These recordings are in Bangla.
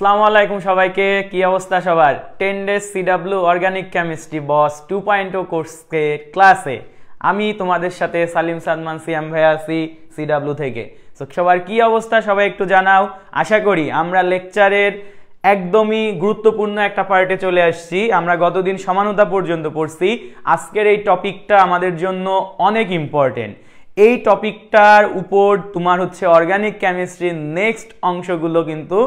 আসসালামু আলাইকুম সবাইকে, কি অবস্থা সবার? 10 ডেজ সিডব্লিউ অর্গানিক কেমিস্ট্রি বস 2.0 কোর্সে ক্লাসে আমি তোমাদের সাথে সালিম সাদমান সিয়াম ভাই আছি সিডব্লিউ থেকে। সো সবার কি অবস্থা সবাই একটু জানাও। আশা করি আমরা লেকচারের একদমই গুরুত্বপূর্ণ একটা পার্টে চলে আসছি। আমরা গতদিন সমানতা পর্যন্ত পড়ছি, আজকের এই টপিকটা আমাদের জন্য অনেক ইম্পর্টেন্ট। এই টপিকটার উপর তোমার হচ্ছে অর্গানিক কেমিস্ট্রির নেক্সট অংশগুলো কিন্তু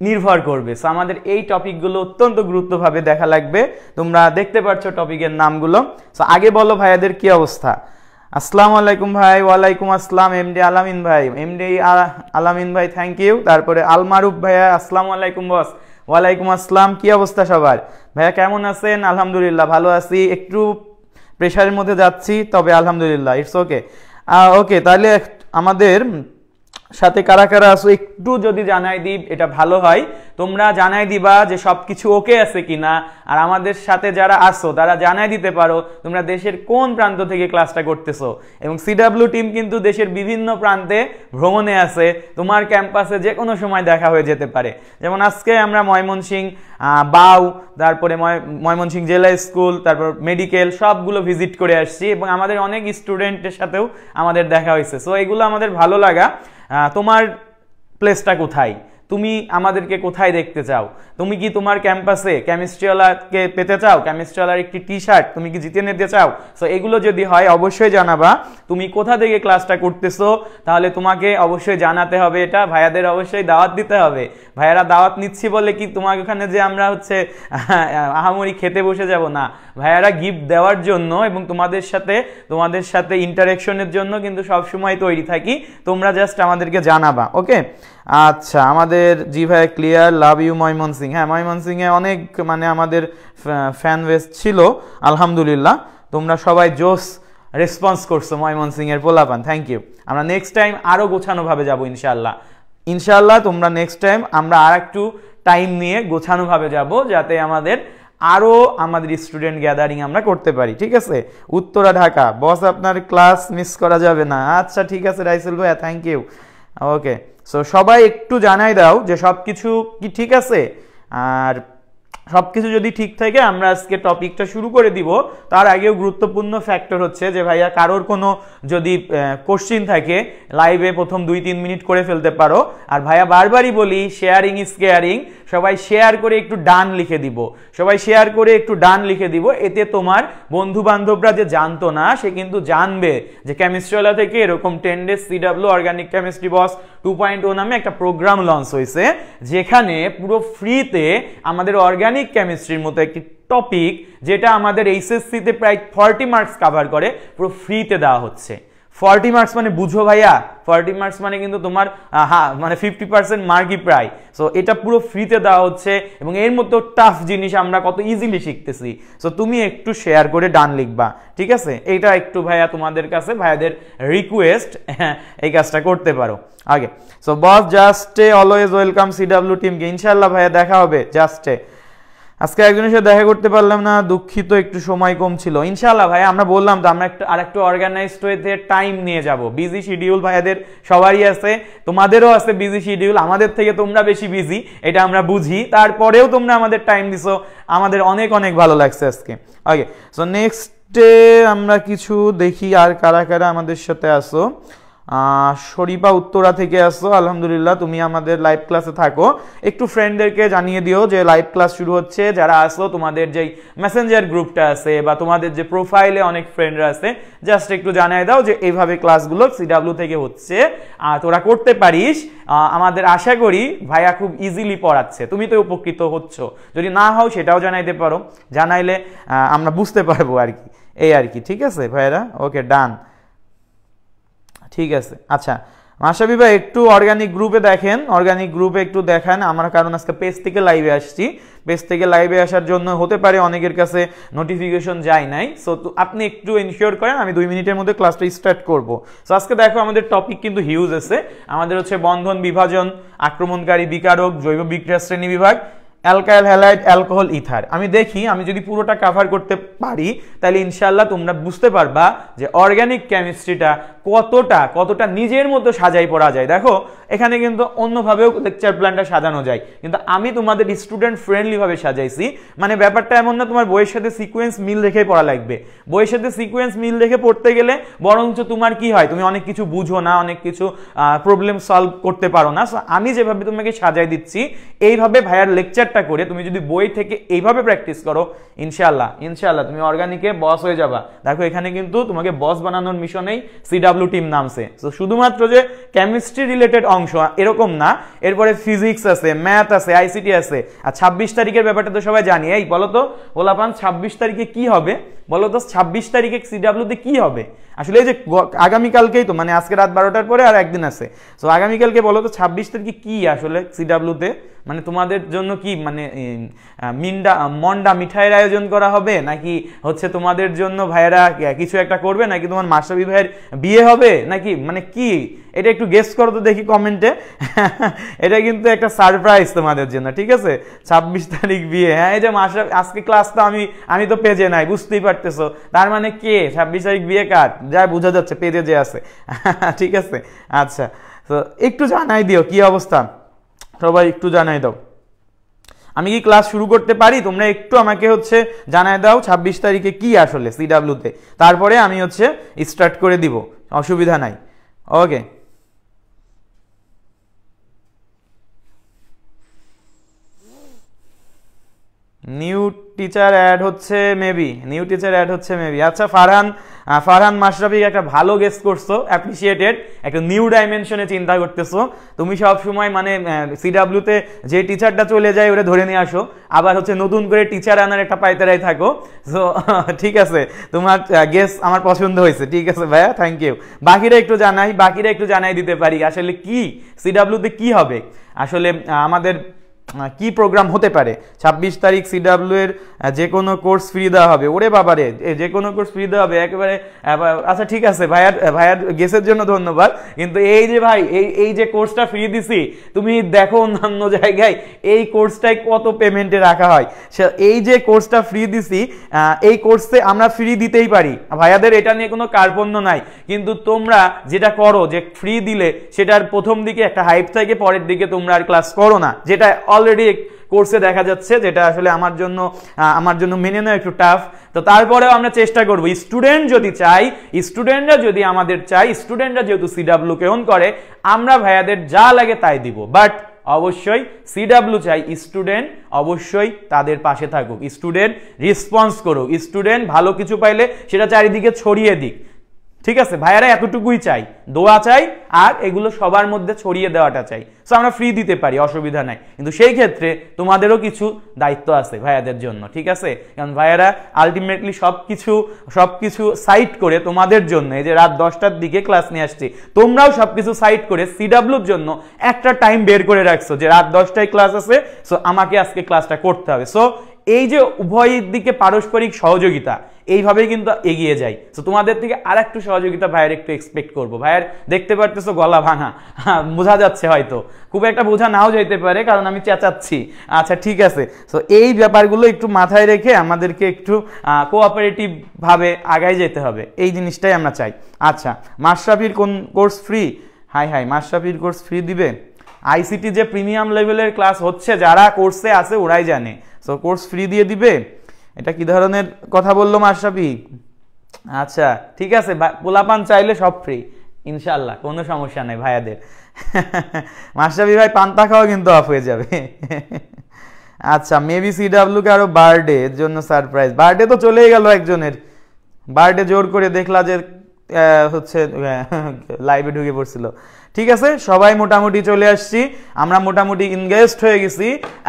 নির্ভর করবে। সো আমাদের এই টপিকগুলো অত্যন্ত গুরুত্বভাবে দেখা লাগবে। তোমরা দেখতে পাচ্ছ টপিকের নামগুলো। সো আগে বলো ভাইয়াদের কি অবস্থা? আসসালামু আলাইকুম ভাই। ওয়ালাইকুম আসসালাম এমডি আলামিন ভাই। এমডি আলামিন ভাই থ্যাংক ইউ। তারপরে আলমারুফ ভাইয়া আসসালামু আলাইকুম বস। ওয়ালাইকুম আসসালাম। কি অবস্থা সবার? ভাইয়া কেমন আছেন? আলহামদুলিল্লাহ ভালো আছি, একটু প্রেশারের মধ্যে যাচ্ছি, তবে আলহামদুলিল্লাহ ইটস ওকে। ওকে, তাহলে আমাদের সাথে কারা কারা আছো একটু যদি জানাই দিই এটা ভালো হয়। তোমরা জানাই দিবা যে সবকিছু ওকে আছে কিনা, আর আমাদের সাথে যারা আসো তারা জানাই দিতে পারো তোমরা দেশের কোন প্রান্ত থেকে ক্লাসটা করতেছো। এবং সিডব্লিউ টিম কিন্তু দেশের বিভিন্ন প্রান্তে ভ্রমণে আছে, তোমার ক্যাম্পাসে যে কোনো সময় দেখা হয়ে যেতে পারে। যেমন আজকে আমরা ময়মনসিংহ, বাউ, তারপরে ময়মনসিংহ জেলা স্কুল, তারপর মেডিকেল সবগুলো ভিজিট করে আসছি এবং আমাদের অনেক স্টুডেন্টের সাথেও আমাদের দেখা হয়েছে। সো এগুলো আমাদের ভালো লাগা। তোমার প্লেসটা কোথায়? তুমি আমাদেরকে কোথায় দেখতে চাও? তুমি কি তোমার ক্যাম্পাসে কেমিস্ট্রিওয়ালাকে পেতে চাও? কেমিস্ট্রিওয়ালার একটি টি শার্ট তুমি কি জিতে নিতে চাও? সো এগুলো যদি হয় অবশ্যই জানাবা। তুমি কোথা থেকে ক্লাসটা করতেছো তাহলে তোমাকে অবশ্যই জানাতে হবে। এটা ভাইয়াদের অবশ্যই দাওয়াত দিতে হবে। ভাইয়ারা দাওয়াত নিচ্ছি বলে কি তোমার ওখানে যে আমরা হচ্ছে আহামরি খেতে বসে যাব না, ভাইয়ারা গিফট দেওয়ার জন্য এবং তোমাদের সাথে ইন্টারেকশনের জন্য কিন্তু সবসময় তৈরি থাকি। তোমরা জাস্ট আমাদেরকে জানাবা। ওকে আচ্ছা, আমাদের জি ভাই ক্লিয়ার, লাভ ইউ ময়মনসিংহ। হ্যাঁ, ময়মনসিংহে অনেক আমাদের ফ্যান বেস ছিল আলহামদুলিল্লাহ। তোমরা সবাই জোস রেসপন্স করছো ময়মনসিংহের পোলাপান, থ্যাংক ইউ। আমরা নেক্সট টাইম আরও গোছানোভাবে যাবো ইনশাল্লাহ। তোমরা নেক্সট টাইম আমরা আর একটু টাইম নিয়ে গোছানোভাবে যাব, যাতে আমাদের স্টুডেন্ট গ্যাদারিং আমরা করতে পারি। ঠিক আছে? উত্তরা ঢাকা বস, আপনার ক্লাস মিস করা যাবে না। আচ্ছা ঠিক আছে রাইসুল ভাইয়া, থ্যাংক ইউ। ওকে, সো সবাই একটু জানাই দাও যে সব কিছু কি ঠিক আছে। আর সব কিছু যদি ঠিক থাকে আমরা আজকে টপিকটা শুরু করে দিব। তার আগেও গুরুত্বপূর্ণ ফ্যাক্টর হচ্ছে যে ভাইয়া কারোর কোনো যদি কোশ্চিন থাকে লাইভে প্রথম 2-3 মিনিট করে ফেলতে পারো। আর ভাইয়া বারবারই বলি শেয়ারিং ইজ কেয়ারিং। সবাই শেয়ার করে একটু ডান লিখে দিব। এতে তোমার বন্ধু বান্ধবরা যে জানতো না সে কিন্তু জানবে যে কেমিস্ট্রিওয়ালা থেকে এরকম 10 ডেজ সিডব্লিউ অর্গানিক কেমিস্ট্রি বস 2.0 নামে একটা প্রোগ্রাম লঞ্চ হয়েছে, যেখানে পুরো ফ্রিতে আমাদের অর্গানিক কেমিস্ট্রির মতো একটি টপিক, যেটা আমাদের এইচএসসিতে প্রায় 40 মার্কস কাভার করে, পুরো ফ্রিতে দেওয়া হচ্ছে। 40 মার্কস মানে বুঝো ভাইয়া, 40 মার্কস মানে কিন্তু তোমার 50% মার্কই প্রায়। সো এটা পুরো ফ্রিতে দেওয়া হচ্ছে এবং এর মতো টাফ জিনিস আমরা কত ইজিলি শিখতেছি। সো তুমি একটু শেয়ার করে ডান লিখবা, ঠিক আছে? এইটা একটু ভাইয়া তোমাদের কাছে ভাইয়াদের রিকোয়েস্ট, এই কাজটা করতে পারো আগে। সো বস জাস্টে অলওয়েজ ওয়েলকাম সিডব্লিউ টিমকে। ইনশাল্লাহ ভাইয়া দেখা হবে জাস্টে। আজকে একজনের সাথে দেখা করতে পারলাম না, দুঃখিত, একটু সময় কম ছিল। ইনশাআল্লাহ ভাই, আমরা বললাম তো আমরা আরেকটু অর্গানাইজড ওয়েতে টাইম নিয়ে যাব। বিজি শিডিউল ভাইয়াদের সবারই আছে, তোমাদেরও আছে বিজি শিডিউল। আমাদের থেকে তোমরা বেশি বিজি, এটা আমরা বুঝি। তারপরেও তোমরা আমাদের টাইম দিছো, আমাদের অনেক অনেক ভালো লাগছে আজকে। ওকে, সো নেক্সটে আমরা কিছু দেখি আর কারা কারা আমাদের সাথে আসো। শরীফা উত্তরা থেকে আসো, আলহামদুলিল্লাহ। তুমি আমাদের লাইভ ক্লাসে থাকো, একটু ফ্রেন্ডদেরকে জানিয়ে দিও যে লাইভ ক্লাস শুরু হচ্ছে। যারা আসো তোমাদের যেই মেসেঞ্জার গ্রুপটা আছে বা তোমাদের যে প্রোফাইলে অনেক ফ্রেন্ডরা আছে, জাস্ট একটু জানিয়ে দাও যে এইভাবে ক্লাসগুলো সিডব্লিউ থেকে হচ্ছে, তোরা করতে পারিস। আমাদের আশা করি ভাইয়া খুব ইজিলি পড়াচ্ছে, তুমি তো উপকৃত হচ্ছ। যদি না হও সেটাও জানাইতে পারো, জানাইলে আমরা বুঝতে পারবো আর কি, এই আর কি। ঠিক আছে ভাইয়ারা? ওকে ডান, ঠিক আছে। আচ্ছা মাশাবি ভাই একটু অর্গানিক গ্রুপে একটু দেখান আমরা, কারণ আজকে পেজ থেকে লাইভে আসছি। পেজ থেকে লাইভে আসার জন্য হতে পারে অনেকের কাছে নোটিফিকেশন যায় নাই। সো আপনি একটু এনশিওর করেন, আমি 2 মিনিটের মধ্যে ক্লাসটা স্টার্ট করব। সো আজকে দেখো আমাদের টপিক কিন্তু হিউজ আছে। আমাদের হচ্ছে বন্ধন, বিভাজন, আক্রমণকারী, বিকারক, জৈব বিক্রিয়া শ্রেণী বিভাগ, অ্যালকাইল হ্যালাইড অ্যালকোহল ইথার। আমি দেখি আমি যদি পুরোটা কভার করতে পারি তাহলে ইনশাআল্লাহ তোমরা বুঝতে পারবা যে অর্গানিক কেমিস্ট্রিটা কতটা নিজের মতো সাজাই পড়া যায়। দেখো এখানে কিন্তু অন্যভাবেও লেকচার প্ল্যানটা সাজানো যায়, কিন্তু আমি তোমাদের স্টুডেন্ট ফ্রেন্ডলি ভাবে সাজাইছি। মানে ব্যাপারটা এমন না তোমার বইয়ের সাথে সিকোয়েন্স মিল রেখে পড়া লাগবে। বইয়ের সাথে সিকোয়েন্স মিল রেখে পড়তে গেলে বরঞ্চ তোমার কি হয়, তুমি অনেক কিছু বুঝো না, অনেক কিছু প্রবলেম সলভ করতে পারো না। সো আমি যেভাবে তোমাকে সাজাই দিচ্ছি এইভাবে ভাইয়ার লেকচারটা করে তুমি যদি বই থেকে এইভাবে প্র্যাকটিস করো ইনশাআল্লাহ তুমি অর্গানিকে বস হয়ে যাবা। দেখো এখানে কিন্তু তোমাকে বস বানানোর মিশনেই সিডব্লিউ টিম নামছে। তো শুধুমাত্র যে কেমিস্ট্রি রিলেটেড অংশ এরকম না, এরপরে ফিজিক্স আছে, ম্যাথ আছে, আইসিটি আছে। আর 26 তারিখের ব্যাপারটা তো সবাই জানি। এই বলো তো পোলাপান 26 তারিখে কি হবে, বলো তো 26 তারিখে সিডব্লিউতে কি হবে? আসলে এই যে আগামীকালকেই তো, মানে আজকে রাত 12টার পরে আর একদিন আছে। সো আগামীকালকে বলো তো 26 তারিখে কি আসলে সিডব্লিউতে, মানে তোমাদের জন্য কি মানে মন্ডা মিঠাইয়ের আয়োজন করা হবে, নাকি হচ্ছে তোমাদের জন্য ভাইয়েরা কিছু একটা করবে, নাকি তোমার মাশরাফি ভাইয়ের বিয়ে হবে, নাকি মানে কি এটা একটু গেস করো তো দেখি কমেন্টে। এটা কিন্তু একটা সারপ্রাইজ তোমাদের জন্য, ঠিক আছে? 26 তারিখ বিয়ে। হ্যাঁ এই যে মাশরাফি আজকে ক্লাস তো আমি তো পেজে নাই, বুঝতেই পারতেছো। তার মানে কে 26 তারিখ বিয়ে কার, যা বোঝা যাচ্ছে পেজে যে আছে। ঠিক আছে, আচ্ছা তো একটু জানাই দিও কি অবস্থা, সবাই একটু জানাই দাও। আমি কি ক্লাস শুরু করতে পারি? তোমরা একটু আমাকে হচ্ছে জানাই দাও 26 তারিখে কি আসলে সিডব্লিউতে, তারপরে আমি হচ্ছে স্টার্ট করে দিব, অসুবিধা নাই। ওকে, নিউ টিচার অ্যাড হচ্ছে মেবি, আচ্ছা ফারহান মাশরাফি একটা ভালো গেস্ট করছো, অ্যাপ্রিসিয়েটেড। একটা নিউ ডাইমেনশনে চিন্তা করতেছো তুমি। সব সময় মানে সিডব্লিউতে যে টিচারটা চলে যায় ওরা ধরে নিয়ে আসো, আবার হচ্ছে নতুন করে টিচার আনার একটা পাইতারাই থাকো। সো ঠিক আছে, তোমার গেস্ট আমার পছন্দ হয়েছে। ঠিক আছে ভাইয়া, থ্যাংক ইউ। বাকিরা একটু জানাই দিতে পারি আসলে কি সিডব্লিউতে কি হবে, আসলে আমাদের কি প্রোগ্রাম হতে পারে। 26 তারিখ সিডব্লিউ এর যে কোনো কোর্স ফ্রি দেওয়া হবে। ওরে বাবারে, যে কোনো কোর্স ফ্রি দেওয়া হবে একেবারে। আচ্ছা ঠিক আছে, ভাইয়ার গেসের জন্য ধন্যবাদ। কিন্তু এই যে ভাই এই যে কোর্সটা ফ্রি দিছি, তুমি দেখো অন্যান্য জায়গায় এই কোর্সটাই কত পেমেন্টে রাখা হয়। এই যে কোর্সটা ফ্রি দিছি, এই কোর্সে আমরা ফ্রি দিতেই পারি, ভাইয়াদের এটা নিয়ে কোনো কার্পণ্য নাই। কিন্তু তোমরা যেটা করো যে ফ্রি দিলে সেটার প্রথম দিকে একটা হাইপ থাকে, পরের দিকে তোমরা আর ক্লাস করো না, যেটা অলরেডি কোর্সে দেখা যাচ্ছে, যেটা আসলে আমার জন্য মেনে নেওয়া একটু টাফ। তো তারপরেও আমরা চেষ্টা করব, স্টুডেন্টরা যদি আমাদের চাই, স্টুডেন্টরা যেহেতু সিডব্লিউ কে অন করে, আমরা ভাইয়াদের যা লাগে তাই দিব। বাট অবশ্যই সিডব্লিউ চাই স্টুডেন্ট অবশ্যই তাদের পাশে থাকুক, স্টুডেন্ট রেসপন্স করুক, স্টুডেন্ট ভালো কিছু পাইলে সেটা চারিদিকে ছড়িয়ে দিক। ঠিক আছে ভাইয়ারা, এতটুকুই চাই, দোয়া চাই, আর এগুলো সবার মধ্যে ছড়িয়ে দেওয়াটা চাই। সো আমরা ফ্রি দিতে পারি, অসুবিধা নাই, কিন্তু সেই ক্ষেত্রে তোমাদেরও কিছু দায়িত্ব আছে ভাইয়াদের জন্য। ঠিক আছে, কারণ ভাইয়ারা আলটিমেটলি সবকিছু সাইট করে তোমাদের জন্য, এই যে রাত 10টার দিকে ক্লাস নিয়ে আসছি, তোমরাও সবকিছু সাইট করে সিডব্লিউর জন্য একটা টাইম বের করে রাখছো যে রাত 10টায় ক্লাস আছে, সো আমাকে আজকে ক্লাসটা করতে হবে। সো এই যে উভয়ের দিকে পারস্পরিক সহযোগিতা, এইভাবেই কিন্তু এগিয়ে যাই। তো তোমাদের থেকে আর একটু সহযোগিতা ভাইয়ের একটু এক্সপেক্ট করবো। ভাইয়ের দেখতে পারতেছো গলা ভাঙা, বোঝা যাচ্ছে, হয়তো খুব একটা বোঝা নাও যেতে পারে কারণ আমি চেঁচাচ্ছি। আচ্ছা ঠিক আছে, তো এই ব্যাপারগুলো একটু মাথায় রেখে আমাদেরকে একটু কোঅপারেটিভ ভাবে আগায় যেতে হবে, এই জিনিসটাই আমরা চাই। আচ্ছা, মাশরাফির কোন কোর্স ফ্রি? হাই মাশরাফির কোর্স ফ্রি দিবে? আইসিটি যে প্রিমিয়াম লেভেলের ক্লাস হচ্ছে, যারা কোর্সে আছে ওরাই জানে। সো কোর্স ফ্রি দিয়ে দিবে, এটা কি ধরনের কথা বললো মাশরাফি? আচ্ছা ঠিক আছে, পোলাপান চাইলে সব ফ্রি ইনশাল্লাহ, কোনো সমস্যা নাই ভাইয়াদের। মাশরাফি ভাই পান্তা খাওয়া কিন্তু অফ হয়ে যাবে। আচ্ছা, মেবি সিডব্লিউ কে আরো বার্থডে এর জন্য সারপ্রাইজ। বার্থডে তো চলেই গেল একজনের, বার্থডে জোর করে দেখলা যে হচ্ছে লাইভে ঢুকে পড়ছিল। ঠিক আছে, সবাই মোটামুটি চলে আসছি, আমরা মোটামুটি ইনগেজড হয়ে গেছি।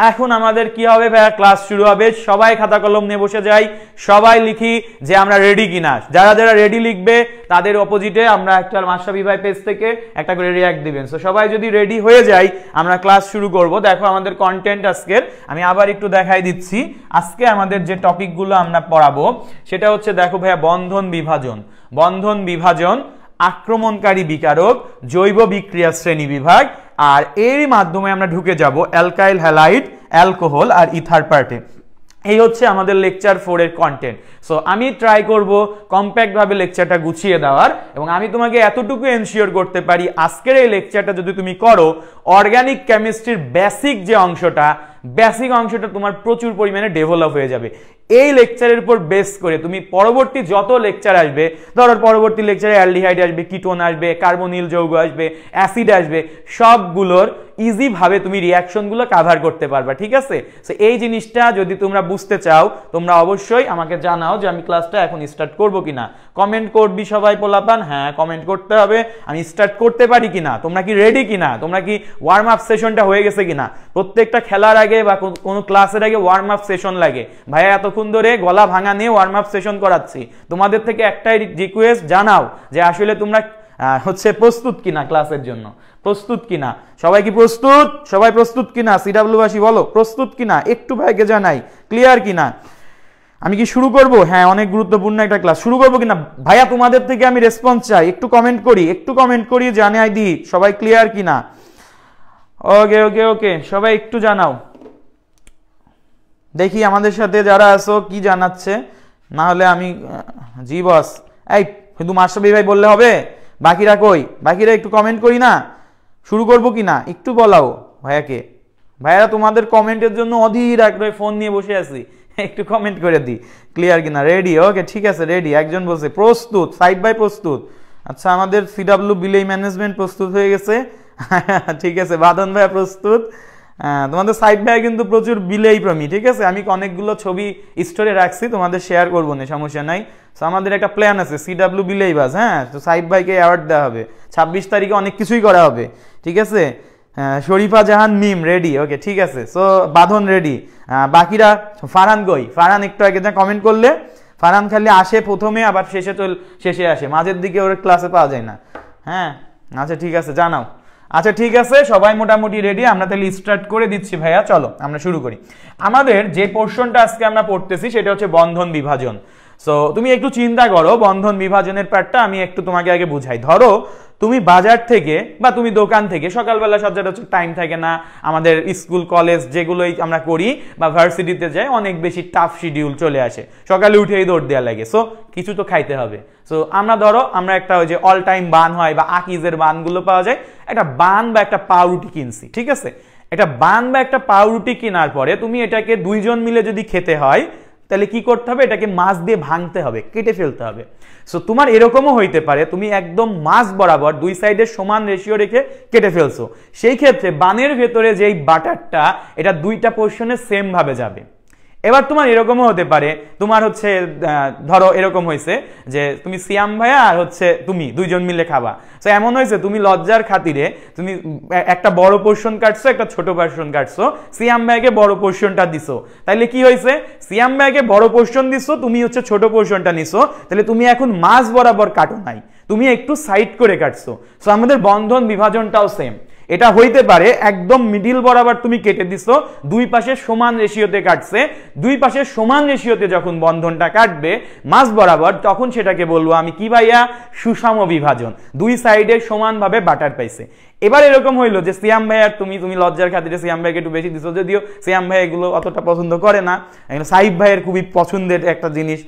এখন আমাদের কি হবে ভাইয়া, ক্লাস শুরু হবে। সবাই খাতা কলম নিয়ে বসে যাই, সবাই লিখি যে আমরা রেডি কিনা। যারা রেডি লিখবে তাদের অপোজিটে আমরা একটা মাশরাফি ভাই পেজ থেকে একটা করে রিঅ্যাক্ট দিবেন। সো সবাই যদি রেডি হয়ে যাই, আমরা ক্লাস শুরু করব। দেখো আমাদের কন্টেন্ট আজকের আমি আবার একটু দেখাই দিচ্ছি। আজকে আমাদের যে টপিকগুলো আমরা পড়াবো সেটা হচ্ছে, দেখো ভাইয়া, বন্ধন বিভাজন, আক্রমণকারী বিকারক, জৈব বিক্রিয়া শ্রেণী বিভাগ, আর এরই মাধ্যমে আমরা ঢুকে যাব অ্যালকাইল হ্যালাইড অ্যালকোহল আর ইথার পার্টে। এই হচ্ছে আমাদের লেকচার 4 এর কন্টেন্ট। সো আমি ট্রাই করব কম্প্যাক্ট ভাবে লেকচারটা গুছিয়ে দেওয়ার, এবং আমি তোমাকে এতটুকু এনশিওর করতে পারি আজকের এই লেকচারটা যদি তুমি করো, অর্গানিক কেমিস্ট্রির বেসিক অংশটা তোমার প্রচুর পরিমাণে ডেভেলপ হয়ে যাবে। এই লেকচারের উপর বেস করে তুমি পরবর্তী যত লেকচার আসবে, ধরো পরবর্তী লেকচারে অ্যালডিহাইড আসবে, কিটোন আসবে, কার্বনিল যৌগ আসবে, অ্যাসিড আসবে, সবগুলোর ইজি ভাবে তুমি রিয়াকশনগুলো কভার করতে পারবা, ঠিক আছে? সো এই জিনিসটা যদি তোমরা বুঝতে চাও, তোমরা অবশ্যই আমাকে জানাও যে আমি ক্লাসটা এখন স্টার্ট করব কিনা। কমেন্ট করবি সবাই পোলাপান, হ্যাঁ কমেন্ট করতে হবে আমি স্টার্ট করতে পারি কিনা, তোমরা কি রেডি কিনা, তোমরা কি ওয়ার্ম আপ সেশনটা হয়ে গেছে কিনা। প্রত্যেকটা খেলার আগে বা কোনো ক্লাসের আগে ওয়ার্ম আপ সেশন লাগে। ভাইয়া এতক্ষণ ধরে গলা ভাঙা নিয়ে ওয়ার্ম আপ সেশন করাচ্ছি, তোমাদের থেকে একটাই রিকোয়েস্ট, জানাও যে আসলে তোমরা প্রস্তুত কিনা, ক্লাসের জন্য প্রস্তুত কিনা। সবাই কি প্রস্তুত? সবাই প্রস্তুত কিনা? সিডাব্লিউবাসী বলো প্রস্তুত কিনা, একটু ভাইকে জানাই ক্লিয়ার কিনা। আমি কি শুরু করব? হ্যাঁ, অনেক গুরুত্বপূর্ণ একটা ক্লাস, শুরু করব কিনা ভাইয়া তোমাদের থেকে আমি রেসপন্স চাই, একটু কমেন্ট করি জানাই দিই সবাই ক্লিয়ার কিনা। ওকে ওকে ওকে, সবাই একটু জানাও, দেখি আমাদের সাথে যারা আছো কি জানাচ্ছে, না হলে আমি জি বস। এই শুধু মাশরাফি ভাই বললে হবে? বাকিরা কই? বাকিরা একটু কমেন্ট করি না, শুরু করব কিনা একটু বলাও ভাইয়াকে। ভাইয়া তোমাদের কমেন্টের জন্য অধীর আগ্রহে ফোন নিয়ে বসে আছি, একটু কমেন্ট করে দিই ক্লিয়ার কিনা। রেডি? ওকে ঠিক আছে রেডি। একজন বলছে প্রস্তুত, সাইড বাই প্রস্তুত। আচ্ছা, আমাদের সিডাব্লিউ বিলেই ম্যানেজমেন্ট প্রস্তুত হয়ে গেছে, ঠিক আছে। বাদন ভাইয়া প্রস্তুত। তোমাদের সাইড ভাইয়া কিন্তু প্রচুর বিলেই প্রেমী, ঠিক আছে। আমি অনেকগুলো ছবি স্টোরে রাখছি, তোমাদের শেয়ার করবো না, সমস্যা নাই। তো আমাদের একটা প্ল্যান আছে সিডাব্লিউ বিলেই বাস, হ্যাঁ। তো সাইড ভাইকে অ্যাওয়ার্ড দেওয়া হবে 26 তারিখে, অনেক কিছুই করা হবে, ঠিক আছে। শরীফা জাহান মিম রেডি, ওকে ঠিক আছে। সো বাঁধন রেডি। বাকিরা ফারহান কই? ফারহান একটু আগে যা কমেন্ট করলে, ফারহান খালি আসে প্রথমে আবার শেষে আসে, মাঝের দিকে ওর ক্লাসে পাওয়া যায় না। হ্যাঁ আচ্ছা ঠিক আছে, জানাও। আচ্ছা ঠিক আছে, সবাই মোটামুটি রেডি, আমরা তাহলে স্টার্ট করে দিচ্ছি ভাইয়া। চলো আমরা শুরু করি। আমাদের যে পোর্শনটা আজকে আমরা পড়তেছি সেটা হচ্ছে বন্ধন বিভাজন। সো তুমি একটু চিন্তা করো, বন্ধন বিভাজনের পার্টটা আমি একটু তোমাকে আগে বুঝাই। ধরো তুমি বাজার থেকে বা তুমি দোকান থেকে, সকালবেলা সচরাচর টাইম থাকে না, আমাদের স্কুল কলেজ যেগুলোই আমরা করি বা ভার্সিটিতে যাই, অনেক বেশি টাফ শিডিউল চলে আসে, সকালে উঠেই দৌড় দেওয়া লাগে। সো কিছু তো খাইতে হবে। সো আমরা একটা ওই যে অল টাইম বান হয় বা আকিজের বানগুলো পাওয়া যায়, একটা বান বা একটা পাউরুটি কিনছি, ঠিক আছে। একটা বান বা একটা পাউরুটি কেনার পরে তুমি এটাকে 2 জন মিলে যদি খেতে হয়, তাহলে কি করতে হবে? এটাকে মাছ দিয়ে ভাঙতে হবে, কেটে ফেলতে হবে। সো তোমার এরকমও হইতে পারে তুমি একদম মাছ বরাবর 2 সাইডে সমান রেশিও রেখে কেটে ফেলছো, সেই ক্ষেত্রে বানের ভেতরে যেই বাটারটা, এটা 2টা পোর্শনে সেম ভাবে যাবে। এবার তোমার এরকমও হতে পারে, তোমার ধরো এরকম হয়েছে যে তুমি সিয়াম ভাইয়া আর তুমি 2 জন মিলে খাবা। তো এমন হয়েছে তুমি লজ্জার খাতিরে তুমি একটা বড় পোর্শন কাটছো, একটা ছোট পোর্শন কাটছো, সিয়াম ভাইকে বড় পোর্শনটা দিছো। তাইলে কি হয়েছে? সিয়াম ভাইকে বড় পোর্শন দিছো, তুমি ছোট পোর্শনটা নিছো, তাহলে তুমি এখন মাছ বরাবর কাটো নাই, তুমি একটু সাইড করে কাটছো। সো আমাদের বন্ধন বিভাজনটাও সেম। এটা হইতে পারে একদম মিডিল বরাবর তুমি কেটে দিছো, 2 পাশে সমান রেশিওতে কাটছে, 2 পাশে সমান রেশিওতে যখন বন্ধনটা কাটবে মাছ বরাবর, তখন সেটাকে বলবো আমি কি ভাইয়া? সুষম বিভাজন। 2 সাইডে সমানভাবে বাটার পাইছে। এবার এরকম হইলো যে সিয়াম ভাই আর তুমি লজ্জার খাতিরে সিয়াম ভাইকে একটু বেশি দিছো, যদিও সিয়াম ভাই এগুলো অতটা পছন্দ করে না। সাইফ ভাইয়ের খুবই পছন্দের একটা জিনিস,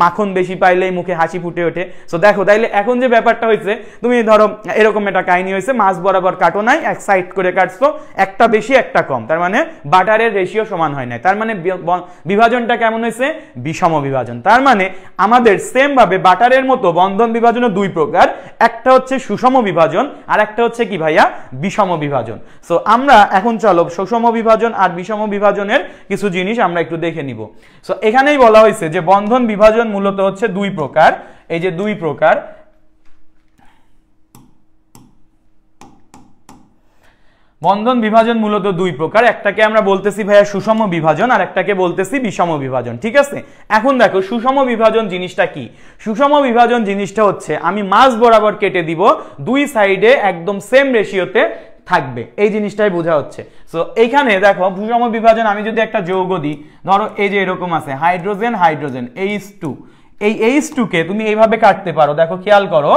মাখন বেশি পাইলেই মুখে হাসি ফুটে ওঠে। সো দেখো তাইলে এখন যে ব্যাপারটা হয়েছে, তুমি ধরো এরকম একটা কাহিনী হয়েছে, মাছ বরাবর কাটো নাই, এক সাইড করে কাটছো, একটা বেশি একটা কম, তার মানে বাটারের রেশিও সমান হয় নাই, তার মানে বিভাজনটা কেমন হয়েছে? বিষম বিভাজন। তার মানে আমাদের সেম ভাবে বাটারের মতো বন্ধন বিভাজনও 2 প্রকার, একটা হচ্ছে সুষম বিভাজন আর একটা হচ্ছে কি ভাইয়া? বিষম বিভাজন। সো আমরা এখন চলো সুষম বিভাজন আর বিষম বিভাজনের কিছু জিনিস আমরা একটু দেখে নিব। সো এখানেই বলা হয়েছে যে বন্ধন বিভাজন মূলত হচ্ছে 2 প্রকার। এই যে 2 প্রকার, বন্ধন বিভাজন মূলত 2 প্রকার, একটাকে আমরা বলতেছি ভাইয়া সুষম বিভাজন আর একটাকে বলতেছি বিষম বিভাজন, ঠিক আছে। এখন দেখো সুষম বিভাজন জিনিসটা কি? সুষম বিভাজন জিনিসটা হচ্ছে আমি মাছ বরাবর কেটে দিব, 2 সাইডে একদম সেম রেশিওতে থাকবে, এই জিনিসটাই বোঝা হচ্ছে। সো এইখানে দেখো সুষম বিভাজন, আমি যদি একটা যৌগ দিই, ধরো এই যে এরকম আছে হাইড্রোজেন হাইড্রোজেন H2, এই H2 কে তুমি এইভাবে কাটতে পারো। দেখো খেয়াল করো,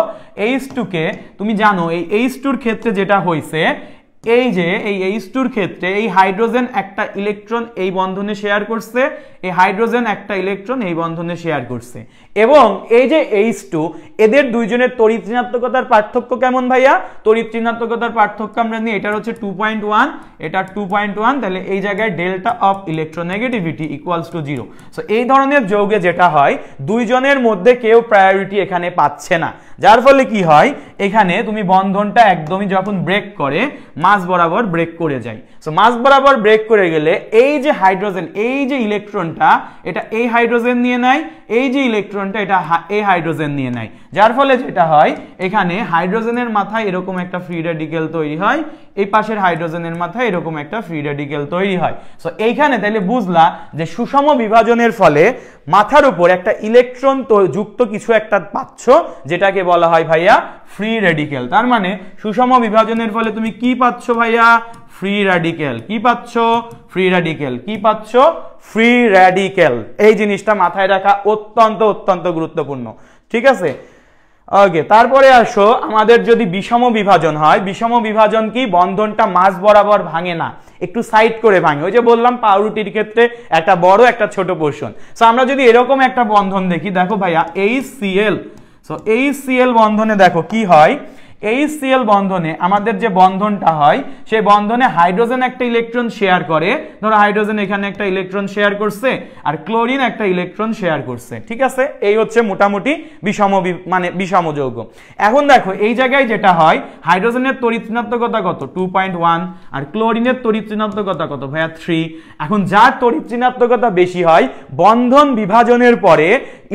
H2 কে তুমি জানো এই H2 এর ক্ষেত্রে যেটা হয়েছে, এই যে এই H2 ক্ষেত্রে এই হাইড্রোজেন একটা ইলেকট্রন এই বন্ধনে শেয়ার করছে, এই হাইড্রোজেন একটা ইলেকট্রন এই বন্ধনে শেয়ার করছে, এবং এই যে H2 এদের দুইজনের তড়িৎ ঋণাত্মকতার পার্থক্য কেমন ভাইয়া? তড়িৎ ঋণাত্মকতার পার্থক্য আমরা নিই, এটার হচ্ছে 2.1, এটা 2.1, তাহলে এই জায়গায় delta of electronegativity equals to 0। So এই ধরনের যৌগে যেটা হয়, দুইজনের মধ্যে কেউ প্রায়োরিটি এখানে পাচ্ছে না, যার ফলে কি হয়, এখানে তুমি বন্ধনটা একদমই যখন ব্রেক করে মাঝ বরাবর ব্রেক করে যায়। সো মাঝ বরাবর ব্রেক করে গেলে এই যে হাইড্রোজেন, এই যে ইলেকট্রনটা এটা এই হাইড্রোজেন নিয়ে নেয়, এই যে ইলেকট্রনটা এটা এই হাইড্রোজেন নিয়ে নেয়, যার ফলে যেটা হয় এখানে হাইড্রোজেনের মাথায় এরকম একটা ফ্রি রেডিকেল তৈরি হয়, এই পাশের হাইড্রোজেনের মাথায় এরকম একটা ফ্রি রেডিকেল তৈরি হয়। সো এইখানে তাহলে বুঝলা যে সুষম বিভাজনের ফলে মাথার উপর একটা ইলেকট্রন যুক্ত কিছু একটা পাচ্ছ, যেটাকে বলা হয় ভাইয়া ফ্রি রেডিকেল। তার মানে সুষম বিভাজনের ফলে তুমি কি পাচ্ছ ভাইয়া? Free radical. কি পাচ্ছ? Free radical. কি পাচ্ছ? Free radical. এই জিনিসটা মাথায় রাখা অত্যন্ত অত্যন্ত গুরুত্বপূর্ণ, ঠিক আছে? ওকে, তারপরে আসো, আমাদের যদি বিষম বিভাজন হয়, বিষম বিভাজন কি? বন্ধনটা মাঝ বরাবর ভাঙে না, একটু সাইড করে ভাঙে। ওই যে বললাম পাউরুটির ক্ষেত্রে একটা বড় একটা ছোট পোর্শন। সো আমরা যদি এরকম একটা বন্ধন দেখি, দেখো ভাইয়া HCl, সো HCl বন্ধনে দেখো কি হয়, HCl বন্ধনে আমাদের যে বন্ধনটা হয়, সেই বন্ধনে হাইড্রোজেন একটা ইলেকট্রন শেয়ার করে, ধরো হাইড্রোজেন এখানে একটা ইলেকট্রন শেয়ার করছে আর ক্লোরিন একটা ইলেকট্রন শেয়ার করছে, ঠিক আছে? এই হচ্ছে মোটামুটি বিষম মানে বিষম যৌগ। এখন দেখো এই জায়গায় যেটা হয়, হাইড্রোজেনের তড়িৎ ঋণাত্মকতা কত? 2.1, আর ক্লোরিনের তড়িৎ ঋণাত্মকতা কত ভাইয়া? 3। এখন যার তড়িৎ ঋণাত্মকতা বেশি হয়, বন্ধন বিভাজনের পরে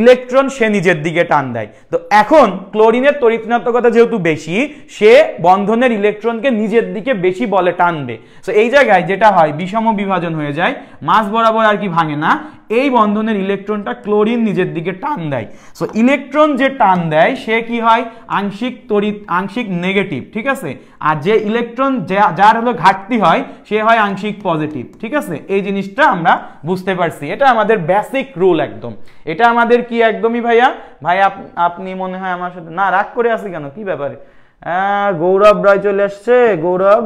ইলেকট্রন সে নিজের দিকে টান দেয়। তো এখন ক্লোরিনের তড়িৎ ঋণাত্মকতা যেহেতু বেশি, সে বন্ধনের ইলেকট্রনকে নিজের দিকে বেশি বলে টানবে। সো এই জায়গায় যেটা হয়, বিষম বিভাজন হয়ে যায়, মাঝ বরাবর আর কি ভাঙে না, এই বন্ধনের ইলেকট্রনটা ক্লোরিন নিজের দিকে টান দেয়। সো ইলেকট্রন যে টান দেয় সে কি হয়? আংশিক তড়িৎ, আংশিক নেগেটিভ, ঠিক আছে? আর যে ইলেকট্রন যার হলো ঘাটতি হয়, সে হয় আংশিক পজিটিভ, ঠিক আছে? এই জিনিসটা আমরা বুঝতে পারছি, এটা আমাদের বেসিক রুল একদম। এটা আমাদের কি একদমই ভাইয়া? ভাই আপনি মনে হয় আমার সাথে না রাগ করে আছি কেন? কি ব্যাপারে? গৌরব রয় চলে আসছে। গৌরব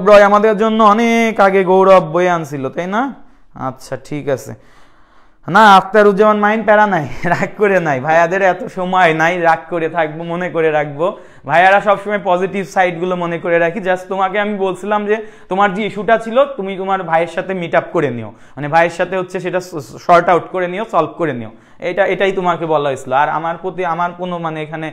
রয় আমাদের জন্য অনেক আগে গৌরব বই আনছিল, তাই না? আচ্ছা ঠিক আছে। না, আখতারুজ্জামান মাইন, প্যারা নাই, রাগ করে নাই, ভাইয়াদের এত সময় নাই রাগ করে থাকবো, মনে করে রাখবো। ভাইয়ারা সবসময় পজিটিভ সাইডগুলো মনে করে রাখি। জাস্ট তোমাকে আমি বলছিলাম যে তোমার যে ইস্যুটা ছিল, তুমি তোমার ভাইয়ের সাথে মিট আপ করে নিও, মানে ভাইয়ের সাথে হচ্ছে সেটা শর্ট আউট করে নিও, সলভ করে নিও, এটাই তোমাকে বলা হয়েছিল। আর আমার প্রতি আমার কোনো মানে এখানে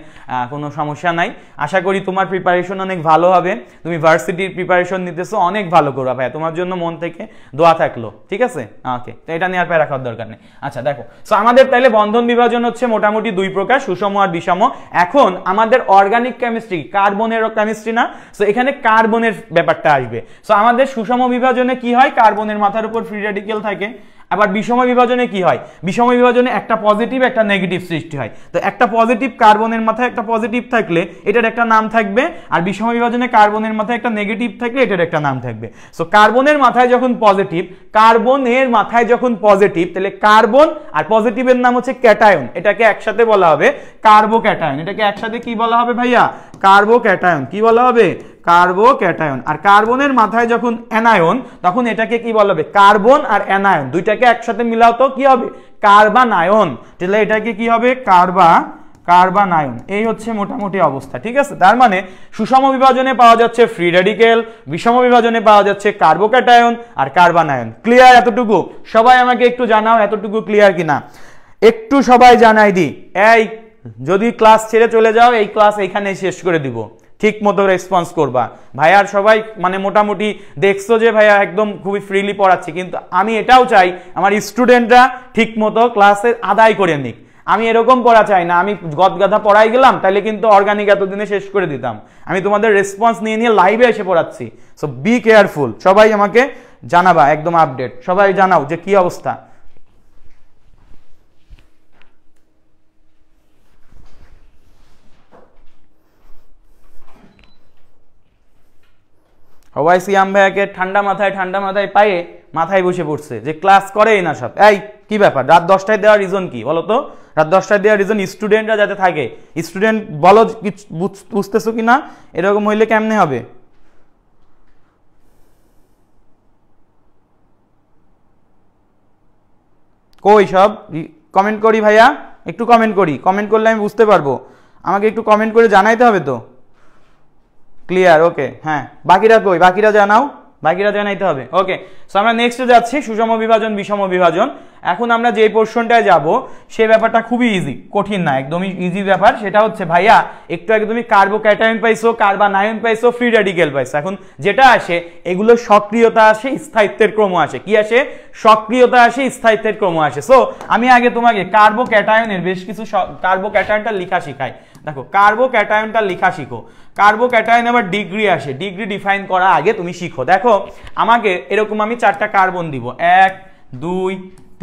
কোনো সমস্যা নাই। আশা করি তোমার প্রিপারেশন অনেক ভালো হবে, তুমি ভার্সিটির প্রিপারেশন নিতেছো, অনেক ভালো করবা ভাইয়া, তোমার জন্য মন থেকে দোয়া থাকলো, ঠিক আছে? ওকে, তো এটা নিয়ে আর প্যারা খাওয়ার দরকার নেই। আচ্ছা দেখো, সো আমাদের তাহলে বন্ধন বিভাজন হচ্ছে মোটামুটি দুই প্রকার, সুষম আর বিষম। এখন আমাদের অর্গানিক কেমিস্ট্রি, কার্বনের কেমিস্ট্রি না, সো এখানে কার্বনের ব্যাপারটা আসবে। সো আমাদের সুষম বিভাজনে কি হয়? কার্বনের মাথার উপর ফ্রি রেডিকেল থাকে। আবার বিষম বিভাজনে কি হয়? বিষম বিভাজনে একটা পজিটিভ একটা নেগেটিভ সৃষ্টি হয়। তো একটা পজিটিভ, কার্বনের মাথায় একটা পজিটিভ থাকলে এটার একটা নাম থাকবে, আর বিষম বিভাজনে কার্বনের মাথায় একটা নেগেটিভ থাকলে এটার একটা নাম থাকবে। সো কার্বনের মাথায় যখন পজিটিভ, তাহলে কার্বন আর পজিটিভের নাম হচ্ছে ক্যাটায়ন, এটাকে একসাথে বলা হবে কার্বোক্যাটায়ন। এটাকে একসাথে কি বলা হবে ভাইয়া? কার্বোক্যাটায়ন। কি বলা হবে? কার্বোক্যাটায়ন। আর কার্বনের মাথায় যখন অ্যানায়ন, তখন এটাকে কি বলা হবে? কার্বন আর অ্যানায়ন দুইটাকে একসাথে মিলাও তো কি হবে? কার্বানায়ন। তাহলে এটাকে কি হবে? কার্বানায়ন। এই হচ্ছে মোটামুটি অবস্থা, ঠিক আছে? তার মানে সুষম বিভাজনে পাওয়া যাচ্ছে ফ্রি রেডিকেল, বিষম বিভাজনে পাওয়া যাচ্ছে কার্বোক্যাটায়ন আর কার্বানায়ন। ক্লিয়ার এতটুকু? সবাই আমাকে একটু জানাও এতটুকু ক্লিয়ার কিনা, একটু সবাই জানাই দি। এই যদি ক্লাস ছেড়ে চলে যাও, এই ক্লাস এইখানে শেষ করে দিব, ঠিক মতো রেসপন্স করবা। ভাইয়ার সবাই মানে মোটামুটি দেখছো যে ভাইয়া একদম খুবই ফ্রিলি পড়াচ্ছি, কিন্তু আমি এটাও চাই আমার স্টুডেন্টরা ঠিক মতো ক্লাসে আদায় করে নিক। আমি এরকম পড়া চাই না, আমি গদগাধা পড়াই গেলাম তাহলে কিন্তু অর্গানিক এতদিনে শেষ করে দিতাম। আমি তোমাদের রেসপন্স নিয়ে নিয়ে লাইভে এসে পড়াচ্ছি। সো বি কেয়ারফুল, সবাই আমাকে জানাবা একদম আপডেট, সবাই জানাও যে কি অবস্থা। সবাই সিয়াম ভাইয়াকে ঠান্ডা মাথায় পায়ে মাথায় বসে পড়ছে যে ক্লাস করেই না সব। এই কি ব্যাপার, রাত 10টায় দেওয়ার রিজন কি বলো তো? রাত 10টায় দেওয়ার রিজন স্টুডেন্টরা যাতে থাকে। স্টুডেন্ট বলো বুঝতেছো কি না? এরকম হইলে কেমনে হবে? কই সব কমেন্ট করি ভাইয়া, একটু কমেন্ট করি, কমেন্ট করলে আমি বুঝতে পারবো। আমাকে একটু কমেন্ট করে জানাইতে হবে তো। ক্লিয়ার, ওকে। হ্যাঁ, বাকিরা কই? বাকিরা জানাও, বাকিরা জানাইতে হবে। ওকে, সো আমরা নেক্সটে যাচ্ছি, সুষম বিভাজন বিষম বিভাজন। এখন আমরা যে পোর্শনটায় যাব সেই ব্যাপারটা খুবই ইজি, কঠিন না, একদমই ইজি ব্যাপার। সেটা হচ্ছে ভাইয়া একটু আগে তুমি কার্বোক্যাটায়ন পাইছো, কার্বানায়ন পাইছো, ফ্রি রেডিক্যাল পাইছো। এখন যেটা আসে এগুলো সক্রিয়তা আসে, স্থায়িত্বের ক্রম আসে। কি আসে? সক্রিয়তা আসে, স্থায়িত্বের ক্রম আসে। সো আমি আগে তোমাকে কার্বোক্যাটায়নের বেশ কিছু কার্বোক্যাটায়নটা লেখা শিখাই। দেখো, কার্বোক্যাটায়নটা লেখা শিখো। কার্বোক্যাটায়ন আবার ডিগ্রি আসে, ডিগ্রি ডিফাইন করা আগে তুমি শিখো। দেখো আমাকে এরকম আমি 4টা কার্বন দিব, 1 2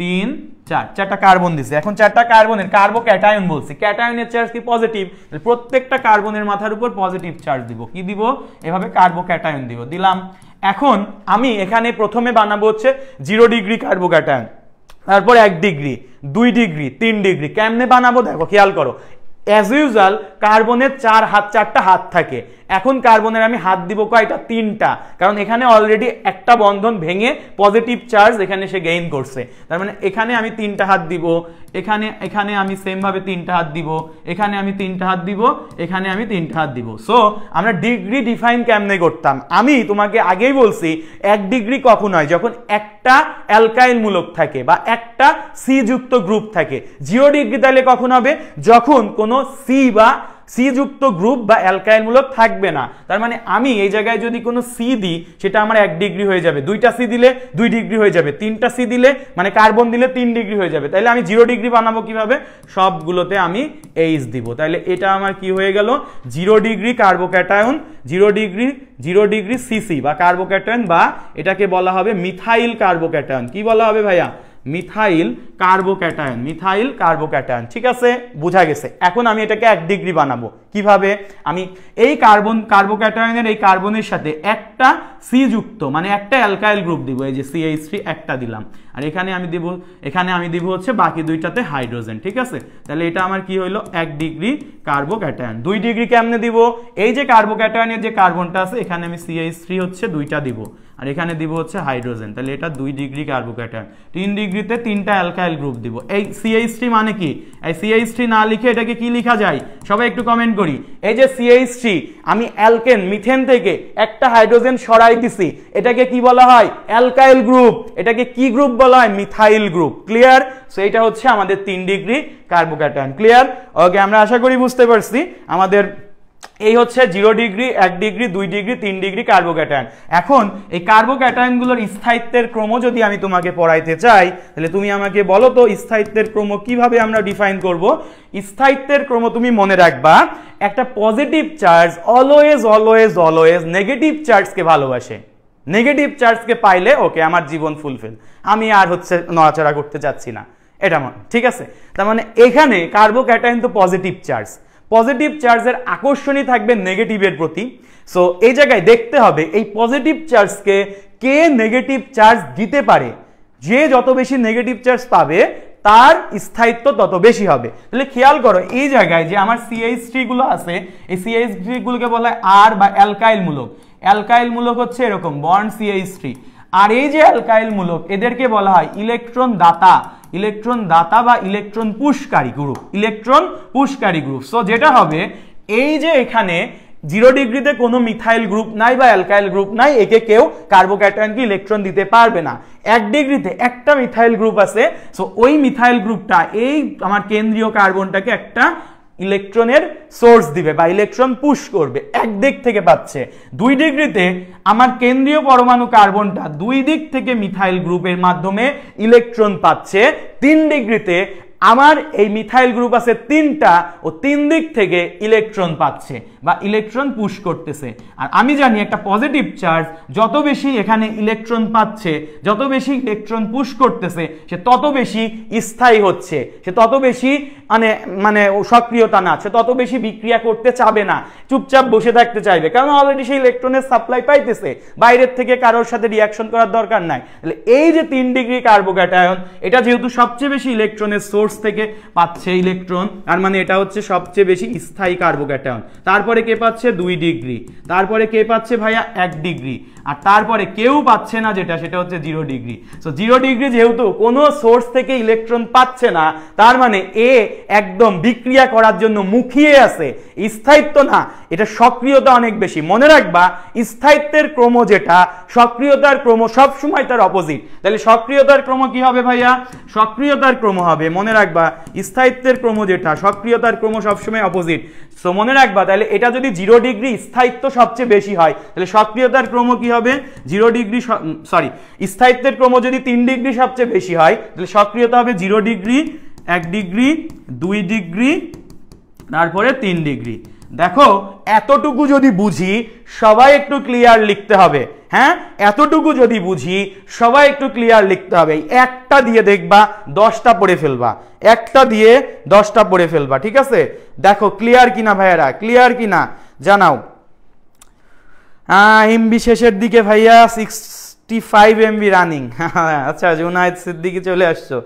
3 4, 4টা কার্বন দিছে। এখন 4টা কার্বনের কার্বোক্যাটায়ন বলছি, ক্যাটায়নের চার্জ কি? পজিটিভ। প্রত্যেকটা কার্বনের মাথার উপর পজিটিভ চার্জ দিব। কি দিব? এভাবে কার্বোক্যাটায়ন দিব, দিলাম। এখন আমি এখানে প্রথমে বানাবো হচ্ছে 0 ডিগ্রি কার্বোক্যাটায়ন, তারপর 1 ডিগ্রি, 2 ডিগ্রি, 3 ডিগ্রি। কেমনে বানাবো দেখো, খেয়াল করো। অ্যাজ ইউজুয়াল কার্বনের 4টা হাত থাকে। এখন কার্বনের আমি হাত দিব কয়টা? 3টা, কারণ এখানে অলরেডি একটা বন্ধন ভেঙে পজিটিভ চার্জ এখানে সে গেইন করছে। তার মানে এখানে আমি 3টা হাত দিব, এখানে আমি সেম ভাবে 3টা হাত দিব, এখানে আমি 3টা হাত দিব, এখানে আমি 3টা হাত দিব। সো আমরা ডিগ্রি ডিফাইন কেমনে করতাম? আমি তোমাকে আগেই বলছি 1 ডিগ্রি কখন হয়? যখন একটা অ্যালকাইল মূলক থাকে বা একটা সি যুক্ত গ্রুপ থাকে। 0 ডিগ্রি তাহলে কখন হবে? যখন কোনো সি বা সি যুক্ত গ্রুপ বা অ্যালকাইল মূলক থাকবে না। তার মানে আমি এই জায়গায় যদি কোনো সি দিই সেটা আমার 1 ডিগ্রি হয়ে যাবে, 2টা সি দিলে 2 ডিগ্রি হয়ে যাবে, 3টা সি দিলে মানে কার্বন দিলে 3 ডিগ্রি হয়ে যাবে। তাহলে আমি 0 ডিগ্রি বানাবো কিভাবে? সবগুলোতে আমি এইচ দিব। তাহলে এটা আমার কি হয়ে গেল? 0 ডিগ্রি কার্বোক্যাটায়ন, 0 ডিগ্রি সিসি বা কার্বোক্যাটায়ন, বা এটাকে বলা হবে মিথাইল কার্বোক্যাটায়ন। কি বলা হবে ভাইয়া? Methyl carbocation, methyl carbocation. ঠিক আছে, বোঝা গেছে। এখন আমি এটাকে 1 ডিগ্রি বানাবো কিভাবে? আমি এই কার্বোক্যাটায়নের এই কার্বনের সাথে একটা সি যুক্ত মানে একটা অ্যালকাইল গ্রুপ দিব, এই যে CH3 একটা দিলাম, আর এখানে আমি দিব হচ্ছে বাকি 2টাতে হাইড্রোজেন। ঠিক আছে, তাহলে এটা আমার কি হইলো? 1 ডিগ্রি কার্বোক্যাটায়ন। 2 ডিগ্রি কেমনে দিব? এই যে কার্বোক্যাটায়নের যে কার্বনটা আছে এখানে আমি CH3 হচ্ছে 2টা দিব, আর এখানে দিব হচ্ছে হাইড্রোজেন। তাহলে এটা 2 ডিগ্রি কার্বোক্যাটায়ন। 3 ডিগ্রিতে 3টা অ্যালকাইল গ্রুপ দিব। এই CH3 মানে কি? এই CH3 না লিখে এটাকে কি লেখা যায়? সবাই একটু কমেন্ট করি। এই যে CH3 আমি অ্যালকেন মিথেন থেকে একটা হাইড্রোজেন সরাই দিছি, এটাকে কি বলা হয়? Alkyl group. এটাকে কি গ্রুপ বলা হয়? Methyl group. ক্লিয়ার? সো এটা হচ্ছে আমাদের 3 ডিগ্রি কার্বোক্যাটায়ন। ক্লিয়ার? ওকে, আমরা আশা করি বুঝতে পারছি। আমাদের এই হচ্ছে 0 degree, 1 degree, 2 degree, 3 degree carbocation. এখন এই কার্বোক্যাটায়নগুলোর স্থায়িত্বের ক্রম যদি আমি তোমাকে পড়াইতে চাই, তাহলে তুমি আমাকে বলো তো স্থায়িত্বের ক্রম কিভাবে আমরা ডিফাইন করব? স্থায়িত্বের ক্রম তুমি মনে রাখবা, একটা পজিটিভ চার্জ অলওয়েজ নেগেটিভ চার্জকে ভালোবাসে। নেগেটিভ চার্জকে পাইলে ওকে, আমার জীবন ফুলফিল, আমি আর হচ্ছে নড়াচড়া করতে চাচ্ছি না, এটা ঠিক আছে। তার মানে এখানে কার্বোক্যাটায়ন তো পজিটিভ চার্জ, পজিটিভ চার্জের আকর্ষণই থাকবে নেগেটিভের প্রতি। সো এই জায়গায় দেখতে হবে এই পজিটিভ চার্জকে কে নেগেটিভ চার্জ দিতে পারে। যে যত বেশি নেগেটিভ চার্জ পাবে তার স্থায়িত্ব তত বেশি হবে। তাহলে খেয়াল করো এই জায়গায় যে আমার CH3 গুলো আছে, এই CH3 গুলোকে বলা হয় আর বা অ্যালকাইল মূলক। অ্যালকাইল মূলক হচ্ছে এরকম বন্ড CH3, আর এই যে অ্যালকাইল মূলক এদেরকে বলা হয় ইলেকট্রন দাতা বা ইলেকট্রন পুশকারী গ্রুপ, ইলেকট্রন পুশকারী গ্রুপ। সো যেটা হবে এই যে এখানে 0 ডিগ্রিতে কোনো মিথাইল গ্রুপ নাই বা অ্যালকাইল গ্রুপ নাই, একে কেউ কার্বোক্যাটায়নকে ইলেকট্রন দিতে পারবে না। 1 ডিগ্রিতে একটা মিথাইল গ্রুপ আছে, সো ওই মিথাইল গ্রুপটা এই আমার কেন্দ্রীয় কার্বনটাকে একটা ইলেকট্রনের সোর্স দিবে বা ইলেকট্রন পুশ করবে, এক দিক থেকে পাচ্ছে। 2 ডিগ্রিতে আমার কেন্দ্রীয় পরমাণু কার্বনটা 2 দিক থেকে মিথাইল গ্রুপের মাধ্যমে ইলেকট্রন পাচ্ছে। 3 ডিগ্রিতে আমার এই মিথাইল গ্রুপ আছে 3টা ও 3 দিক থেকে ইলেকট্রন পাচ্ছে বা ইলেকট্রন পুশ করতেছে। আর আমি জানি একটা পজিটিভ চার্জ যত বেশি এখানে ইলেকট্রন পাচ্ছে, যত বেশি ইলেকট্রন পুশ করতেছে, সে তত বেশি স্থায়ী হচ্ছে, সে তত বেশি মানে সক্রিয়তা না, সে তত বেশি বিক্রিয়া করতে চাবে না, চুপচাপ বসে থাকতে চাইবে, কারণ অলরেডি সেই ইলেকট্রনের সাপ্লাই পাইতেছে, বাইরের থেকে কারোর সাথে রিয়াকশন করার দরকার নাই। তাহলে এই যে 3 ডিগ্রি কার্বোক্যাটায়ন, এটা যেহেতু সবচেয়ে বেশি ইলেকট্রনের সোর্স থেকে পাচ্ছে ইলেকট্রন, তার মানে এটা হচ্ছে সবচেয়ে বেশি স্থায়ী কার্বোক্যাটায়ন। তারপরে কে পাচ্ছে 2 ডিগ্রি, তারপরে কে পাচ্ছে ভাইয়া 1 ডিগ্রি, আর তারপরে কেউ পাচ্ছে না যেটা, সেটা হচ্ছে 0 ডিগ্রি। সো 0 ডিগ্রি যেহেতু কোনো সোর্স থেকে ইলেকট্রন পাচ্ছে না, তার মানে এ একদম বিক্রিয়া করার জন্য মুখিয়ে আছে, স্থায়িত্ব না, এটা সক্রিয়তা অনেক বেশি। মনে রাখবা স্থায়িত্বের ক্রম যেটা, সক্রিয়তার ক্রম সবসময় তার অপোজিট। তাহলে সক্রিয়তার ক্রম কি হবে ভাইয়া? সক্রিয়তার ক্রম হবে, মনে রাখবা স্থায়িত্বের ক্রম যেটা, সক্রিয়তার ক্রম সবসময় অপোজিট। সো মনে রাখবা তাহলে এটা যদি 0 ডিগ্রি স্থায়িত্ব সবচেয়ে বেশি হয়, তাহলে সক্রিয়তার ক্রম কি হবে? 0 ডিগ্রি, সরি, স্থায়িত্বের ক্রম যদি 3 ডিগ্রি সবচেয়ে বেশি হয়, তাহলে সক্রিয়তা হবে 0 ডিগ্রি, 1 ডিগ্রি, 2 ডিগ্রি, তারপরে 3 ডিগ্রি। দেখো এতটুকু যদি বুঝি, সবাই একটু ক্লিয়ার লিখতে হবে। হ্যাঁ, এতটুকু যদি বুঝি সবাই একটু ক্লিয়ার লিখতে হবে। একটা দিয়ে দেখবা 10টা পড়ে ফেলবা, একটা দিয়ে 10টা পড়ে ফেলবা, ঠিক আছে? দেখো ক্লিয়ার কিনা ভাইয়ারা, ক্লিয়ার কিনা জানাও। এমবি শেষের দিকে ভাইয়া, 65 এমবি রানিং। আচ্ছা, জুনায়েদ সিদ্দিকী চলে আসছো।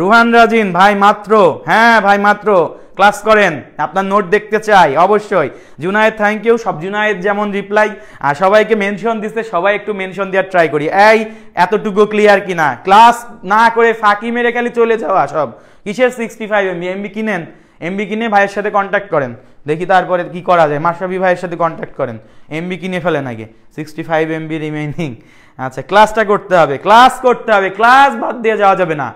রুহান রাজিন ভাই মাত্র, হ্যাঁ ভাই মাত্র ক্লাস করেন, আপনার নোট দেখতে চাই অবশ্যই। Junaid thank you. সব জুনায়েদ যেমন রিপ্লাই আর সবাইকে মেনশন দিচ্ছে, সবাই একটু মেনশন দেওয়ার ট্রাই করি। এই এতটুকু ক্লিয়ার কিনা, ক্লাস না করে ফাঁকি মেরে খালি চলে যাওয়া সব। কিসের 65 এমবি? এমবি কিনেন, এমবি কিনে ভাইয়ের সাথে কন্ট্যাক্ট করেন, দেখি তারপরে কি করা যায়। মাশরাফি ভাইয়ের সাথে কন্ট্যাক্ট করেন, এমবি কিনে ফেলেন আগে। 65 এমবি রিমেইনিং। আচ্ছা, ক্লাসটা করতে হবে, ক্লাস করতে হবে, ক্লাস বাদ দিয়ে যাওয়া যাবে না।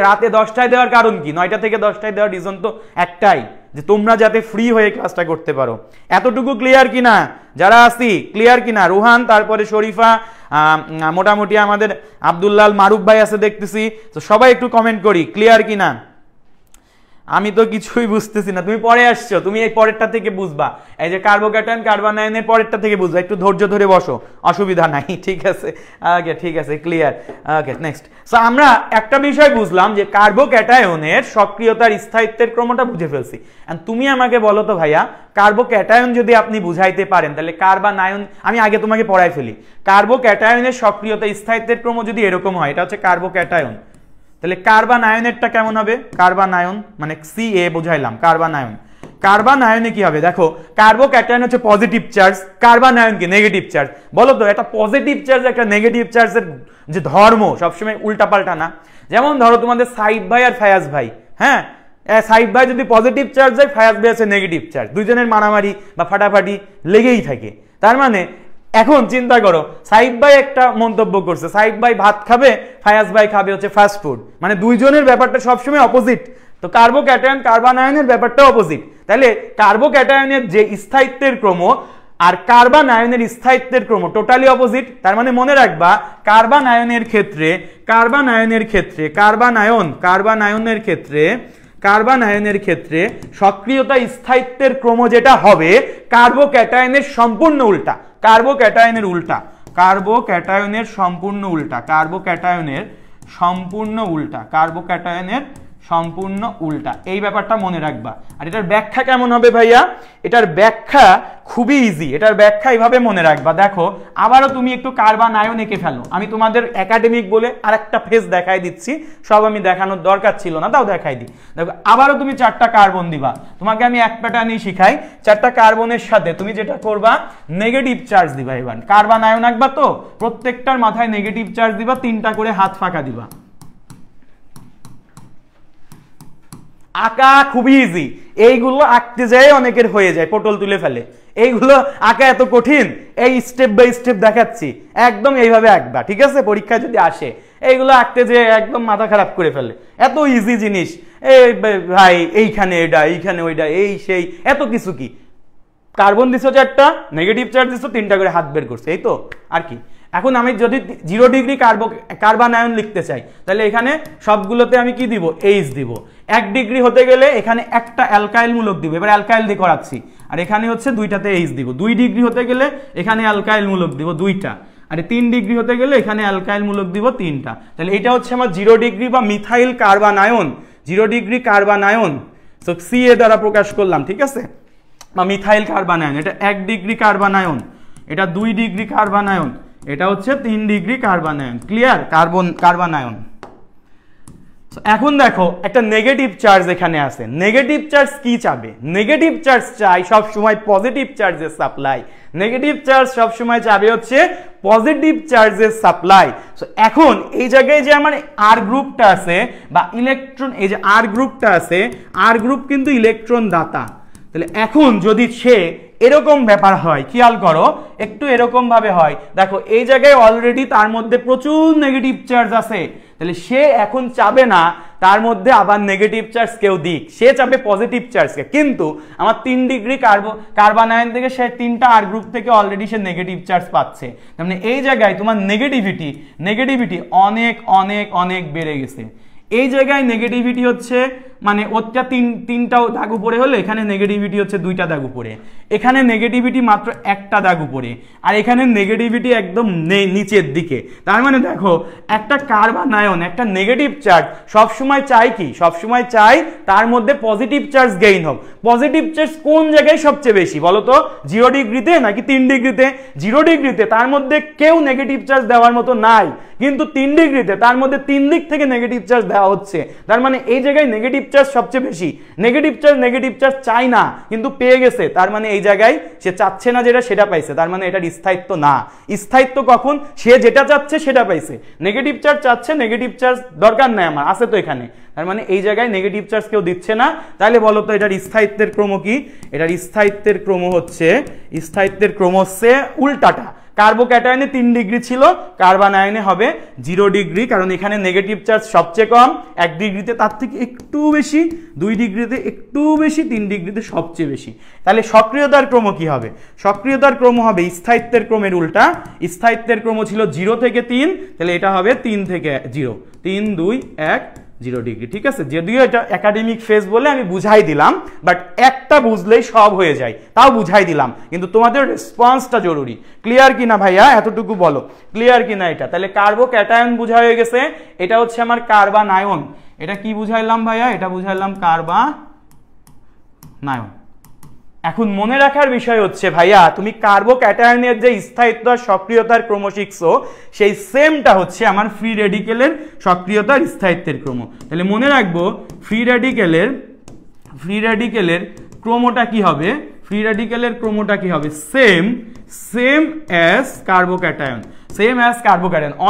রাতে 10টায় দেওয়ার কারণ কি? 9টা থেকে 10টায় দেওয়ার রিজন তো একটাই, যে তোমরা যাতে ফ্রি হয়ে ক্লাসটা করতে পারো। এতটুকু ক্লিয়ার কিনা যারা আসি? ক্লিয়ার কিনা? রুহান, তারপরে শরীফা, মোটামুটি আমাদের আব্দুল্লাহ মারুফ ভাই আছে দেখতেছি, তো সবাই একটু কমেন্ট করি ক্লিয়ার কিনা। আমি তো কিছুই বুঝতেছি না, তুমি পরে আসছো, তুমি এই পরেরটা থেকে বুঝবা। এই যে কার্বোক্যাটায়ন কার্বানায়নের পরেরটা থেকে বুঝবা, একটু ধৈর্য ধরে বসো, অসুবিধা নাই, ঠিক আছে? ওকে, ঠিক আছে, ক্লিয়ার। ওকে, নেক্সট। সো আমরা একটা বিষয় বুঝলাম যে কার্বোক্যাটায়নের সক্রিয়তার স্থায়িত্বের ক্রমটা বুঝে ফেলছি। এন্ড তুমি আমাকে বলো তো ভাইয়া, কার্বোক্যাটায়ন যদি আপনি বুঝাইতে পারেন, তাহলে কার্বানায়ন, আমি আগে তোমাকে পড়াই ফেলি। কার্বোক্যাটায়নের সক্রিয়তা স্থায়িত্বের ক্রম যদি এরকম হয়, এটা হচ্ছে কার্বোক্যাটায়ন, তাহলে কার্বানায়নেরটা কেমন হবে? কার্বানায়ন মানে CA বুঝাইলাম, কার্বানায়ন। কার্বানায়নে কি হবে? দেখো কার্বোক্যাটায়ন হচ্ছে পজিটিভ চার্জ, কার্বানায়ন কি নেগেটিভ চার্জ। বলো তো, একটা পজিটিভ চার্জ একটা নেগেটিভ চার্জের যে ধর্ম সবসময় উল্টাপাল্টা না? যেমন ধরো তোমাদের সাইদ ভাই আর ফায়াজ ভাই, হ্যাঁ, সাইদ ভাই যদি পজিটিভ চার্জ হয়, ফায়াজ ভাই আছে নেগেটিভ চার্জ, দুইজনের মারামারি বা ফাটাফাটি লেগেই থাকে। তার মানে এখন চিন্তা করো, সাইদ ভাই একটা মন্তব্য করছে, সাইদ ভাই ভাত খাবে, ফায়াজ ভাই খাবে হচ্ছে ফাস্ট ফুড, মানে দুইজনের ব্যাপারটা সবসময় অপোজিট। তো কার্বোক্যাটায়ন কার্বানায়নের ব্যাপারটা অপোজিট। তাহলে কার্বোক্যাটায়নের যে স্থায়িত্বের ক্রম আর কার্বানায়নের স্থায়িত্বের ক্রম টোটালি অপোজিট। তার মানে মনে রাখবা কার্বানায়নের ক্ষেত্রে কার্বানায়নের ক্ষেত্রে সক্রিয়তা স্থায়িত্বের ক্রম যেটা হবে কার্বোক্যাটায়নের সম্পূর্ণ উল্টা, কার্বোক্যাটায়নের উল্টা, কার্বোক্যাটায়নের সম্পূর্ণ উল্টা, কার্বোক্যাটায়নের সম্পূর্ণ উল্টা, কার্বোক্যাটায়নের সম্পূর্ণ উল্টা। এই ব্যাপারটা মনে রাখবা। আর এটার ব্যাখ্যা কেমন হবে ভাইয়া? এটার ব্যাখ্যা খুবই ইজি, এটার ব্যাখ্যা এইভাবে মনে রাখবা। দেখো আবারও তুমি একটু কার্বানায়ন এঁকে ফেলো, আমি তোমাদের একাডেমিক বলে আরেকটা ফেজ দেখাই দিচ্ছি, সব আমি দেখানোর দরকার ছিল না, তাও দেখাই দিই। দেখো আবারও তুমি 4টা কার্বন দিবা, তোমাকে আমি এক প্যাটার্নই শিখাই। 4টা কার্বনের সাথে তুমি যেটা করবা নেগেটিভ চার্জ দিবা। এবার কার্বানায়ন আঁকবা, তো প্রত্যেকটার মাথায় নেগেটিভ চার্জ দিবা, 3টা করে হাত ফাঁকা দিবা। আঁকা খুবই ইজি, এইগুলো আঁকতে যায় অনেকের হয়ে যায়, পটল তুলে ফেলে। এইগুলো আঁকা এত কঠিন? এই স্টেপ বাই স্টেপ দেখাচ্ছি, একদম এইভাবে আঁকবা, ঠিক আছে? পরীক্ষায় যদি আসে এইগুলো আঁকতে যে একদম মাথা খারাপ করে ফেলে, এত ইজি জিনিস। এই ভাই এইখানে এটা, এইখানে ওইটা, এই সেই, এত কিছু কি? কার্বন দিছো 4টা, নেগেটিভ চার্জ দিছো, 3টা করে হাত বের করছে, এই তো, আর কি? এখন আমি যদি 0 ডিগ্রি কার্বানায়ন লিখতে চাই, তাহলে এখানে সবগুলোতে আমি কি দিব? H দিব। 1 ডিগ্রি হতে গেলে এখানে একটা অ্যালকাইল মূলক দিব, এবার অ্যালকাইল দিয়ে করাচ্ছি, আর এখানে হচ্ছে দুইটাতে এইচ দিব। 2 ডিগ্রি হতে গেলে এখানে অ্যালকাইল মূলক দিব 2টা, আর 3 ডিগ্রি হতে গেলে এখানে অ্যালকাইল মূলক দিব 3টা। তাহলে এটা হচ্ছে আমার 0 ডিগ্রি বা methyl carbanion, 0 degree carbanion, so CA দ্বারা প্রকাশ করলাম, ঠিক আছে, বা মিথাইল কার্বানায়ন। এটা 1 ডিগ্রি কার্বানায়ন, এটা 2 ডিগ্রি কার্বানায়ন, এটা হচ্ছে 3 ডিগ্রি কার্বানায়ন। ক্লিয়ার? কার্বানায়ন। এখন দেখো একটা নেগেটিভ চার্জ এখানে আছে। নেগেটিভ চার্জ কি চাবে? নেগেটিভ চার্জ চাই সব সময় পজিটিভ চার্জের সাপ্লাই। নেগেটিভ চার্জ সব সময় চাবে হচ্ছে পজিটিভ চার্জের সাপ্লাই। সো এখন এই জায়গায় যে আমার আর গ্রুপটা আছে বা ইলেকট্রন, এই যে আর গ্রুপটা আছে, আর গ্রুপ কিন্তু ইলেকট্রন দাতা। তাহলে এখন যদি সে এরকম ব্যাপার হয়, খেয়াল করো একটু এরকম ভাবে হয়, দেখো এই জায়গায় অলরেডি তার মধ্যে প্রচুর নেগেটিভ চার্জ আছে, তাহলে সে এখন চাবে না তার মধ্যে আবার নেগেটিভ চার্জ কেউ দিক, সে চাবে পজিটিভ চার্জকে। কিন্তু আমার 3 ডিগ্রি কার্বানায়ন থেকে সে 3টা আর গ্রুপ থেকে অলরেডি সে নেগেটিভ চার্জ পাচ্ছে। তার মানে এই জায়গায় তোমার নেগেটিভিটি অনেক অনেক অনেক বেড়ে গেছে। এই জায়গায় নেগেটিভিটি হচ্ছে মানে ওটা তিনটাও দাগ উপরে হলে এখানে নেগেটিভিটি হচ্ছে 2টা দাগ উপরে, এখানে নেগেটিভিটি মাত্র 1টা দাগ উপরে, আর এখানে নেগেটিভিটি একদম নিচের দিকে। তার মানে দেখো একটা কার্বানায়ন, একটা নেগেটিভ চার্জ সবসময় চাই কি? সবসময় চাই তার মধ্যে পজিটিভ চার্জ গেইন হোক। পজিটিভ চার্জ কোন জায়গায় সবচেয়ে বেশি বলো তো? 0 ডিগ্রিতে নাকি 3 ডিগ্রিতে? 0 ডিগ্রিতে তার মধ্যে কেউ নেগেটিভ চার্জ দেওয়ার মতো নাই, কিন্তু 3 ডিগ্রিতে তার মধ্যে 3 দিক থেকে নেগেটিভ চার্জ দেওয়া হচ্ছে। তার মানে এই জায়গায় নেগেটিভ চার্জ সবচেয়ে বেশি। নেগেটিভ চার্জ চাই না কিন্তু পেয়ে গেছে, তার মানে এই জায়গায় সে চাচ্ছে না যেটা সেটা পাইছে, তার মানে এটার স্থায়িত্ব না। স্থায়িত্ব কখন? সে যেটা চাচ্ছে সেটা পাইছে। নেগেটিভ চার্জ চাচ্ছে, নেগেটিভ চার্জ দরকার নাই আমার, আছে তো এখানে, তার মানে এই জায়গায় নেগেটিভ চার্জ কেউ দিচ্ছে না। তাহলে বলো তো এটার স্থায়িত্বের ক্রম কি? এটার স্থায়িত্বের ক্রম হচ্ছে উল্টাটা। কার্বোক্যাটায়নে 3 ডিগ্রি ছিল, কার্বানায়নে হবে 0 ডিগ্রি, কারণ এখানে নেগেটিভ চার্জ সবচেয়ে কম। 1 ডিগ্রিতে তার থেকে একটু বেশি, 2 ডিগ্রিতে একটু বেশি, 3 ডিগ্রিতে সবচেয়ে বেশি। তাহলে সক্রিয়তার ক্রম কি হবে? সক্রিয়তার ক্রম হবে স্থায়িত্বের ক্রমের উল্টা। স্থায়িত্বের ক্রম ছিল 0 থেকে 3, তাহলে এটা হবে 3 থেকে 0, 3 2 1 0 ডিগ্রি। ঠিক আছে, যদিও এটা একাডেমিক ফেজ বলে আমি বুঝাই দিলাম, বাট একটা বুঝলেই সব হয়ে যায়, তাও বুঝাই দিলাম, কিন্তু তোমাদের রেসপন্সটা জরুরি। ক্লিয়ার কিনা ভাইয়া? এতটুকু বলো ক্লিয়ার কিনা এটা? তাহলে কার্বোক্যাটায়ন বোঝা হয়ে গেছে, এটা হচ্ছে আমার কার্বানায়ন। এটা কি বুঝাইলাম ভাইয়া? এটা বুঝাইলাম কার্বানায়ন। এখন মনে রাখার বিষয় হচ্ছে ভাইয়া, তুমি কার্বোক্যাটায়নের যে স্থায়িত্ব আর সক্রিয়তার ক্রম শিখছো, সেই সেমটা হচ্ছে আমার ফ্রি রেডিকেলের সক্রিয়তার স্থায়িত্বের ক্রম। তাহলে মনে রাখবো ফ্রি রেডিকেলের ক্রমটা কি হবে? ফ্রি রেডিকেলের ক্রমটা কি হবে? Same as carbocation.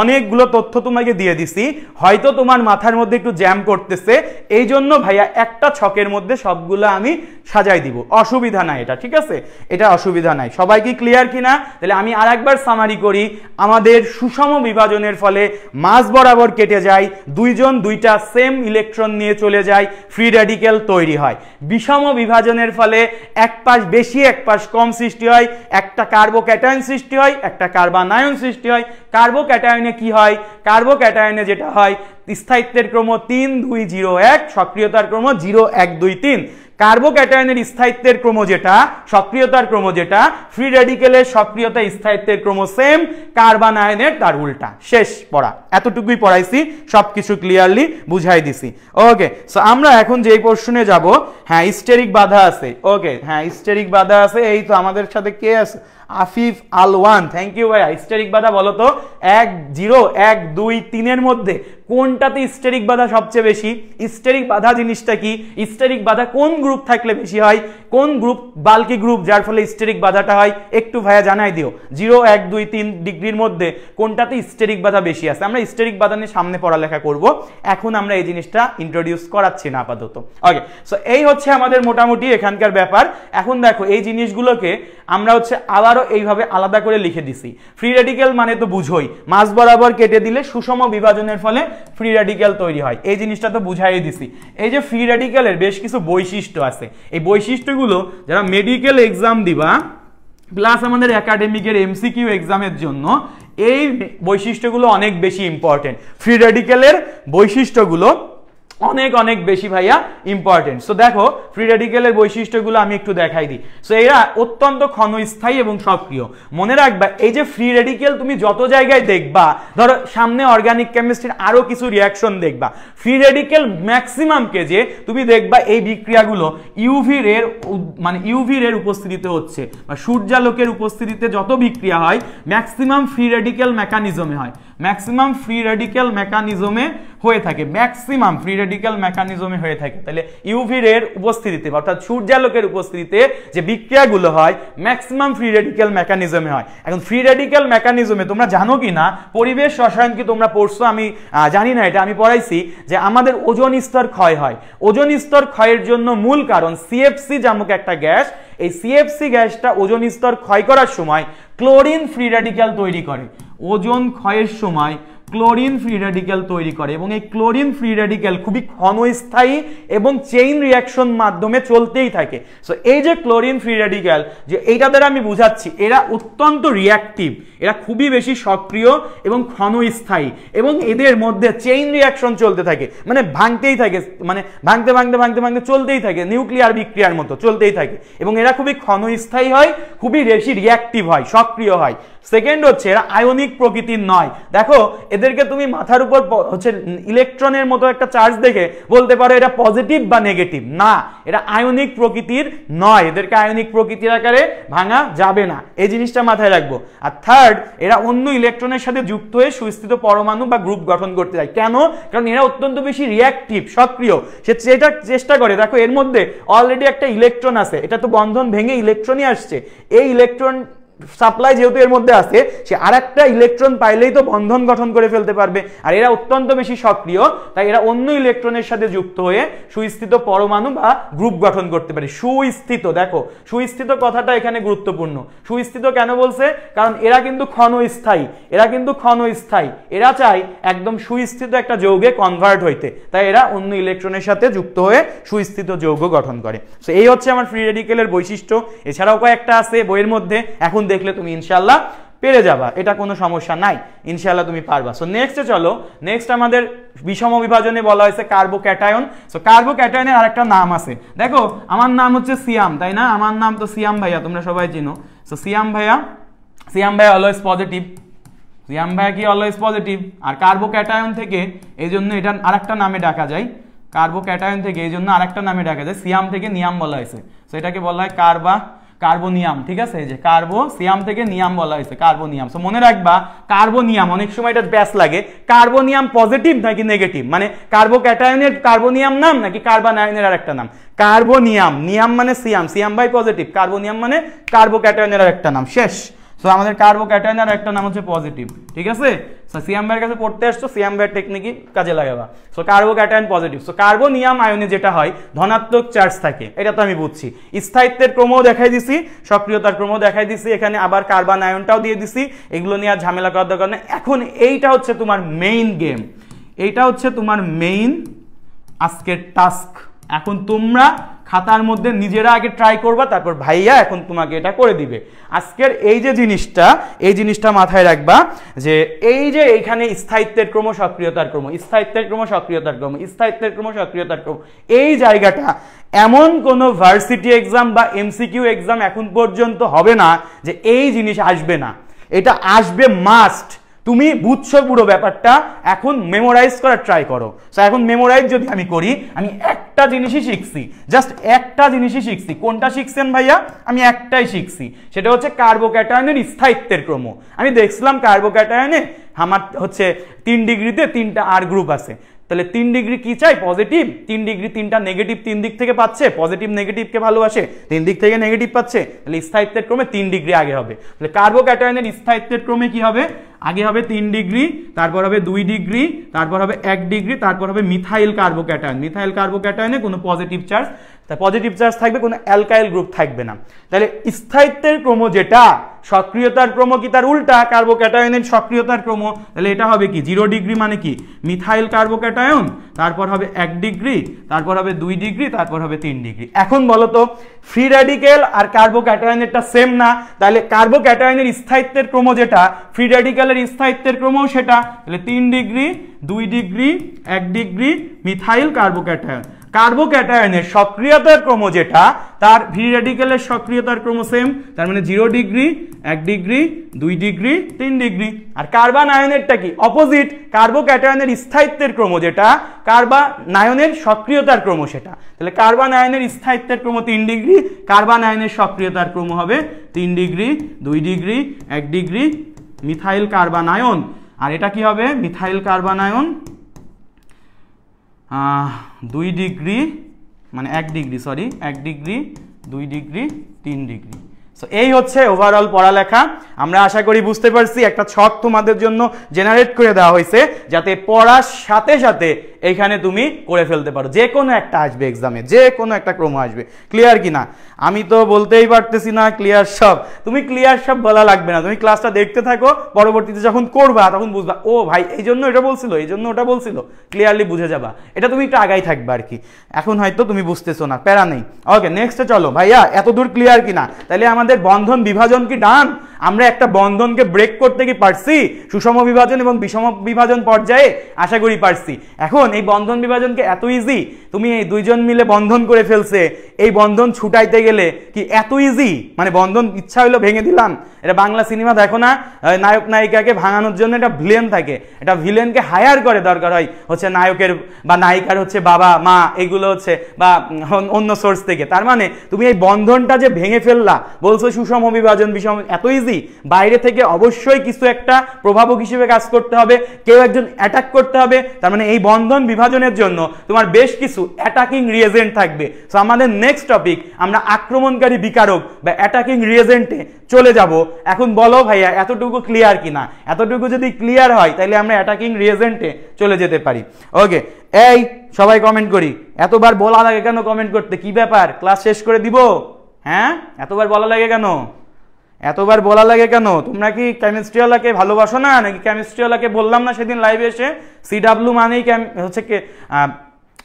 অনেকগুলো তথ্য তোমাকে দিয়ে দিছি, হয়তো তোমার মাথার মধ্যে একটু জ্যাম করতেছে, এই জন্য ভাইয়া একটা ছকের মধ্যে সবগুলো আমি সাজাই দিব, অসুবিধা নাই এটা, ঠিক আছে, এটা অসুবিধা নাই। সবাই কি ক্লিয়ার কিনা? তাহলে আমি আরেকবার সামারি করি। আমাদের সুষম বিভাজনের ফলে মাঝ বরাবর কেটে যায়, দুইজন দুইটা সেম ইলেকট্রন নিয়ে চলে যায়, ফ্রি রেডিকেল তৈরি হয়। বিষম বিভাজনের ফলে এক পাশ বেশি এক পাশ কম সৃষ্টি হয়, একটা কার্বোক্যাটায়ন সৃষ্টি হয়, একটা কার্বানায়ন সৃষ্টি হয়। কার্বোক্যাটায়নে কি হয়? কার্বোক্যাটায়নে যেটা হয়, স্থায়িত্বের ক্রম 3 2 0 1, সক্রিয়তার ক্রম 0 1 2 3। কার্বোক্যাটায়নের স্থায়িত্বের ক্রম যেটা, সক্রিয়তার ক্রম যেটা, ফ্রি রেডিকেলের সক্রিয়তা স্থায়িত্বের ক্রম সেম, কার্বানায়নের তার উল্টা। শেষ পড়া, এতটুকুই পড়াইছি, সবকিছু ক্লিয়ারলি বুঝাই দিছি। ওকে, সো আমরা এখন যেই পোর্শনে যাব, হ্যাঁ স্টেরিক বাধা আছে। ওকে, হ্যাঁ স্টেরিক বাধা আছে। এই তো আমাদের সাথে কে আছে? আফিফ আলওয়ান, থ্যাংক ইউ ভাই। স্টেরিক বাধা বলো তো 1 0 1 2 3 এর মধ্যে কোনটাতে স্টেরিক বাধা সবচেয়ে বেশি? স্টেরিক বাধা জিনিসটা কি? স্টেরিক বাধা কোন গ্রুপ থাকলে বেশি হয়? কোন গ্রুপ বাল্কি গ্রুপ যার ফলে স্টেরিক বাধাটা হয়? একটু ভাইয়া জানাই দিও। 0 1 2 3 ডিগ্রির মধ্যে কোনটাতে স্টেরিক বাধা বেশি আছে? আমরা স্টেরিক বাধা নিয়ে সামনে পড়ালেখা করব, এখন আমরা এই জিনিসটা ইন্ট্রোডিউস করাচ্ছি না আপাতত। ওকে, সো এই হচ্ছে আমাদের মোটামুটি এখানকার ব্যাপার। এখন দেখো এই জিনিসগুলোকে আমরা হচ্ছে আবারও এইভাবে আলাদা করে লিখে দিছি। ফ্রি রেডিকেল মানে তো বুঝোই, মাঝ বরাবর কেটে দিলে সুষম বিভাজনের ফলে ফ্রি রেডিকেল তৈরি হয়, এই জিনিসটা তো বুঝাই দিছি। এই যে ফ্রি রেডিকেলের বেশ কিছু বৈশিষ্ট্য আছে, এই বৈশিষ্ট্যগুলো যারা মেডিকেল এক্সাম দিবা প্লাস আমাদের একাডেমিকের এমসিকিউ এক্সামের জন্য এই বৈশিষ্ট্যগুলো অনেক বেশি ইম্পর্টেন্ট। ফ্রি রেডিকেলের বৈশিষ্ট্যগুলো অনেক অনেক বেশি ভাইয়া ইম্পর্টেন্ট। সো দেখো ফ্রি রেডিকেলের বৈশিষ্ট্যগুলো আমি একটু দেখাই দিই। সো এরা অত্যন্ত ক্ষণস্থায়ী এবং সক্রিয়। মনে রাখবা এই যে ফ্রি রেডিকেল তুমি যত জায়গায় দেখবা, ধরো সামনে অর্গানিক কেমিস্ট্রির আরো কিছু রিয়াকশন দেখবা, ফ্রি রেডিকেল ম্যাক্সিমাম কেজে তুমি দেখবা এই বিক্রিয়াগুলো ইউভি রের মানে ইউভি রের উপস্থিতিতে হচ্ছে, বা সূর্যালোকের উপস্থিতিতে যত বিক্রিয়া হয় ম্যাক্সিমাম ফ্রি রেডিকেল মেকানিজমে হয়, ম্যাক্সিমাম ফ্রি রেডিকেল মেকানিজমে হয়ে থাকে, ম্যাক্সিমাম ফ্রি রেডিকেল মেকানিজমে হয়ে থাকে। তাহলে ইউভি রের উপস্থিতিতে অর্থাৎ সূর্যালোকের উপস্থিতিতে যে বিক্রিয়াগুলো হয় ম্যাক্সিমাম ফ্রি রেডিকেল মেকানিজমে হয়। এখন ফ্রি রেডিকেল মেকানিজমে তোমরা জানো কি না, পরিবেশ রসায়ন কি তোমরা পড়ছো আমি জানি না, এটা আমি পড়াইছি যে আমাদের ওজোন স্তর ক্ষয় হয়। ওজোন স্তর ক্ষয়ের জন্য মূল কারণ সিএফসি নামক একটা গ্যাস, এই সিএফসি গ্যাসটা ওজোন স্তর ক্ষয় করার সময় ক্লোরিন ফ্রি রেডিকেল তৈরি করে, ওজোন ক্ষয়ের সময় ক্লোরিন ফ্রি রেডিকেল তৈরি করে, এবং এই ক্লোরিন ফ্রি রেডিকেল খুবই ক্ষণস্থায়ী এবং চেইন রিয়াকশন মাধ্যমে চলতেই থাকে। সো এই যে ক্লোরিন ফ্রি রেডিকেল, যে এইটা দ্বারা আমি বুঝাচ্ছি এরা অত্যন্ত রিয়াক্টিভ, এরা খুবই বেশি সক্রিয় এবং ক্ষণস্থায়ী, এবং এদের মধ্যে চেইন রিয়াকশন চলতে থাকে, মানে ভাঙতেই থাকে, মানে ভাঙতে ভাঙতে ভাঙতে ভাঙতে চলতেই থাকে, নিউক্লিয়ার বিক্রিয়ার মতো চলতেই থাকে, এবং এরা খুবই ক্ষণস্থায়ী হয়, খুবই বেশি রিয়াক্টিভ হয়, সক্রিয় হয়। সেকেন্ড হচ্ছে এরা আয়নিক প্রকৃতির নয়। দেখো এদেরকে তুমি মাথার উপর হচ্ছে ইলেকট্রনের মতো একটা চার্জ দেখে বলতে পারো এটা পজিটিভ বা নেগেটিভ, না, এরা আয়নিক প্রকৃতির নয়, এদেরকে আয়নিক প্রকৃতির আকারে ভাঙা যাবে না, এই জিনিসটা মাথায় রাখবো। আর থার্ড, এরা অন্য ইলেকট্রনের সাথে যুক্ত হয়ে সুস্থিত পরমাণু বা গ্রুপ গঠন করতে যায়। কেন? কারণ এরা অত্যন্ত বেশি রিয়াক্টিভ, সক্রিয়, সে সেটা চেষ্টা করে। দেখো এর মধ্যে অলরেডি একটা ইলেকট্রন আছে, এটা তো বন্ধন ভেঙে ইলেকট্রনই আসছে, এই ইলেকট্রন সাপ্লাই যেহেতু এর মধ্যে আছে, সে আরেকটা ইলেকট্রন পাইলেই তো বন্ধন গঠন করে ফেলতে পারবে। আর এরা অত্যন্ত বেশি সক্রিয়, তাই এরা অন্য ইলেকট্রনের সাথে যুক্ত হয়ে সুস্থিত পরমাণু বা গ্রুপ গঠন করতে পারে। সুস্থিত, দেখো সুস্থিত কথাটা এখানে গুরুত্বপূর্ণ। সুস্থিত কেন বলছে? কারণ এরা কিন্তু ক্ষণস্থায়ী, এরা কিন্তু ক্ষণস্থায়ী, এরা চায় একদম সুস্থিত একটা যৌগে কনভার্ট হইতে, তাই এরা অন্য ইলেকট্রনের সাথে যুক্ত হয়ে সুস্থিত যৌগ গঠন করে। সো এই হচ্ছে আমার ফ্রি রেডিকেলের বৈশিষ্ট্য। এছাড়াও কয়েকটা আছে বইয়ের মধ্যে, এখন দেখলে তুমি ইনশাল্লাহ পেরে যাবা, এটা কোনো সমস্যা নাই, ইনশাল্লাহ তুমি পারবা। সো নেক্সটে চলো, নেক্সট আমাদের বিষম বিভাজনে বলা হয়েছে কার্বোক্যাটায়ন। সো কার্বোক্যাটায়নের আরেকটা নাম আছে, দেখো আমার নাম হচ্ছে সিয়াম, তাই না? আমার নাম তো সিয়াম ভাইয়া, তোমরা সবাই চিনো। সো সিয়াম ভাইয়া, সিয়াম ভাইয়া অলওয়েজ পজিটিভ, সিয়াম ভাইয়া কি অলওয়েজ পজিটিভ। আর কার্বোক্যাটায়ন থেকে এই জন্য এটা আরেকটা নামে ডাকা যায়, কার্বোক্যাটায়ন থেকে এই জন্য আরেকটা নামে ডাকা যায়, সিয়াম থেকে নিয়াম বলা হয়েছে। সো এটাকে বলা হয় কার্বোনিয়াম, ঠিক আছে? এই যে সিয়াম থেকে নিয়াম বলা হয়েছে, কার্বোনিয়াম। সো মনে রাখবা কার্বোনিয়াম, অনেক সময় এটা ব্যাস লাগে, কার্বোনিয়াম পজিটিভ নাকি নেগেটিভ, মানে কার্বোক্যাটায়নের কার্বোনিয়াম নাম নাকি কার্বনায়নের আরেকটা নাম? কার্বোনিয়াম, নিয়াম মানে সিয়াম, সিয়াম বাই পজিটিভ, কার্বোনিয়াম মানে কার্বোক্যাটায়নের আরেকটা নাম, শেষ। সো আমাদের কার্বোক্যাটায়নের একটা নাম হচ্ছে পজিটিভ, ঠিক আছে? সো সিয়াম ভাইয়ের কাছে পড়তে আসছো, সিয়াম ভাইয়ের টেকনিকই কাজে লাগাবা। So carbocation positive. So carbonium আয়নে যেটা হয় ধনাত্মক চার্জ থাকে, এটা তো আমি বুঝছি। স্থায়িত্বের ক্রমও দেখাই দিছি, সক্রিয়তার ক্রমও দেখাই দিছি, এখানে আবার কার্বন আয়নটাও দিয়ে দিছি, এগুলো নিয়ে আর ঝামেলা করার দরকার নেই। এখন এইটা হচ্ছে তোমার মেইন গেম, এইটা হচ্ছে তোমার মেইন আজকের টাস্ক। এখন তোমরা খাতার মধ্যে নিজেরা আগে ট্রাই করবা, তারপর ভাইয়া এখন তোমাকে এটা করে দিবে। আজকের এই যে জিনিসটা, এই জিনিসটা মাথায় রাখবা যে এই যে এইখানে স্থায়িত্বের ক্রম, সক্রিয়তার ক্রম, স্থায়িত্বের ক্রম, সক্রিয়তার ক্রম, স্থায়িত্বের ক্রম, সক্রিয়তার ক্রম, এই জায়গাটা এমন কোনো ভার্সিটি এক্সাম বা এমসিকিউ এক্সাম এখন পর্যন্ত হবে না যে এই জিনিস আসবে না, এটা আসবে মাস্ট। তুমি বুঝছো পুরো ব্যাপারটা, এখন মেমোরাইজ করার ট্রাই করো। সো এখন মেমোরাইজ যদি আমি করি, আমি একটা জিনিসই শিখছি, জাস্ট একটা জিনিসই শিখছি। কোনটা শিখছেন ভাইয়া? আমি একটাই শিখছি, সেটা হচ্ছে কার্বোক্যাটায়নের স্থায়িত্বের ক্রম। আমি দেখছিলাম কার্বোক্যাটায়নে আমার হচ্ছে 3 ডিগ্রিতে 3টা আর গ্রুপ আছে, তাহলে 3 ডিগ্রি কি চাই? পজিটিভ। 3 ডিগ্রি 3টা নেগেটিভ 3 দিক থেকে পাচ্ছে, পজিটিভ নেগেটিভকে ভালোবাসে, 3 দিক থেকে নেগেটিভ পাচ্ছে, তাহলে স্থায়িত্বের ক্রমে 3 ডিগ্রি আগে হবে। তাহলে কার্বোক্যাটায়নের স্থায়িত্বের ক্রমে কি হবে? আগে হবে 3 ডিগ্রি, তারপর হবে 2 ডিগ্রি, তারপর হবে 1 ডিগ্রি, তারপর হবে মিথাইল কার্বোক্যাটায়ন। মিথাইল কার্বোক্যাটায়নে কোনো পজিটিভ চার্জ তাই পজিটিভ চার্জ থাকবে, কোনো অ্যালকাইল গ্রুপ থাকবে না। তাহলে স্থায়িত্বের ক্রম যেটা, সক্রিয়তার ক্রম কি তার উল্টা, কার্বোক্যাটায়নের সক্রিয়তার ক্রম, তাহলে এটা হবে কি 0 ডিগ্রি মানে কি মিথাইল কার্বোক্যাটায়ন, তারপর হবে 1 ডিগ্রি, তারপর হবে 2 ডিগ্রি, তারপর হবে 3 ডিগ্রি। এখন বলো তো ফ্রি র্যাডিক্যাল আর কার্বোক্যাটায়নেরটা সেম না, তাহলে কার্বোক্যাটায়নের স্থায়িত্বের ক্রম যেটা, ফ্রি র্যাডিক্যালের স্থায়িত্বের ক্রমও সেটা, তাহলে 3 degree 2 degree 1 degree methyl carbocation. কার্বোক্যাটায়নের সক্রিয়তার ক্রম যেটা, তার ফ্রি র্যাডিক্যালের সক্রিয়তার ক্রম সেম, তার মানে 0 ডিগ্রি 1 ডিগ্রি 2 ডিগ্রি 3 ডিগ্রি। আর কার্বন আয়নেরটা কি অপোজিট, কার্বোক্যাটায়নের স্থায়িত্বের ক্রম যেটা, কার্বনায়নের সক্রিয়তার ক্রম সেটা, তাহলে কার্বন আয়নের স্থায়িত্বের ক্রম 3 ডিগ্রি, কার্বন আয়নের সক্রিয়তার ক্রম হবে 3 degree 2 degree 1 degree methyl carbanion. আর এটা কি হবে মিথাইল কার্বনায়ন 2 ডিগ্রি মানে 1 degree 1 degree 2 degree 3 degree. So এই হচ্ছে ওভারঅল পড়ালেখা। আমরা আশা করি বুঝতে পারছি, একটা ছক তোমাদের জন্য জেনারেট করে দেওয়া হয়েছে যাতে পড়ার সাথে সাথে এইখানে তুমি করে ফেলতে পারো, যে কোনো একটা আসবে এক্সামে, যে কোনো একটা ক্রম আসবে। ক্লিয়ার কি না? আমি তো বলতেই পারতেছি না ক্লিয়ার সব, তুমি ক্লিয়ার সব বলা লাগবে না, তুমি ক্লাসটা দেখতে থাকো, পরবর্তীতে যখন করবা তখন বুঝবা ও ভাই এই জন্য এটা বলছিল, এই জন্য ওটা বলছিল, ক্লিয়ারলি বুঝে যাবা। এটা তুমি একটু আগাই থাকবে আর কি, এখন হয়তো তুমি বুঝতেছো না, প্যারা নেই। ওকে নেক্সটে চলো ভাইয়া, এত দূর ক্লিয়ার কিনা? তাহলে আমাদের বন্ধন বিভাজন কি ডান? আমরা একটা বন্ধনকে ব্রেক করতে কি পারছি সুষম বিভাজন এবং বিষম বিভাজন পর্যায়ে? আশা করি পারছি। এখন এই বন্ধন বিভাজনকে এত ইজি, তুমি এই দুইজন মিলে বন্ধন করে ফেলছে, এই বন্ধন ছুটাইতে গেলে কি এত ইজি? মানে বন্ধন ইচ্ছা হইলো ভেঙে দিলাম। এটা বাংলা সিনেমা দেখো না, নায়ক নায়িকাকে ভাঙানোর জন্য একটা ভিলেন থাকে, এটা ভিলেনকে হায়ার করে, দরকার হয় হচ্ছে নায়কের বা নায়িকার হচ্ছে বাবা মা, এগুলো হচ্ছে বা অন্য সোর্স থেকে। তার মানে তুমি এই বন্ধনটা যে ভেঙে ফেললা, বলছো সুষম বিভাজন বিষম, এত ইজি? বাইরে থেকে অবশ্যই কিছু একটা প্রভাবক হিসেবে কাজ করতে হবে, কেউ একজন অ্যাটাক করতে হবে। তার মানে এই বন্ধন বিভাজনের জন্য তোমার বেশ কিছু অ্যাটাকিং রিয়েজেন্ট থাকবে। সো আমাদের নেক্সট টপিক, আমরা আক্রমণকারী বিকারক বা অ্যাটাকিং রিয়েজেন্টে চলে যাব। এখন বলো ভাইয়া এতটুকু ক্লিয়ার কিনা? এতটুকু যদি ক্লিয়ার হয় তাহলে আমরা অ্যাটাকিং রিয়েজেন্টে চলে যেতে পারি। ওকে, এই সবাই কমেন্ট করি। এতবার বলা লাগে কেন কমেন্ট করতে? কি ব্যাপার, ক্লাস শেষ করে দিব? হ্যাঁ, এতবার বলা লাগে কেন? এতবার বলা লাগে কেন? তোমরা কি কেমিস্ট্রিওয়ালাকে ভালোবাসো না নাকি? কেমিস্ট্রিওয়ালাকে বললাম না সেদিন লাইভে এসে, সিডাব্লিউ মানেই হচ্ছে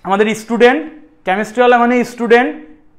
আমাদের স্টুডেন্ট, কেমিস্ট্রিওয়ালা মানে স্টুডেন্ট,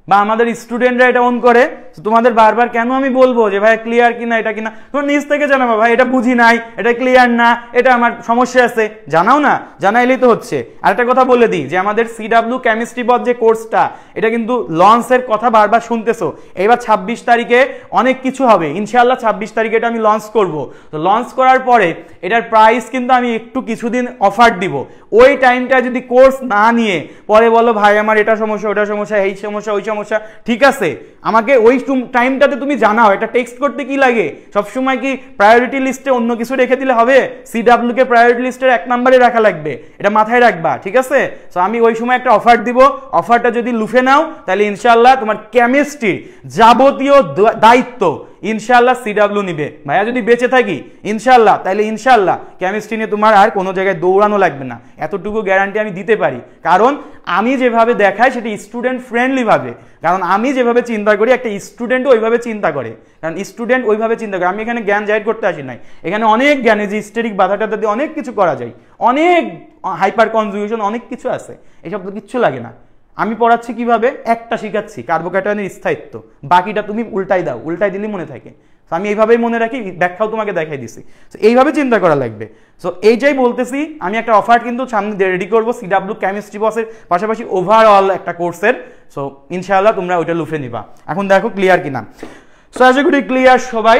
বা আমাদের স্টুডেন্টরা এটা অন করে। তোমাদের বারবার কেন আমি বলবো যে ভাই ক্লিয়ার কিনা, এটা কিনা? তোমরা নিজ থেকে জানাবো ভাই এটা বুঝি নাই, এটা ক্লিয়ার না, এটা আমার সমস্যা আছে, জানাও না, জানাইলেই তো হচ্ছে। আর একটা কথা বলে দিই যে আমাদের সিডাব্লিউ কেমিস্ট্রি বদ যে কোর্সটা, এটা কিন্তু লঞ্চের কথা বারবার শুনতেছো। এইবার 26 তারিখে অনেক কিছু হবে ইনশাআল্লাহ, 26 তারিখে এটা আমি লঞ্চ করব। তো লঞ্চ করার পরে এটার প্রাইস কিন্তু আমি একটু কিছুদিন অফার দিব। ওই টাইমটা যদি কোর্স না নিয়ে পরে বলো ভাই আমার এটা সমস্যা, ওটা সমস্যা, এই সমস্যা, ওই সমস্যা, ঠিক আছে আমাকে ওই টাইমটাতে তুমি জানাও। এটা টেক্সট করতে কি লাগে? সবসময় কি প্রায়োরিটি লিস্টে অন্য কিছু রেখে দিলে হবে? সিডাব্লিউ কে প্রায়োরিটি লিস্টের 1 নম্বরে রাখা লাগবে, এটা মাথায় রাখবা, ঠিক আছে? সো আমি ওই সময় একটা অফার দিব, অফারটা যদি লুফে নাও তাহলে ইনশাআল্লাহ তোমার কেমিস্ট্রির যাবতীয় দায়িত্ব ইনশাআল্লাহ সিডাব্লিউ নিবে। ভাইয়া যদি বেঁচে থাকি ইনশাআল্লাহ, তাহলে ইনশাআল্লাহ কেমিস্ট্রি নিয়ে তোমার আর কোনো জায়গায় দৌড়ানো লাগবে না, এতটুকু গ্যারান্টি আমি দিতে পারি। কারণ আমি যেভাবে দেখাই সেটা স্টুডেন্ট ফ্রেন্ডলি ভাবে, কারণ আমি যেভাবে চিন্তা করি একটা স্টুডেন্টও ওইভাবে চিন্তা করে, কারণ স্টুডেন্ট ওইভাবে চিন্তা করে। আমি এখানে জ্ঞান জাহির করতে আসি নাই, এখানে অনেক জ্ঞানে যে হিস্টেরিক বাধাটা দিয়ে অনেক কিছু করা যায়, অনেক হাইপার কনজুগেশন, অনেক কিছু আছে, এসব তো কিচ্ছু লাগে না। আমি পড়াচ্ছি কিভাবে, একটা শিখাচ্ছি কার্বোক্যাটায়নের স্থায়িত্ব, বাকিটা তুমি উল্টাই দাও, উল্টাই দিলেই মনে থাকে। তো আমি এইভাবেই মনে রাখি, ব্যাখ্যাও তোমাকে দেখাই দিছি। তো এইভাবে চিন্তা করা লাগবে। সো এইটাই বলতেছি, আমি একটা অফার কিন্তু সামনে রেডি করবো সিডাব্লিউ কেমিস্ট্রি বসের পাশাপাশি ওভারঅল একটা কোর্সের। সো ইনশাআল্লাহ তোমরা ওইটা লুফে নিবা। এখন দেখো ক্লিয়ার কিনা। সো আশা করি ক্লিয়ার সবাই।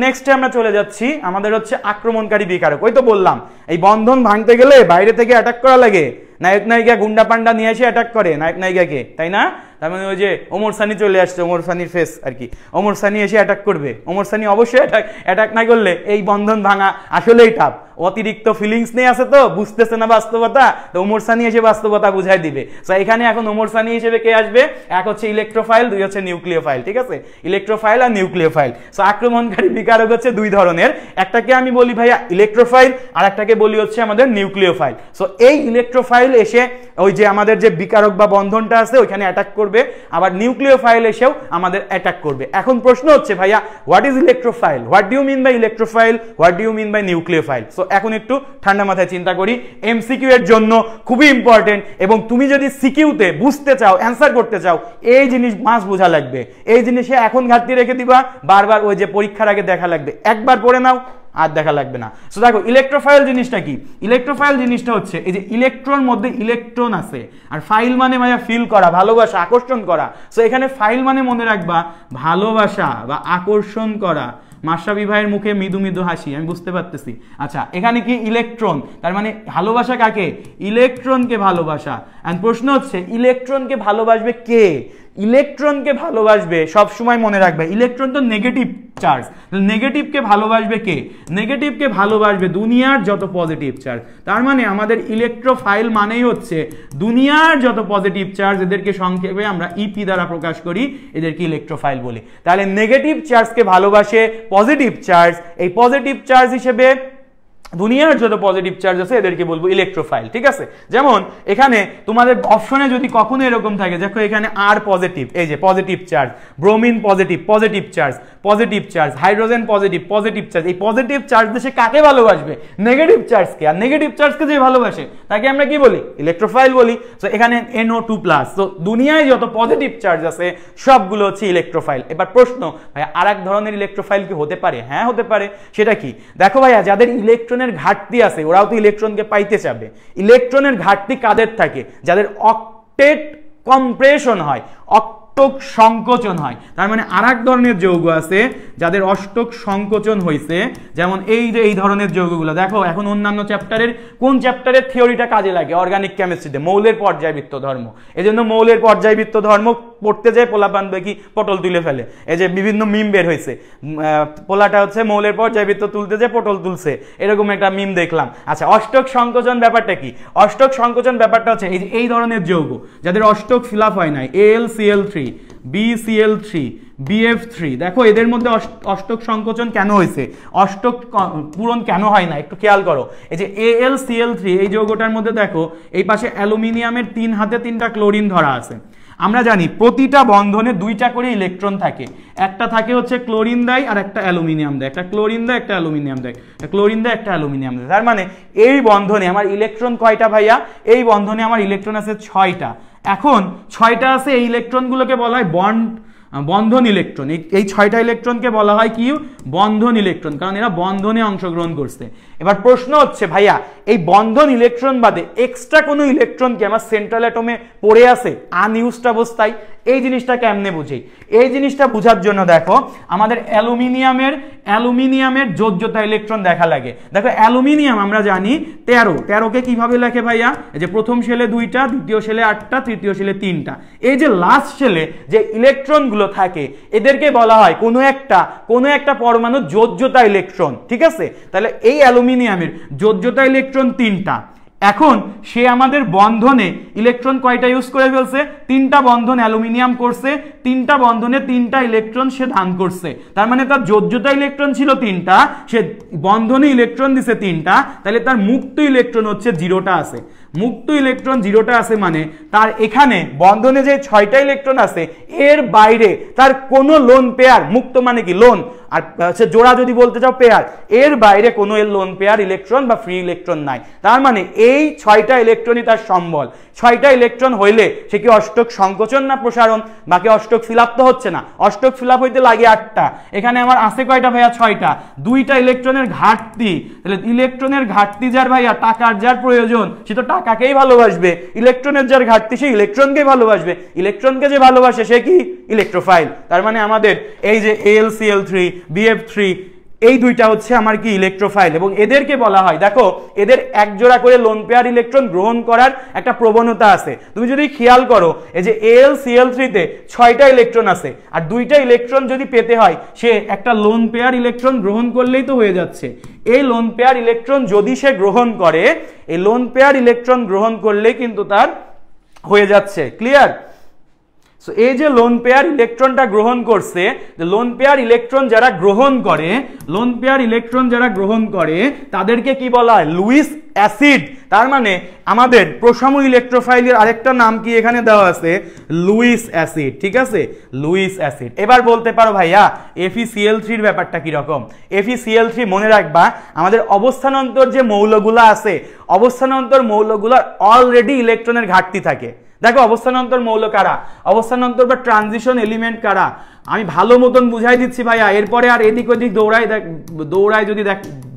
নেক্সটে আমরা চলে যাচ্ছি, আমাদের হচ্ছে আক্রমণকারী বিকারক। ওই তো বললাম এই বন্ধন ভাঙতে গেলে বাইরে থেকে অ্যাটাক করা লাগে, নায়ক নায়িকা গুন্ডা পান্ডা নিয়ে এসে অ্যাটাক করে নায়ক নায়িকাকে, তাই না? তার মানে ওই যে ওমর সানি চলে আসছে, ওমর সানির ফেস আর কি, ওমর সানি এসে অ্যাটাক করবে। ওমর সানি অবশ্যই অ্যাটাক না করলে এই বন্ধন ভাঙা আসলেই টাফ। অতিরিক্ত ফিলিংস নিয়ে আছে তো বুঝতেছে না বাস্তবতা, তো ওমর সানি এসে বাস্তবতা বুঝাই দিবে। সো এখানে এখন ওমর সানি হিসেবে কে আসবে? এক হচ্ছে ইলেকট্রোফাইল, দুই হচ্ছে নিউক্লিওফাইল, ঠিক আছে, ইলেকট্রোফাইল আর নিউক্লিওফাইল। সো আক্রমণকারী বিকারক হচ্ছে দুই ধরনের, একটাকে আমি বলি ভাইয়া ইলেকট্রোফাইল আর একটাকে বলি হচ্ছে আমাদের নিউক্লিওফাইল। সো এই ইলেকট্রোফাইল এসে ওই যে আমাদের যে বিকারক বা বন্ধনটা আছে ওইখানে অ্যাটাক করবে, আবার নিউক্লিওফাইল এসেও আমাদের অ্যাটাক করবে। এখন প্রশ্ন হচ্ছে ভাইয়া what is electrophile, what do you mean by electrophile, what do you mean by nucleophile? So এখন একটু ঠান্ডা মাথায় চিন্তা করি, এমসিকিউ এর জন্য খুবই ইম্পর্টেন্ট, এবং তুমি যদি সিকিউতে বুঝতে চাও, অ্যান্সার করতে চাও, এই জিনিস মাস বোঝা লাগবে। এই জিনিসে এখন ঘাটতি রেখে দিবা, বারবার ওই যে পরীক্ষার আগে দেখা লাগবে, একবার পড়ে নাও আর দেখা লাগবে না। সো দেখো ইলেকট্রোফাইল জিনিসটা কি? ইলেকট্রোফাইল জিনিসটা হচ্ছে এই যে ইলেকট্রন মধ্যে ইলেকট্রন আছে, আর ফাইল মানে ভাইয়া ফিল করা, ভালোবাসা, আকর্ষণ করা। সো এখানে ফাইল মানে মনে রাখবা ভালোবাসা বা আকর্ষণ করা। মাশরাফি ভাইয়ের মুখে মৃদু মৃদু হাসি, আমি বুঝতে পারতেছি। আচ্ছা এখানে কি ইলেকট্রন, তার মানে ভালোবাসা কাকে? ইলেকট্রনকে ভালোবাসা। এন্ড প্রশ্ন হচ্ছে ইলেকট্রনকে ভালোবাসবে কে? ইলেকট্রনকে ভালোবাসবে, সব সময় মনে রাখবে ইলেকট্রন তো নেগেটিভ চার্জ, নেগেটিভকে ভালোবাসবে কে? নেগেটিভকে ভালোবাসবে দুনিয়ার যত পজিটিভ চার্জ। তার মানে আমাদের ইলেকট্রোফাইল মানেই হচ্ছে দুনিয়ার যত পজিটিভ চার্জ, এদেরকে সংক্ষেপে আমরা ইপি দ্বারা প্রকাশ করি, এদেরকে ইলেকট্রোফাইল বলি। তাহলে নেগেটিভ চার্জকে ভালোবাসে পজিটিভ চার্জ, এই পজিটিভ চার্জ হিসেবে দুনিয়ার যত পজিটিভ চার্জ আছে এদেরকে বলবো ইলেকট্রোফাইল, ঠিক আছে। যেমন এখানে তোমাদের অপশনে যদি কখনো এরকম থাকে, দেখো এখানে আর পজিটিভ, এই যে positive charge, bromine positive, positive charge, positive charge, hydrogen positive, positive charge. এই পজিটিভ চার্জ দেশে কাকে ভালোবাসবে? নেগেটিভ চার্জকে। আর নেগেটিভ চার্জকে যে ভালোবাসে তাকে আমরা কি বলি? ইলেকট্রোফাইল বলি। তো এখানে NO2+। তো দুনিয়ায় যত পজিটিভ চার্জ আছে সবগুলো হচ্ছে ইলেকট্রোফাইল। এবার প্রশ্ন, ভাইয়া আর এক ধরনের ইলেকট্রোফাইল কি হতে পারে? হ্যাঁ হতে পারে। সেটা কি? দেখো ভাইয়া যাদের ইলেকট্রনের ঘাটতি আছে ওরাও তো ইলেকট্রনকে পাইতে চাবে। ইলেকট্রনের ঘাটতি কাদের থাকে? যাদের অক্টেট কম্প্রেশন হয়, অষ্টক সংকোচন হয়। তার মানে আর এক ধরনের যৌগ আছে যাদের অষ্টক সংকোচন হয়েছে, যেমন এই যে এই ধরনের যৌগগুলো। দেখো এখন অন্যান্য চ্যাপ্টারের কোন চ্যাপ্টারের থিওরিটা কাজে লাগে? অর্গানিক কেমিস্ট্রিতে মৌলের পর্যায়বৃত্ত ধর্ম। এই জন্য মৌলের পর্যায়বৃত্ত ধর্ম পড়তে যায় পোলাপান দেখি পটল তুলে ফেলে। এই যে বিভিন্ন মিম বের হয়েছে, পোলাটা হচ্ছে মৌলের পর্যায়বৃত্ত তুলতে যায় পটল তুলছে, এরকম একটা মিম দেখলাম। আচ্ছা অষ্টক সংকোচন ব্যাপারটা কি? অষ্টক সংকোচন ব্যাপারটা হচ্ছে এই যে এই ধরনের যৌগ যাদের অষ্টক ফিল আপ হয় নাই, AlCl3, BCl3, BF3। দেখো এদের মধ্যে অষ্টক সংকোচন কেন হয়েছে, অষ্টক পূরণ কেন হয় না, একটু খেয়াল করো। এই যে AlCl3 এই যৌগটার মধ্যে দেখো এই পাশে অ্যালুমিনিয়ামের 3 হাতে 3টা ক্লোরিন ধরা আছে। আমরা জানি প্রতিটা বন্ধনে 2টা করে ইলেকট্রন থাকে, একটা থাকে হচ্ছে ক্লোরিন দেয় আর একটা অ্যালুমিনিয়াম দেয়, একটা ক্লোরিন দেয় একটা অ্যালুমিনিয়াম দেয়, ক্লোরিন দেয় একটা অ্যালুমিনিয়াম দেয়। তার মানে এই বন্ধনে আমার ইলেকট্রন কয়টা ভাইয়া? এই বন্ধনে আমার ইলেকট্রন আছে 6টা। এখন 6টা আছে, এই ইলেকট্রনগুলোকে বলা হয় বন্ধন ইলেকট্রন। এই 6টা ইলেকট্রনকে বলা হয় কি? বন্ধন ইলেকট্রন, কারণ এরা বন্ধনে অংশগ্রহণ করছে। এবার প্রশ্ন হচ্ছে ভাইয়া এই বন্ধন ইলেকট্রন বাদে এক্সট্রা কোনো ইলেকট্রন কি আমার সেন্ট্রাল অ্যাটমে পড়ে আছে আনইউজড অবস্থায়? এই জিনিসটা কেমনে বুঝি? এই জিনিসটা বোঝার জন্য দেখো আমাদের অ্যালুমিনিয়ামের যোজ্যতা ইলেকট্রন দেখা লাগে। দেখো অ্যালুমিনিয়াম আমরা জানি 13কে কিভাবে লেখে ভাইয়া? এই যে প্রথম শেলে 2টা, দ্বিতীয় শেলে 8টা, তৃতীয় শেলে 3টা। এই যে লাস্ট শেলে যে ইলেকট্রনগুলো থাকে এদেরকে বলা হয় কোনো একটা পরমাণুর যোজ্যতা ইলেকট্রন, ঠিক আছে। তাহলে এই অ্যালুমিনিয়ামের যোজ্যতা ইলেকট্রন 3টা। এখন সে আমাদের বন্ধনে ইলেকট্রন কয়টা ইউজ করে ফেলছে? 3টা বন্ধন অ্যালুমিনিয়াম করছে, 3টা বন্ধনে 3টা ইলেকট্রন সে দান করছে। তার মানে তার যোজ্যতা ইলেকট্রন ছিল 3টা, সে বন্ধনে ইলেকট্রন দিছে 3টা, তাহলে তার মুক্ত ইলেকট্রন হচ্ছে 0টা আছে। মুক্ত ইলেকট্রন 0টা আছে মানে তার এখানে বন্ধনে যে 6টা ইলেকট্রন আছে এর বাইরে তার কোনো লোন পেয়ার, মুক্ত মানে কি লোন, আর হচ্ছে জোড়া যদি বলতে চাও পেয়ার, এর বাইরে কোনো লোন পেয়ার ইলেকট্রন বা ফ্রি ইলেকট্রন নাই। তার মানে এই 6টা ইলেকট্রনই তার সম্বল। 6টা ইলেকট্রন হইলে সে কি অষ্টক সংকোচন না প্রসারণ? বাকি অষ্টক ফিল আপ তো হচ্ছে না, অষ্টক ফিল আপ হইতে লাগে 8টা। এখানে আমার আছে কয়টা ভাইয়া? 6টা। 2টা ইলেকট্রনের ঘাটতি, তাহলে ইলেকট্রনের ঘাটতি যার ভাইয়া, টাকার যার প্রয়োজন সে তো টাকাকেই ভালোবাসবে, ইলেকট্রনের যার ঘাটতি সে ইলেকট্রনকেই ভালোবাসবে, ইলেকট্রনকে যে ভালোবাসে সে কি? ইলেকট্রোফাইল। তার মানে আমাদের এই যে AlCl3, BF3, এই দুইটা হচ্ছে আমার কি ইলেকট্রোফাইল, এবং এদেরকে বলা হয়, দেখো এদের এক জোড়া করে লোন পেয়ার ইলেকট্রন গ্রহণ করার একটা প্রবণতা আছে। তুমি যদি খেয়াল করো এই যে AlCl3 তে 6টা ইলেকট্রন আছে, আর 2টা ইলেকট্রন যদি পেতে হয় সে একটা লোন পেয়ার ইলেকট্রন গ্রহণ করলেই তো হয়ে যাচ্ছে। এই লোন পেয়ার ইলেকট্রন যদি সে গ্রহণ করে, এই লোন পেয়ার ইলেকট্রন গ্রহণ করলেই কিন্তু তার হয়ে যাচ্ছে। ক্লিয়ার? সো এই যে লোন পেয়ার ইলেকট্রনটা গ্রহণ করছে, লোন পেয়ার ইলেকট্রন যারা গ্রহণ করে, লোন পেয়ার ইলেকট্রন যারা গ্রহণ করে তাদেরকে কি বলা হয়? Lewis acid. তার মানে আমাদের প্রশম ইলেকট্রোফাইলের আরেকটা নাম কি এখানে দেওয়া আছে? Luis acid. ঠিক আছে, লুইস অ্যাসিড। এবার বলতে পারো ভাইয়া FeCl3 এর ব্যাপারটা কি রকম? FeCl3 মনে রাখবা আমাদের অবস্থানান্তর যে মৌলগুলো আছে, অবস্থানান্তর মৌলগুলোর অলরেডি ইলেকট্রনের ঘাটতি থাকে। দেখো অবস্থানান্তর মৌল কারা, অবস্থানান্তর বা ট্রানজিশন এলিমেন্ট কারা, আমি ভালো মতন বুঝাই দিচ্ছি ভাইয়া, এরপরে আর এদিক ওদিক দৌড়ায় যদি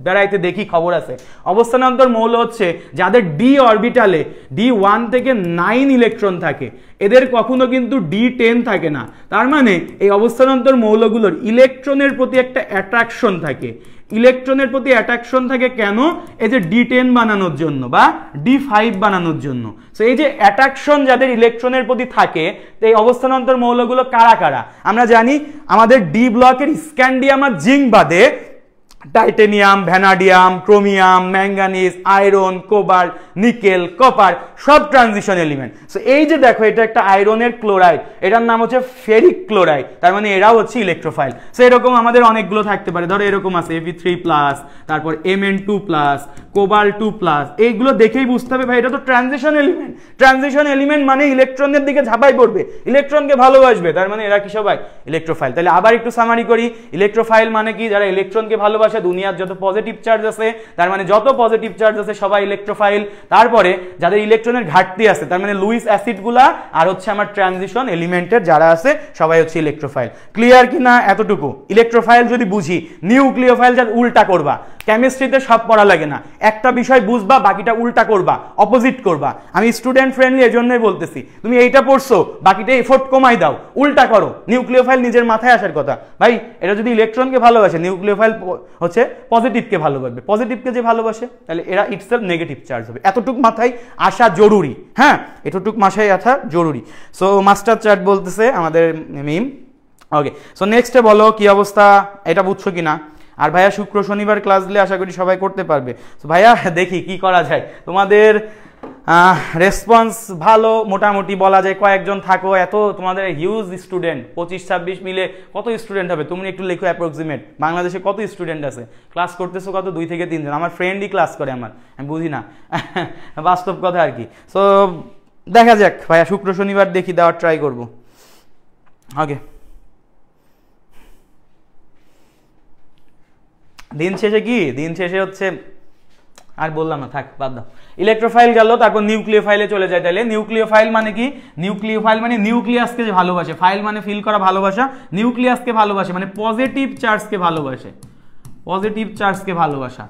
বেড়াইতে দেখি খবর আছে। অবস্থানান্তর মৌল হচ্ছে যাদের ডি অরবিটালে D1 থেকে 9 ইলেকট্রন থাকে, এদের কখনো কিন্তু D10 থাকে না। তার মানে এই অবস্থানান্তর মৌলগুলোর ইলেকট্রনের প্রতি একটা অ্যাট্রাকশন থাকে। ইলেকট্রনের প্রতি অ্যাট্রাকশন থাকে কেন? এই যে D10 বানানোর জন্য বা D5 বানানোর জন্য। সো এই যে অ্যাট্রাকশন যাদের ইলেকট্রনের প্রতি থাকে, তো এই অবস্থানান্তর মৌলগুলো কারা কারা? আমরা জানি আমাদের ডি ব্লকের স্ক্যান্ডিয়াম আর জিঙ্ক বাদে titanium, vanadium, chromium, manganese, iron, cobalt, nickel, copper সব ট্রানজিশন এলিমেন্ট। সো এই যে দেখো এটা একটা আয়রনের ক্লোরাইড, এটার নাম হচ্ছে ফেরিক ক্লোরাইড, তার মানে এরাও হচ্ছে ইলেকট্রোফাইল। সো এরকম আমাদের অনেকগুলো থাকতে পারে, ধরো এরকম আছে Fe3+, তারপর Mn2+, কোবাল্ট2+, এইগুলো দেখেই বুঝতে হবে ভাই এটা তো ট্রানজিশন এলিমেন্ট। ট্রানজিশন এলিমেন্ট মানে ইলেকট্রনের দিকে ঝাঁপাই পড়বে, ইলেকট্রনকে ভালোবাসবে, তার মানে এরা কি সবাই ইলেকট্রোফাইল। তাহলে আবার একটু সামারি করি, ইলেকট্রোফাইল মানে কি? যারা ইলেকট্রনকে ভালোবাসে, দুনিয়ার যত পজিটিভ চার্জ আছে, তার মানে যত পজিটিভ চার্জ আছে সবাই ইলেকট্রোফাইল। তারপরে যাদের ইলেকট্রনের ঘাটতি আছে, তার মানে লুইস অ্যাসিড গুলা আর হচ্ছে আমার ট্রানজিশন এলিমেন্টের যারা আছে সবাই হচ্ছে ইলেকট্রোফাইল। ক্লিয়ার কি না এতটুকু? ইলেকট্রোফাইল যদি বুঝি, নিউক্লিওফাইল যার উল্টা করবা। কেমিস্ট্রিতে সব পড়া লাগে না, একটা বিষয় বুঝবা বাকিটা উল্টা করবা, অপোজিট করবা। আমি স্টুডেন্ট ফ্রেন্ডলি এজন্যই বলতেছি, তুমি এইটা পড়ছো বাকিটা এফোর্ট কমাই দাও, উল্টা করো। নিউক্লিওফাইল নিজের মাথায় আসার কথা ভাই, এটা যদি ইলেকট্রনকে ভালোবাসে, নিউক্লিওফাইল হচ্ছে পজিটিভকে ভালোবাসবে, পজিটিভকে যে ভালোবাসে তাহলে এরা ইটসেলফ নেগেটিভ চার্জ হবে। এতটুক মাথায় আসা জরুরি, হ্যাঁ এতটুক মাথায় আসা জরুরি। সো মাস্টার চার্ট বলতেছে আমাদের মিম। ওকে, সো নেক্সটে বলো কি অবস্থা, এটা বুঝছো কিনা? আর ভাইয়া শুক্র শনিবার ক্লাস দিলে আশা করি সবাই করতে পারবে। তো ভাইয়া দেখি কি করা যায়, তোমাদের রেসপন্স ভালো মোটামুটি বলা যায়, কয়েকজন থাকো, এত তোমাদের হিউজ স্টুডেন্ট 25-26 মিলে কত স্টুডেন্ট হবে তুমি একটু লেখো অ্যাপ্রক্সিমেট। বাংলাদেশে কত স্টুডেন্ট আছে? ক্লাস করতেছো কত? 2 থেকে 3 জন। আমার ফ্রেন্ডই ক্লাস করে, আমি বুঝি না, বাস্তব কথা আর কি। সো দেখা যাক ভাইয়া, শুক্র শনিবার দেখি দেওয়ার ট্রাই করবো। ওকে, দিন শেষে কি? দিন শেষে হচ্ছে আর বললাম না, থাক বাদ দাও। ইলেকট্রোফাইল গেল, তারপর নিউক্লিওফাইলে চলে যায়। তাহলে নিউক্লিওফাইল মানে কি? নিউক্লিওফাইল মানে নিউক্লিয়াসকে যে ভালোবাসে, ফাইল মানে ফিল করা, ভালোবাসা, নিউক্লিয়াসকে ভালোবাসে মানে পজিটিভ চার্জকে ভালোবাসে, পজিটিভ চার্জকে ভালোবাসা।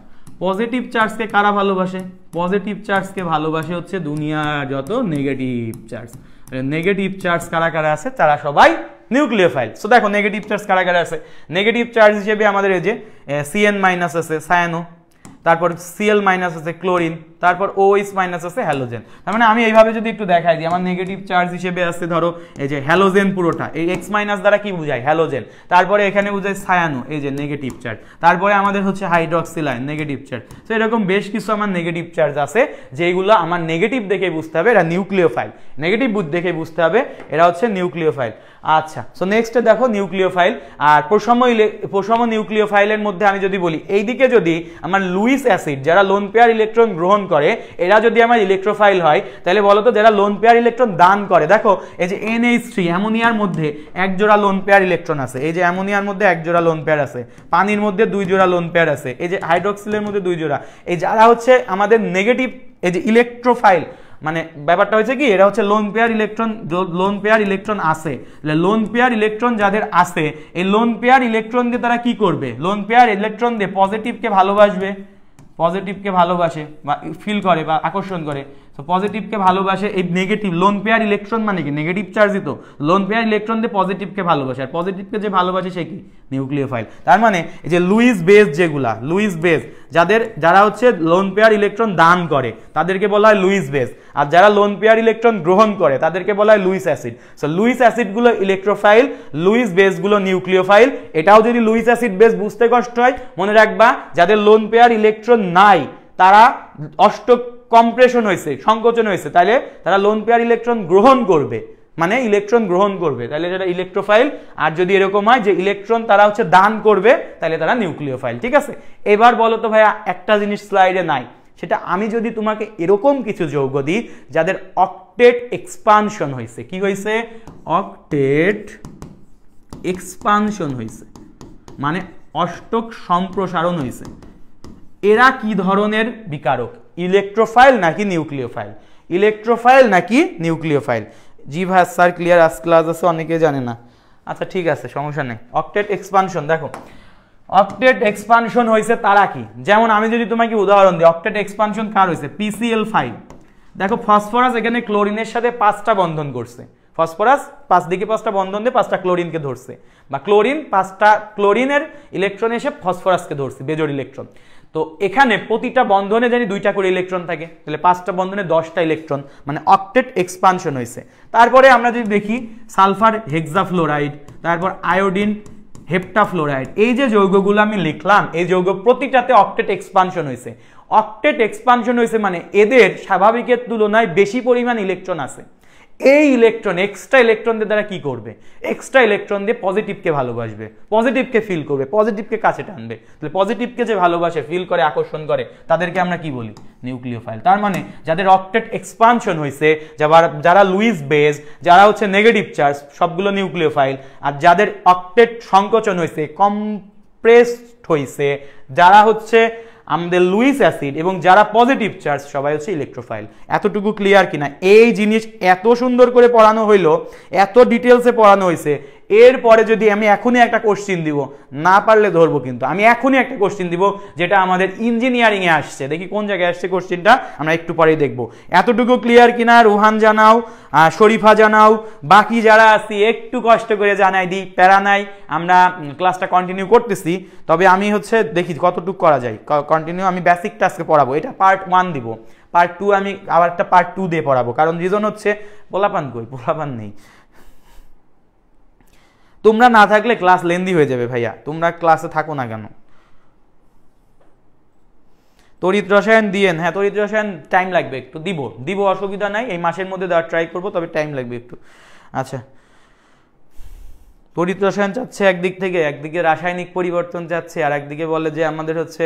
পজিটিভ চার্জকে কারা ভালোবাসে? পজিটিভ চার্জকে ভালোবাসে হচ্ছে দুনিয়ার যত নেগেটিভ চার্জ। নেগেটিভ চার্জ কারা কারা আছে? তারা সবাই নিউক্লিওফাইল। সো দেখো নেগেটিভ চার্জ কারা কারা আছে। নেগেটিভ চার্জ হিসেবে আমাদের এই যে Cn- আছে সায়ানো, তারপর Cl- আছে ক্লোরিন, তারপর OH- আছে হ্যালোজেন। তার মানে আমি এইভাবে যদি একটু দেখাই দিই, আমার নেগেটিভ চার্জ হিসেবে আছে ধরো এই যে হ্যালোজেন পুরোটা, এই X- দ্বারা কি বোঝায়? হ্যালোজেন। তারপরে এখানে বোঝায় সায়ানো, এই যে নেগেটিভ চার্জ। তারপরে আমাদের হচ্ছে হাইড্রক্সিল আয়ন, নেগেটিভ চার্জ। তো এরকম বেশ কিছু আমার নেগেটিভ চার্জ আছে, যেগুলো আমার নেগেটিভ দেখে বুঝতে হবে এরা নিউক্লিওফাইল, নেগেটিভ দেখে বুঝতে হবে এরা হচ্ছে নিউক্লিওফাইল। আচ্ছা, সো নেক্সটে দেখো নিউক্লিওফাইল আর প্রশম নিউক্লিওফাইলের মধ্যে আমি যদি বলি, এইদিকে যদি আমার লুইস অ্যাসিড যারা লোন পেয়ার ইলেকট্রন গ্রহণ করে, এরা যদি আমার ইলেকট্রোফাইল হয়, তাহলে বলতো যারা লোন পেয়ার ইলেকট্রন দান করে। দেখো এই যে NH3 অ্যামোনিয়ার মধ্যে 1 জোড়া লোন পেয়ার ইলেকট্রন আছে, এই যে অ্যামোনিয়ার মধ্যে 1 জোড়া লোন পেয়ার আছে, পানির মধ্যে 2 জোড়া লোন পেয়ার আছে, এই যে হাইড্রক্সিলের মধ্যে 2 জোড়া। এই যারা হচ্ছে আমাদের নেগেটিভ এই যে ইলেকট্রোফাইল, মানে ব্যাপারটা হচ্ছে কি, এরা হচ্ছে লোন পেয়ার ইলেকট্রন আছে। লোন পেয়ার ইলেকট্রন যাদের আছে, এই লোন পেয়ার ইলেকট্রন দিয়ে তারা কি করবে? লোন পেয়ার ইলেকট্রন দিয়ে পজিটিভকে ভালোবাসবে, পজিটিভকে ভালোবাসে বা ফিল করে বা আকর্ষণ করে। সো পজিটিভকে ভালোবাসে। এই নেগেটিভ লোন পেয়ার ইলেকট্রন মানে কি নেগেটিভ চার্জই তো, লোন পেয়ার ইলেকট্রন দিয়ে পজিটিভকে ভালোবাসে, আর পজিটিভকে যে ভালোবাসে সে কি নিউক্লিওফাইল। তার মানে এই যে লুইস বেস যেগুলা, লুইস বেস যারা হচ্ছে লোন পেয়ার ইলেকট্রন দান করে তাদেরকে বলা হয় লুইস বেস, আর যারা লোন পেয়ার ইলেকট্রন গ্রহণ করে তাদেরকে বলা হয় লুইস অ্যাসিড। সো লুইস অ্যাসিডগুলো ইলেকট্রোফাইল, লুইস বেসগুলো নিউক্লিওফাইল। এটাও যদি লুইস অ্যাসিড বেস বুঝতে কষ্ট হয় মনে রাখবা যাদের লোন পেয়ার ইলেকট্রন নাই তারা অষ্টক কম্প্রেশন হয়েছে, সংকোচন হয়েছে, তাহলে তারা লোন পেয়ার ইলেকট্রন গ্রহণ করবে, মানে ইলেকট্রন গ্রহণ করবে, তাহলে যারা ইলেকট্রোফাইল। আর যদি এরকম হয় যে ইলেকট্রন তারা হচ্ছে দান করবে তাহলে তারা নিউক্লিওফাইল। ঠিক আছে, এবার বলো তো ভাইয়া একটা জিনিস স্লাইডে নাই, সেটা আমি যদি তোমাকে এরকম কিছু যৌগ দিই যাদের অক্টেট এক্সপানশন হয়েছে, কি হয়েছে অক্টেট এক্সপানশন হয়েছে মানে অষ্টক সম্প্রসারণ হয়েছে, এরা কি ধরনের বিকারক, ইলেকট্রোফাইল নাকি নিউক্লিওফাইল, ইলেকট্রোফাইল নাকি নিউক্লিওফাইল? জি ভাই স্যার ক্লিয়ার, আজ ক্লাস আছে অনেকে জানে না। আচ্ছা ঠিক আছে সমস্যা নেই। অক্টেট এক্সপানশন, দেখো অক্টেট এক্সপানশন হয়েছে তারা কি, যেমন আমি যদি তোমাকে উদাহরণ দিই, অক্টেট এক্সপানশন কার হয়েছে PCl5। দেখো ফসফরাস এখানে ক্লোরিনের সাথে 5টা বন্ধন করছে, ফসফরাস 5 দিকে 5টা বন্ধন দিয়ে 5টা ক্লোরিনকে ধরছে, বা ক্লোরিন 5টা ক্লোরিনের ইলেকট্রন এসে ফসফরাসকে ধরছে বেজোড় ইলেকট্রন। তো এখানে প্রতিটা বন্ধনে জানি 2টা করে ইলেকট্রন থাকে, তাহলে 5টা বন্ধনে 10টা ইলেকট্রন, মানে অক্টেট এক্সপানশন হয়েছে। তারপরে আমরা যদি দেখি সালফার হেক্সাফ্লোরাইড, তারপর আয়োডিন হেপ্টাফ্লোরাইড, এই যে যৌগগুলো আমি লিখলাম এই যৌগ প্রতিটাতে অক্টেট এক্সপানশন হয়েছে। অক্টেট এক্সপানশন হয়েছে মানে এদের স্বাভাবিকের তুলনায় বেশি পরিমাণ ইলেকট্রন আছে। এই ইলেকট্রন এক্সট্রা ইলেকট্রনদের দ্বারা কি করবে, এক্সট্রা ইলেকট্রন দিয়ে পজিটিভকে ভালোবাসবে, পজিটিভকে ফিল করবে, পজিটিভকে কাছে টানবে। তাহলে পজিটিভকে যে ভালোবাসে, ফিল করে, আকর্ষণ করে তাদেরকে আমরা কি বলি নিউক্লিওফাইল। তার মানে যাদের অক্টেট এক্সপানশন হয়েছে, যারা লুইস বেস, যারা হচ্ছে নেগেটিভ চার্জ, সবগুলো নিউক্লিওফাইল। আর যাদের অক্টেট সংকোচন হয়েছে, কম্প্রেসড হয়েছে, যারা হচ্ছে আমাদের লুইস অ্যাসিড, এবং যারা পজিটিভ চার্জ সবাই হচ্ছে ইলেকট্রোফাইল। এতটুকু ক্লিয়ার কিনা? এই জিনিস এত সুন্দর করে পড়ানো হইলো, এত ডিটেলসে পড়ানো হয়েছে, এরপরে যদি আমি এখনই একটা কোশ্চিন দিব, না পারলে ধরবো, কিন্তু আমি এখনই একটা কোশ্চিন দিব যেটা আমাদের ইঞ্জিনিয়ারিং এ আসছে, দেখি কোন জায়গায় আসছে কোশ্চিনটা, আমরা একটু পরেই দেখবো। এতটুকু ক্লিয়ার কিনা? রুহান জানাও, শরীফা জানাও, বাকি যারা আছি একটু কষ্ট করে জানাই দিই, প্যারা নাই, আমরা ক্লাসটা কন্টিনিউ করতেছি। তবে আমি হচ্ছে দেখি কতটুকু করা যায় কন্টিনিউ। আমি বেসিকটা আজকে পড়াবো, এটা পার্ট 1 দিব, পার্ট 2 আমি আবার একটা পার্ট 2 দিয়ে পড়াবো, কারণ রিজন হচ্ছে পোলাপান কই, পোলাপান নেই। তোমরা না থাকলে ক্লাস লেন্দি হয়ে যাবে ভাইয়া, তোমরা ক্লাসে থাকো না কেন? তড়িৎ রসায়ন দিয়েন, হ্যাঁ তড়িৎ রসায়ন টাইম লাগবে একটু, দিব অসুবিধা নাই, এই মাসের মধ্যে দেওয়ার ট্রাই করবো, তবে টাইম লাগবে একটু। আচ্ছা তড়িৎ রসায়ন চাচ্ছে একদিক থেকে, একদিকে রাসায়নিক পরিবর্তন চাচ্ছে, আর একদিকে বলে যে আমাদের হচ্ছে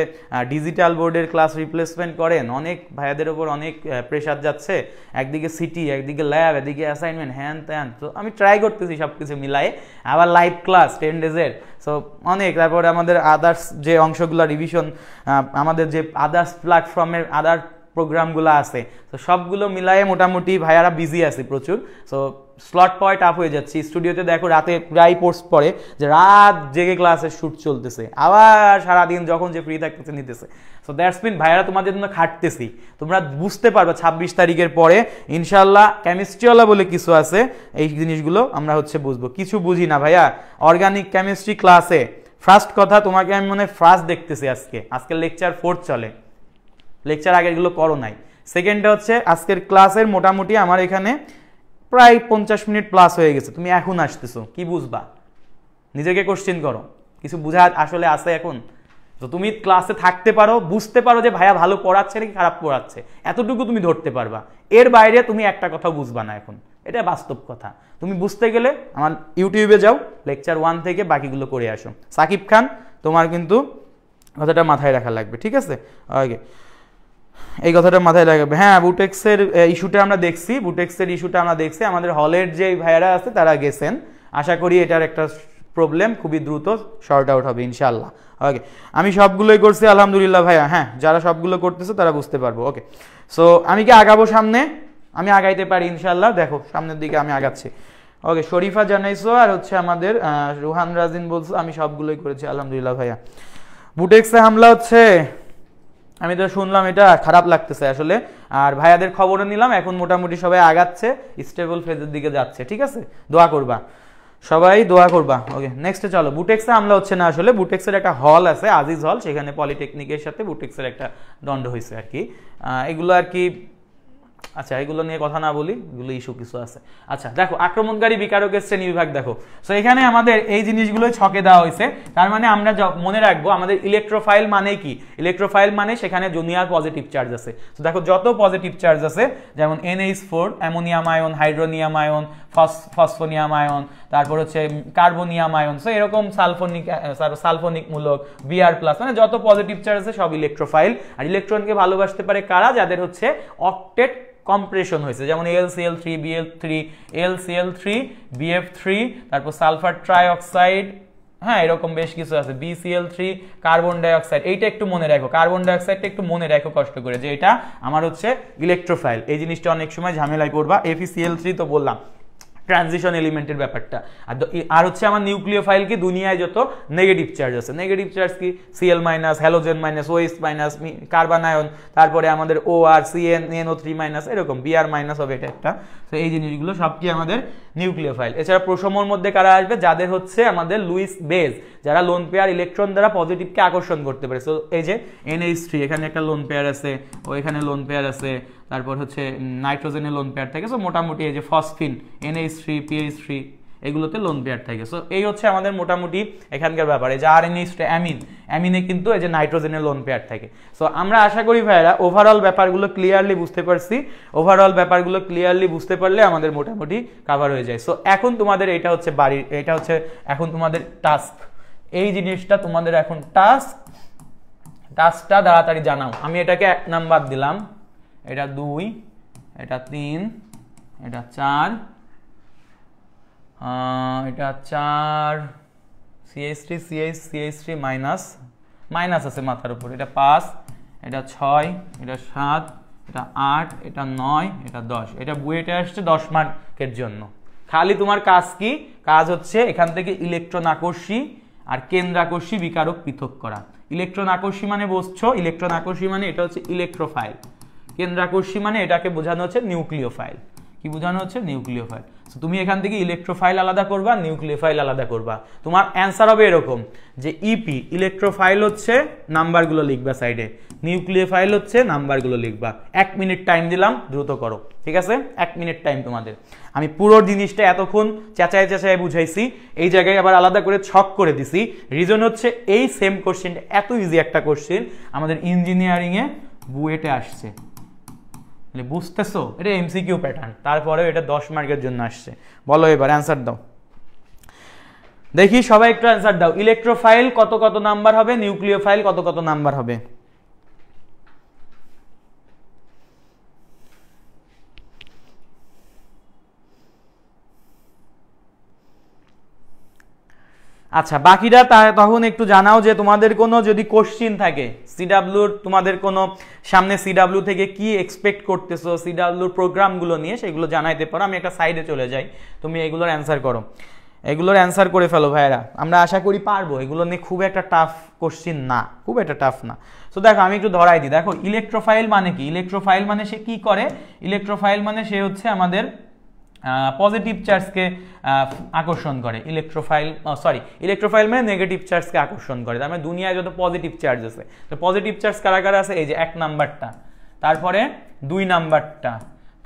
ডিজিটাল বোর্ডের ক্লাস রিপ্লেসমেন্ট করেন, অনেক ভাইয়াদের ওপর অনেক প্রেশার যাচ্ছে, একদিকে সিটি, একদিকে ল্যাব, এদিকে অ্যাসাইনমেন্ট, হ্যান ত্যান। তো আমি ট্রাই করতেছি সব কিছু মিলাই, আবার লাইভ ক্লাস 10 ডেজের, সো অনেক। তারপরে আমাদের আদার্স যে অংশগুলো রিভিশন, আমাদের যে আদার্স প্ল্যাটফর্মের আদার প্রোগ্রামগুলো আছে, তো সবগুলো মিলায়ে মোটামুটি ভাইয়ারা বিজি আছে প্রচুর। সো স্লট পাওয়া টাফ হয়ে যাচ্ছে। স্টুডিওতে দেখো রাতে প্রায় পোস্ট পড়ে যে রাত জেগে ক্লাসের শ্যুট চলতেছে, আবার সারাদিন যখন যে ফ্রি থাকতেছে নিতেছে। সো দ্যাটস মিন ভাইয়ারা তোমাদের জন্য খাটতেছি, তোমরা বুঝতে পারবে 26 তারিখের পরে ইনশাল্লাহ। কেমিস্ট্রিওয়ালা বলে কিছু আছে, এই জিনিসগুলো আমরা হচ্ছে বুঝবো। কিছু বুঝি না ভাইয়া অর্গানিক কেমিস্ট্রি ক্লাসে। ফার্স্ট কথা, তোমাকে আমি মনে হয় ফার্স্ট দেখতেছি আজকে লেকচার 4 চলে, লেকচার আগেরগুলো করো নাই। সেকেন্ডটা হচ্ছে আজকের ক্লাসের মোটামুটি আমার এখানে প্রায় 50 মিনিট প্লাস হয়ে গেছে, তুমি এখন আসতেছো, কি বুঝবা? নিজেকে কোশ্চেন করো, কিছু বুঝা আসলে আছে এখন? তো তুমি ক্লাসে থাকতে পারো, বুঝতে পারো যে ভাইয়া ভালো পড়াচ্ছে নাকি খারাপ পড়াচ্ছে, এতটুকু তুমি ধরতে পারবা। এর বাইরে তুমি একটা কথা বুঝবা না এখন, এটা বাস্তব কথা। তুমি বুঝতে গেলে আমার ইউটিউবে যাও, লেকচার 1 থেকে বাকিগুলো করে আসো। সাকিব খান, তোমার কিন্তু কথাটা মাথায় রাখা লাগবে, ঠিক আছে? ওকে, এই কথাটা মাথায় রাখবে। হ্যাঁ বুটেক্সের ইস্যুটা আমরা দেখছি, আমাদের হলের যে ভাইয়ারা আছে তারা গেছেন, আশা করি এটার একটা প্রবলেম খুবই দ্রুত শর্ট আউট হবে ইনশাল্লাহ। ওকে, আমি সবগুলোই করছি আলহামদুলিল্লাহ ভাইয়া। হ্যাঁ যারা সবগুলো করতেছে তারা বুঝতে পারবো। ওকে, সো আমি কি আগাবো সামনে? আমি আগাইতে পারি ইনশাল্লাহ, দেখো সামনের দিকে আমি আগাচ্ছি। ওকে, শরীফা জানাইছো, আর হচ্ছে আমাদের রুহান রাজিন বলছো, আমি সবগুলোই করেছি আলহামদুলিল্লাহ ভাইয়া। বুটেক্সে হামলা হচ্ছে, আমি তো শুনলাম এটা খারাপ লাগতেছে আসলে। আর ভাইয়াদের খবরও নিলাম, এখন মোটামুটি সবাই আগাচ্ছে, স্টেবল ফেজের দিকে যাচ্ছে। ঠিক আছে, দোয়া করবা, সবাই দোয়া করবা। ওকে, নেক্সটে চলো। বুটেক্সে হামলা হচ্ছে না আসলে, বুটেক্সের একটা হল আছে আজিজ হল, সেখানে পলিটেকনিকের সাথে বুটেক্সের একটা দ্বন্দ্ব হয়েছে আর কি। এগুলো আর কি, আচ্ছা এগুলো নিয়ে কথা না বলি, এগুলো ইস্যু কিছু আছে। আচ্ছা দেখো, আক্রমণকারী বিকারকের শ্রেণী বিভাগ দেখো। সো এখানে আমাদের এই জিনিসগুলোই ছকে দেওয়া হয়েছে। তার মানে আমরা মনে রাখবো আমাদের ইলেকট্রোফাইল মানে কি, ইলেকট্রোফাইল মানে সেখানে জুনিয়র পজিটিভ চার্জ আছে। তো দেখো যত পজিটিভ চার্জ আছে, যেমন NH4 ammonium ion, hydronium ion, phosphonium ion, তারপর হচ্ছে কার্বোনিয়াম আয়ন, সো এরকম সালফোনিক মূলক, Br+, মানে যত পজিটিভ চার্জ আছে সব ইলেকট্রোফাইল। আর ইলেকট্রনকে ভালোবাসতে পারে কারা, যাদের হচ্ছে অক্টেট কম্প্রেশন হয়েছে, যেমন AlCl3 Bl3, AlCl3 Bf3, তারপর সালফার ট্রাইঅক্সাইড, হ্যাঁ এরকম বেশ কিছু আছে, BCl3, কার্বন ডাইঅক্সাইড। এইটা একটু মনে রাখো, কার্বন ডাইঅক্সাইডটা একটু মনে রাখো কষ্ট করে, যে এটা আমার হচ্ছে ইলেকট্রোফাইল। এই জিনিসটা অনেক সময় ঝামেলায় পড়বা। FeCl3 তো বললাম ট্রানজিশন এলিমেন্টের ব্যাপারটা। আর হচ্ছে আমার নিউক্লিওফাইল কি, দুনিয়ায় যত নেগেটিভ চার্জ আছে, নেগেটিভ চার্জ কি Cl-, halogen-, OH-, carbon ion, তারপরে আমাদের OR, CN, NO3-, এরকম Br- হবে এটা একটা। তো এই জিনিসগুলো সব কি আমাদের নিউক্লিওফাইল। এছাড়া প্রশমর মধ্যে কারা আসবে, যাদের হচ্ছে আমাদের লুইস বেজ, যারা লোন পেয়ার ইলেকট্রন দ্বারা পজিটিভকে আকর্ষণ করতে পারে। তো এই যে NH3, এখানে একটা লোন পেয়ার আছে, ও এখানে লোন পেয়ার আছে, তারপর হচ্ছে নাইট্রোজেনের লোন পেয়ার থাকে। সো মোটামুটি এই যে ফসফিন, NH3, PH3, এগুলোতে লোন পেয়ার থাকে। সো এই হচ্ছে আমাদের মোটামুটি এখানকার ব্যাপার। এই যে RNH3 অ্যামিনে কিন্তু এই যে নাইট্রোজেনের লোন পেয়ার থাকে। সো আমরা আশা করি ভাইরা ওভারঅল ব্যাপারগুলো ক্লিয়ারলি বুঝতে পারছি। ওভারঅল ব্যাপারগুলো ক্লিয়ারলি বুঝতে পারলে আমাদের মোটামুটি কভার হয়ে যায়। সো এখন তোমাদের এটা হচ্ছে এটা হচ্ছে এখন তোমাদের টাস্ক। এই জিনিসটা তোমাদের এখন টাস্কটা তাড়াতাড়ি জানাও। আমি এটাকে 1 নাম্বার দিলাম, এটা 2, এটা 3, এটা 4, এটা 4, CH3 মাইনাস আছে মাথার উপর, এটা 5, এটা 6, এটা 7, এটা 8, এটা 9, এটা 10। এটা বুয়েটে আসছে 10 মার্কের জন্য। খালি তোমার কাজ কি, কাজ হচ্ছে এখান থেকে ইলেকট্রন আকর্ষী আর কেন্দ্রাকর্ষী বিকারক পৃথক করা। ইলেকট্রন আকর্ষী মানে বুঝছো, ইলেকট্রন আকর্ষী মানে এটা হচ্ছে ইলেকট্রোফাইল, কেন্দ্রাকর্ষী মানে এটাকে বোঝানো হচ্ছে নিউক্লিওফাইল। কি বোঝানো হচ্ছে, নিউক্লিওফাইল। সো তুমি এখান থেকে ইলেকট্রোফাইল আলাদা করবা, নিউক্লিওফাইল আলাদা করবা। তোমার অ্যান্সার হবে এরকম যে ইপি ইলেকট্রোফাইল হচ্ছে নাম্বারগুলো লিখবা সাইডে, নিউক্লিওফাইল হচ্ছে নাম্বারগুলো লিখবা। 1 মিনিট টাইম দিলাম, দ্রুত করো, ঠিক আছে? 1 মিনিট টাইম তোমাদের। আমি পুরো জিনিসটা এতক্ষণ চেঁচায় বুঝাইছি, এই জায়গায় আবার আলাদা করে ছক করে দিছি। রিজন হচ্ছে এই সেম কোশ্চেনটা এত ইজি একটা কোশ্চেন আমাদের ইঞ্জিনিয়ারিংয়ে বুয়েটে আসছে, বুঝতেছো? এটা MCQ প্যাটার্ন, তারপরে এটা 10 মার্কের জন্য আসছে। বলো এবার অ্যান্সার দাও, দেখি সবাই একটু অ্যান্সার দাও। ইলেকট্রোফাইল কত কত নাম্বার হবে, নিউক্লিওফাইল কত কত নাম্বার হবে? আচ্ছা বাকিরা তখন একটু জানাও যে তোমাদের কোনো যদি কোশ্চিন থাকে সিডাব্লিউর, তোমাদের কোনো সামনে সিডাব্লিউ থেকে কি এক্সপেক্ট করতেছো সিডাব্লিউর প্রোগ্রামগুলো নিয়ে, সেগুলো জানাইতে পারো। আমি একটা সাইডে চলে যাই, তুমি এগুলোর অ্যান্সার করো, এগুলোর অ্যান্সার করে ফেলো ভাইয়েরা। আমরা আশা করি পারবো, এগুলো নিয়ে খুব একটা টাফ কোশ্চিন না, খুব একটা টাফ না। সো দেখো আমি একটু ধরাই দিই। দেখো ইলেকট্রোফাইল মানে কি, ইলেকট্রোফাইল মানে সে কি করে, ইলেকট্রোফাইল মানে সে হচ্ছে আমাদের পজিটিভ চার্জকে আকর্ষণ করে। ইলেকট্রোফাইল মানে নেগেটিভ চার্জকে আকর্ষণ করে। তার মানে দুনিয়ায় যত পজিটিভ চার্জ আছে, তো পজিটিভ চার্জ কারা কারা আছে, এই যে 1 নাম্বারটা, তারপরে 2 নাম্বারটা,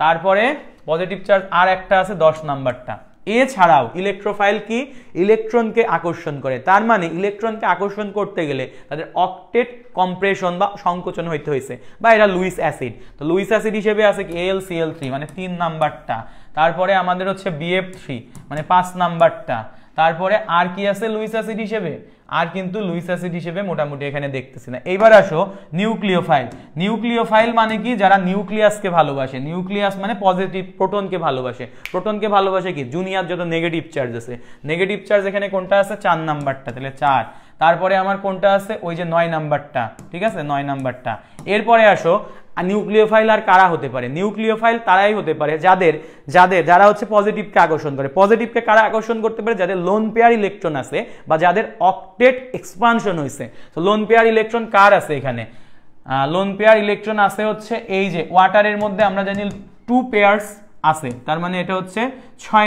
তারপরে পজিটিভ চার্জ আর একটা আছে 10 নাম্বারটা। এছাড়াও ইলেকট্রোফাইল কি, ইলেকট্রনকে আকর্ষণ করে। তার মানে ইলেকট্রনকে আকর্ষণ করতে গেলে তাদের অক্টেট কম্প্রেশন বা সংকোচন হইতে হয়েছে, বা এটা লুইস অ্যাসিড। তো লুইস অ্যাসিড হিসেবে আছে কি AlCl3 মানে 3 নাম্বারটা, তারপরে আমাদের হচ্ছে BF3 মানে 5 নাম্বারটা, তারপরে আর কি আছে লুইস অ্যাসিড হিসেবে, আর কিন্তু লুইস অ্যাসিড হিসেবে মোটামুটি এখানে দেখতেছি না। এইবার আসো নিউক্লিওফাইল। নিউক্লিওফাইল মানে কি, যারা নিউক্লিয়াসকে ভালোবাসে। নিউক্লিয়াস মানে পজিটিভ প্রোটনকে ভালোবাসে। প্রোটনকে ভালোবাসে কি, জুনিয়র যত নেগেটিভ চার্জ আছে। নেগেটিভ চার্জ এখানে কোনটা আছে, 4 নাম্বারটা, তাহলে 4। তারপরে আমার কোনটা আছে, ওই যে 9 নাম্বারটা, ঠিক আছে 9 নাম্বারটা। এরপরে আসো নিউক্লিওফাইল আর কারা হতে পারে, নিউক্লিওফাইল তারাই হতে পারে যারা হচ্ছে পজিটিভকে আকর্ষণ করে। পজিটিভকে কারা আকর্ষণ করতে পারে, যাদের লোন পেয়ার ইলেকট্রন আছে বা যাদের অক্টেট এক্সপানশন হয়েছে। তো লোন পেয়ার ইলেকট্রন কার আছে এখানে, লোন পেয়ার ইলেকট্রন আছে হচ্ছে এই যে ওয়াটারের মধ্যে আমরা জানি 2 পেয়ার্স আছে, তার মানে এটা হচ্ছে 6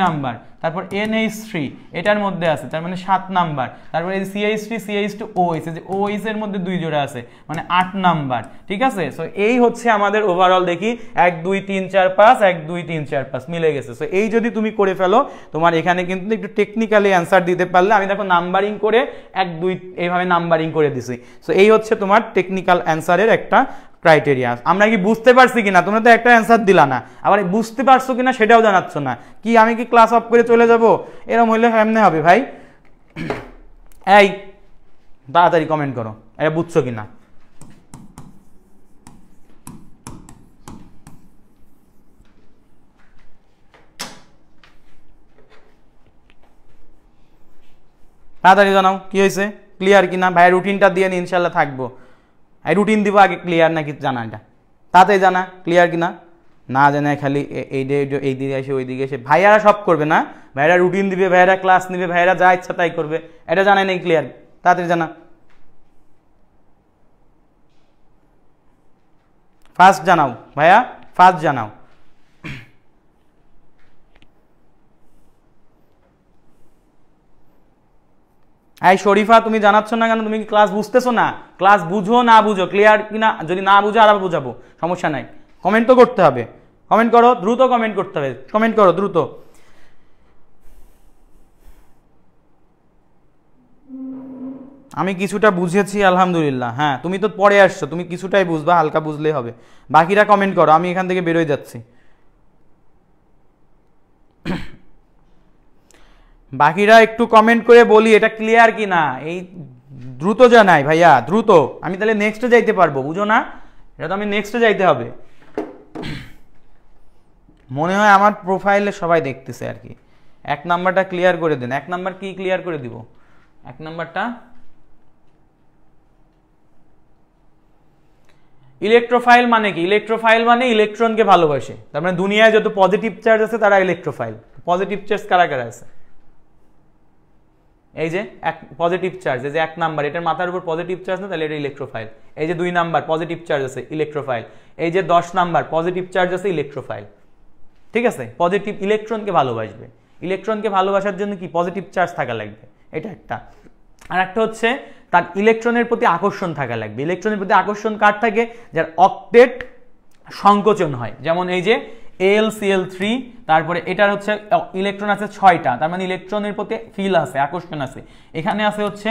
নাম্বার। তারপর NH3 এটার মধ্যে আছে, তার মানে 7 নাম্বার। তারপর এই CH3 CH2OH, যে OH এর মধ্যে 2 জোড়া আছে, মানে 8 নাম্বার। ঠিক আছে, সো এই হচ্ছে আমাদের ওভারঅল। দেখি 1 2 3 4 5 1 2 3 4 5 মিলে গেছে। সো এই যদি তুমি করে ফেলো, তোমার এখানে কিন্তু একটু টেকনিক্যালি অ্যান্সার দিতে পারলে, আমি দেখো নাম্বারিং করে 1 2 এইভাবে নাম্বারিং করে দিছি। সো এই হচ্ছে তোমার টেকনিক্যাল অ্যান্সারের একটা ক্রাইটেরিয়া। আমরা কি বুঝতে পারছি কিনা? তোমরা তো একটা অ্যান্সার দিলা না, আবার বুঝতে পারছো কিনা সেটাও জানাচ্ছ না। কি আমি কি ক্লাস অফ করে চলে যাব? এরকম হইলে কেমনে হবে ভাই? এই তাড়াতাড়ি কমেন্ট করো, এটা বুঝছো কিনা। তাড়াতাড়ি জানাও কি হয়েছে, ক্লিয়ার কিনা। ভাই রুটিনটা দিয়ে নি, ইনশাল্লাহ থাকবো। এই রুটিন দিব আগে, ক্লিয়ার নাকি জানাটা তাতে জানা ক্লিয়ার কিনা। না জানায় খালি এই দিকে এসে ওই দিকে এসে ভাইয়ারা সব করবে না, ভাইয়ারা রুটিন দিবে, ভাইয়ারা ক্লাস নিবে, ভাইয়ারা যা ইচ্ছা তাই করবে, এটা জানাই নেই ক্লিয়ার। তাড়াতাড়ি জানা, ফার্স্ট জানাও ভাইয়া, ফার্স্ট জানাও। এই শরীফা তুমি জানাচ্ছ না কেন? তুমি কি ক্লাস বুঝতেছো না? ক্লাস বুঝো না বুঝো, ক্লিয়ার কিনা। যদি না বুঝো আবার বুঝাবো, সমস্যা নাই। কমেন্ট তো করতে হবে, কমেন্ট করো দ্রুত, কমেন্ট করতে হবে, কমেন্ট করো দ্রুত। আমি কিছুটা বুঝেছি আলহামদুলিল্লাহ। হ্যাঁ তুমি তো পরে আসছো, তুমি কিছুটাই বুঝবা, হালকা বুঝলেই হবে। বাকিরা কমেন্ট করো, আমি এখান থেকে বেরোয় যাচ্ছি। বাকিরা একটু কমেন্ট করে বলি এটা ক্লিয়ার কি না। এই দ্রুত জানাই ভাইয়া, দ্রুত। আমি তাহলে নেক্সটে যাইতে পারবো, বুঝো না? এটা তো আমি নেক্সটে যাইতে হবে। মনে হয় আমার প্রোফাইলে সবাই দেখতেছে আর কি। 1 নাম্বারটা ক্লিয়ার করে দেন। 1 নাম্বার কি ক্লিয়ার করে দিব? 1 নাম্বারটা ইলেকট্রোফাইল মানে কি? ইলেকট্রোফাইল মানে ইলেকট্রনকে ভালোবাসে। তার মানে দুনিয়ায় যত পজিটিভ চার্জ আছে তারা ইলেকট্রোফাইল। পজিটিভ চার্জ কারা কারা আছে? এই যে এক পজিটিভ চার্জ, এই যে 1 নাম্বার, এটার মাথার উপর পজিটিভ চার্জ না, তাহলে এটা ইলেকট্রোফাইল। এই যে 2 নাম্বার পজিটিভ চার্জ আছে, ইলেকট্রোফাইল। এই যে 10 নাম্বার পজিটিভ চার্জ আছে, ইলেকট্রোফাইল। ঠিক আছে, পজিটিভ ইলেকট্রনকে ভালোবাসবে। ইলেকট্রনকে ভালোবাসার জন্য কি পজিটিভ চার্জ থাকা লাগবে, এটা একটা। আর একটা হচ্ছে তার ইলেকট্রনের প্রতি আকর্ষণ থাকা লাগবে। ইলেকট্রনের প্রতি আকর্ষণ কার থাকে? যার অক্টেট সংকোচন হয়। যেমন এই যে AlCl3, তারপরে এটার হচ্ছে ইলেকট্রন আছে 6টা, তার মানে ইলেকট্রনের প্রতি ফিল আছে, আকর্ষণ আছে। এখানে আছে হচ্ছে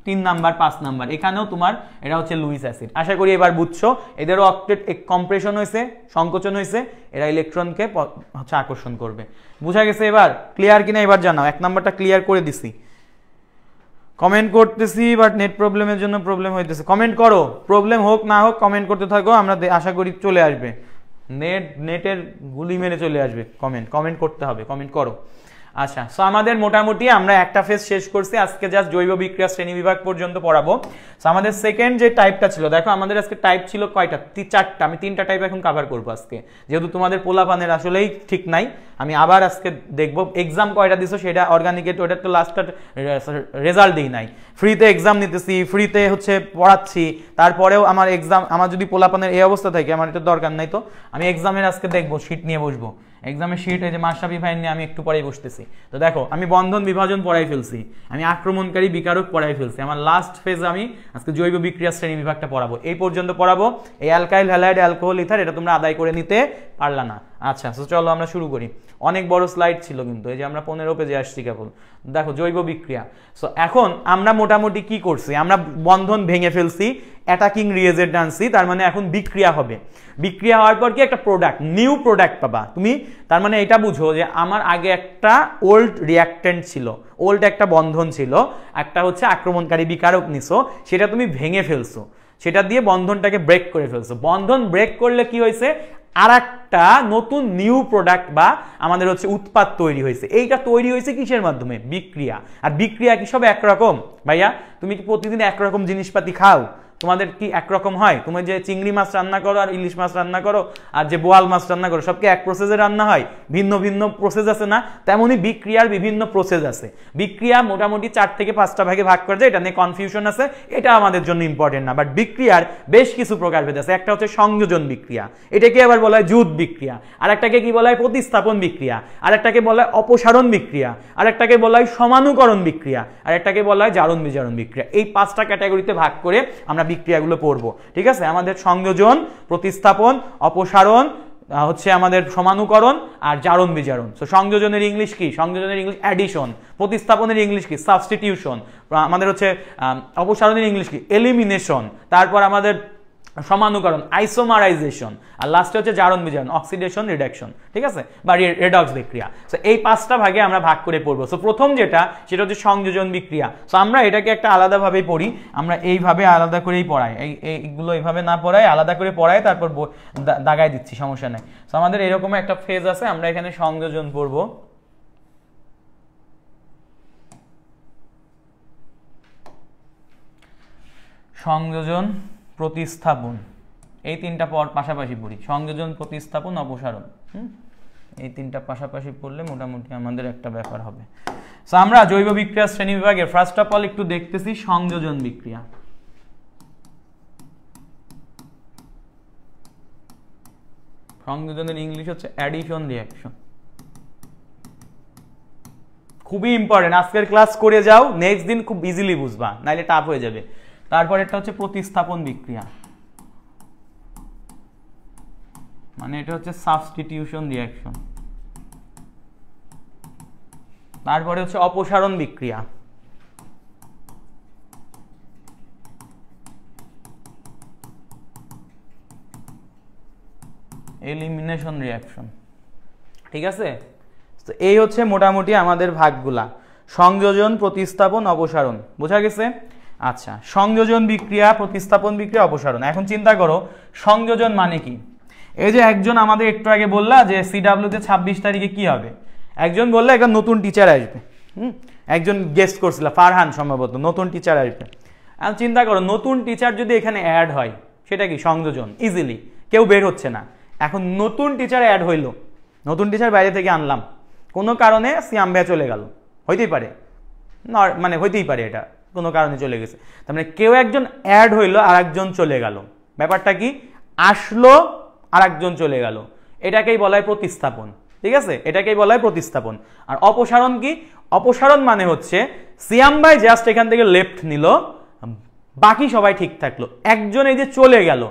3 নাম্বার 5 নাম্বার, এখানেও তোমার এটা হচ্ছে লুইস অ্যাসিড। আশা করি এবার বুঝছো, এদেরও অক্টেট কম্প্রেশন হয়েছে, সংকোচন হয়েছে, এরা ইলেকট্রনকে হচ্ছে আকর্ষণ করবে। বুঝা গেছে এবার? ক্লিয়ার কিনা এবার জানাও। 1 নাম্বারটা ক্লিয়ার করে দিছি। কমেন্ট করতেছি, বাট নেট প্রবলেমের জন্য প্রবলেম হইতেছে। কমেন্ট করো, প্রবলেম হোক না হোক কমেন্ট করতে থাকো, আমরা আশা করি চলে আসবে। নেটের গুলি মেরে চলে আসবে। কমেন্ট করতে হবে, কমেন্ট করো। আচ্ছা, সো আমাদের মোটামুটি আমরা একটা ফেজ শেষ করছি আজকে, জাস্ট জৈব বিক্রিয়া শ্রেণী বিভাগ পর্যন্ত পড়াবো। সো আমাদের সেকেন্ড যে টাইপটা ছিল, দেখো আমাদের আজকে টাইপ ছিল কয়টা? 4টা। আমি 3টা টাইপ এখন কভার করবো আজকে, যেহেতু তোমাদের পোলাপানের আসলেই ঠিক নাই। আমি আবার আজকে দেখবো এক্সাম কয়টা দিছো সেটা, অর্গানিকেট ওটা তো লাস্টটা রেজাল্ট দিই নাই। ফ্রিতে এক্সাম নিতেছি, ফ্রিতে হচ্ছে পড়াচ্ছি, তারপরেও আমার এক্সাম, আমার যদি পোলাপানের এই অবস্থা থাকে, আমার এটা দরকার নাই। তো আমি এক্সামের আজকে দেখবো, শীট নিয়ে বসবো। এক্সামের শীট, এই যে মাশরাফি ভাই নিয়ে আমি একটু পরেই বসতেছি। তো দেখো আমি বন্ধন বিভাজন পড়াই ফেলছি, আমি আক্রমণকারী বিকারক পড়াই ফেলছি। আমার লাস্ট ফেজ আমি আজকে জৈব বিক্রিয়া শ্রেণী বিভাগটা পড়াবো, এই পর্যন্ত পড়াবো। এই অ্যালকাইল হ্যালাইড অ্যালকোহল ইথার এটা তোমরা আদায় করে নিতে পারলা না। আচ্ছা, তো চলো আমরা শুরু করি। অনেক বড় স্লাইড ছিল কিন্তু, এই যে আমরা 15 পেজে আসছি কেবল। দেখো জৈব বিক্রিয়া। সো এখন আমরা মোটামুটি কি করছি? আমরা বন্ধন ভেঙে ফেলছি, অ্যাটাকিং রিয়েজেন্ট আনছি, তার মানে এখন বিক্রিয়া হবে। বিক্রিয়া হওয়ার পর কি একটা প্রোডাক্ট, নিউ প্রোডাক্ট পাবা তুমি। তার মানে এটা বুঝো যে আমার আগে একটা ওল্ড রিঅ্যাক্টেন্ট ছিল, ওল্ড একটা বন্ধন ছিল, একটা হচ্ছে আক্রমণকারী বিকারক নিছো, সেটা তুমি ভেঙে ফেলছো, সেটা দিয়ে বন্ধনটাকে ব্রেক করে ফেলছো। বন্ধন ব্রেক করলে কি হয়েছে? আর একটা নতুন নিউ প্রোডাক্ট বা আমাদের হচ্ছে উৎপাদ তৈরি হয়েছে। এইটা তৈরি হয়েছে কিসের মাধ্যমে? বিক্রিয়া। আর বিক্রিয়া কি সব একরকম? ভাইয়া তুমি কি প্রতিদিন একরকম জিনিসপাতি খাও? তোমাদের কি একরকম হয়? তুমি যে চিংড়ি মাছ রান্না করো আর ইলিশ মাছ রান্না করো আর যে বোয়াল মাছ রান্না করো সব কি এক প্রসেসে রান্না হয়? ভিন্ন ভিন্ন প্রসেস আছে না? তেমনই বিক্রিয়ার বিভিন্ন প্রসেস আছে। বিক্রিয়া মোটামুটি 4 থেকে 5টা ভাগে ভাগ করা যায়, এটা নিয়ে কনফিউশন আছে, এটা আমাদের জন্য ইম্পর্টেন্ট না। বাট বিক্রিয়ার বেশ কিছু প্রকারভেদ আছে। একটা হচ্ছে সংযোজন বিক্রিয়া, এটাকে আবার বলা হয় জুট বিক্রিয়া, আর একটাকে কি বলা হয় প্রতিস্থাপন বিক্রিয়া, আর একটাকে বলা হয় অপসারণ বিক্রিয়া, আর একটাকে বলা হয় সমানুকরণ বিক্রিয়া, আর একটাকে বলা হয় জারণ বিজারণ বিক্রিয়া। এই 5টা ক্যাটাগরিতে ভাগ করে আমরা বিক্রিয়াগুলো পড়বো, ঠিক আছে? আমাদের সংযোজন, প্রতিস্থাপন, অপসারণ, হচ্ছে আমাদের সমানুকরণ আর জারণ বিজারণ। সো সংযোজনের ইংলিশ কি? সংযোজনের ইংলিশ অ্যাডিশন। প্রতিস্থাপনের ইংলিশ কি? সাবস্টিটিউশন। আমাদের হচ্ছে অপসারণের ইংলিশ কি? এলিমিনেশন। তারপর আমাদের সমানুকরণ আইসোমারাইজেশন, আর লাস্টে হচ্ছে জারণ বিজারণ অক্সিডেশন রিডাকশন, ঠিক আছে, বা রেডক্স বিক্রিয়া। সো এই 5টা ভাগে আমরা ভাগ করে পড়বো। সো প্রথম যেটা সেটা হচ্ছে সংযোজন বিক্রিয়া। সো আমরা এটাকে একটা আলাদাভাবেই পড়ি, আমরা এইভাবে আলাদা করেই পড়াই, এইগুলো এইভাবে না পড়াই, আলাদা করে পড়াই, তারপর দাগায় দিচ্ছি, সমস্যা নেই। সো আমাদের এরকম একটা ফেজ আছে, আমরা এখানে সংযোজন পড়বো। সংযোজন, প্রতিস্থাপন, এই 3টা পাশাপাশি পড়ি। সংযোজন, প্রতিস্থাপন, অপসারণ, এই 3টা পাশাপাশি পড়লে মোটামুটি আমাদের একটা ব্যাপার হবে। সো আমরা জৈব বিক্রিয়া শ্রেণী বিভাগের ফার্স্ট অফ অল একটু দেখতেছি সংযোজন বিক্রিয়া। সংযোজনের ইংলিশ হচ্ছে অ্যাডিশন রিঅ্যাকশন। খুবই ইম্পর্টেন্ট, আজকের ক্লাস করে যাও, নেক্সট দিন খুব ইজিলি বুঝবা, নাইলে টাফ হয়ে যাবে। তারপর এটা হচ্ছে প্রতিস্থাপন বিক্রিয়া, মানে এটা হচ্ছে সাবস্টিটিউশন রিঅ্যাকশন। তারপরে হচ্ছে অপসারণ বিক্রিয়া, এলিমিনেশন রিঅ্যাকশন, ঠিক আছে? তো এই হচ্ছে মোটামুটি আমাদের ভাগগুলা, সংযোজন, প্রতিস্থাপন, অপসারণ। বোঝা গেছে? আচ্ছা, সংযোজন বিক্রিয়া, প্রতিস্থাপন বিক্রিয়া, অপসারণ। এখন চিন্তা করো সংযোজন মানে কি? এই যে একজন আমাদের একটু আগে বললা যে সিডাব্লিউ তে 26 তারিখে কি হবে, একজন বললো একটা নতুন টিচার আসবে, একজন গেস্ট করছিল ফারহান সম্ভবত, নতুন টিচার আসবে। এখন চিন্তা করো নতুন টিচার যদি এখানে অ্যাড হয়, সেটা কি সংযোজন? ইজিলি, কেউ বের হচ্ছে না। এখন নতুন টিচার অ্যাড হইলো, নতুন টিচার বাইরে থেকে আনলাম, কোনো কারণে সিয়াম ভাইয়া চলে গেল, হইতেই পারে, মানে হইতেই পারে এটা কোনো কারণে চলে গেছে, তার মানে কেউ একজন অ্যাড হইলো আর একজন চলে গেল। ব্যাপারটা কি? আসলো আর একজন চলে গেল, এটাকেই বলা হয় প্রতিস্থাপন, ঠিক আছে? এটাকেই বলা হয় প্রতিস্থাপন। আর অপসারণ কি? অপসারণ মানে হচ্ছে সিয়াম ভাই জাস্ট এখান থেকে লেফট নিল, বাকি সবাই ঠিক থাকলো, একজন এই যে চলে গেল,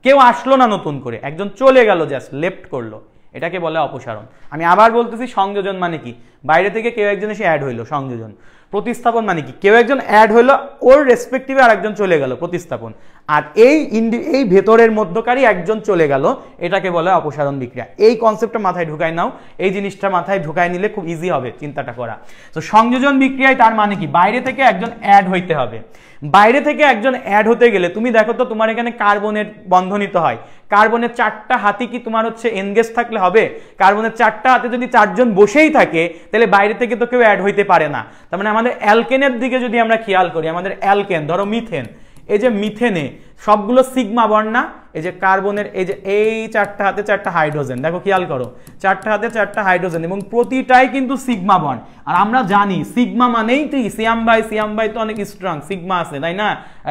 কেউ আসলো না নতুন করে, একজন চলে গেল, জাস্ট লেফট করলো, এটাকে বলে অপসারণ। আমি আবার বলতেছি, সংযোজন মানে কি? বাইরে থেকে কেউ একজন এসে অ্যাড হইলো, সংযোজন। প্রতিস্থাপন মানে কি? কেউ একজন অ্যাড হইলো, ওর রেসপেক্টিভে আর একজন চলে গেল, প্রতিস্থাপন। আর এই ভেতরের মধ্যকারী একজন চলে গেল, এটাকে বলে অপসারণ বিক্রিয়া। এই কনসেপ্টটা মাথায় ঢুকাই নাও, এই জিনিসটা মাথায় ঢুকাই নিলে খুব ইজি হবে চিন্তাটা করা। তো সংযোজন বিক্রিয়ায় তার মানে কি? বাইরে থেকে একজন অ্যাড হইতে হবে। বাইরে থেকে একজন অ্যাড হতে গেলে তুমি দেখো তো তোমার এখানে কার্বনের বন্ধনিত হয়, কার্বনের 4টা হাতি কি তোমার হচ্ছে এনগেজ থাকলে হবে? কার্বনের 4টা হাতে যদি 4 জন বসেই থাকে, তাহলে বাইরে থেকে তো কেউ অ্যাড হইতে পারে না। তার মানে আমাদের অ্যালকেনের দিকে যদি আমরা খেয়াল করি, আমাদের অ্যালকেন, ধরো মিথেন, এই যে মিথেনে সবগুলো সিগমা বন্ড না? এই যে কার্বনের এই যে এই 4টা হাতে 4টা হাইড্রোজেন, দেখো খেয়াল করো, 4টা হাতে 4টা হাইড্রোজেন এবং প্রতিটাই কিন্তু সিগমা বন্ড। আর আমরা জানি সিগমা মানেই তো সিয়াম ভাই তো অনেক স্ট্রং, সিগমা আছে, তাই না?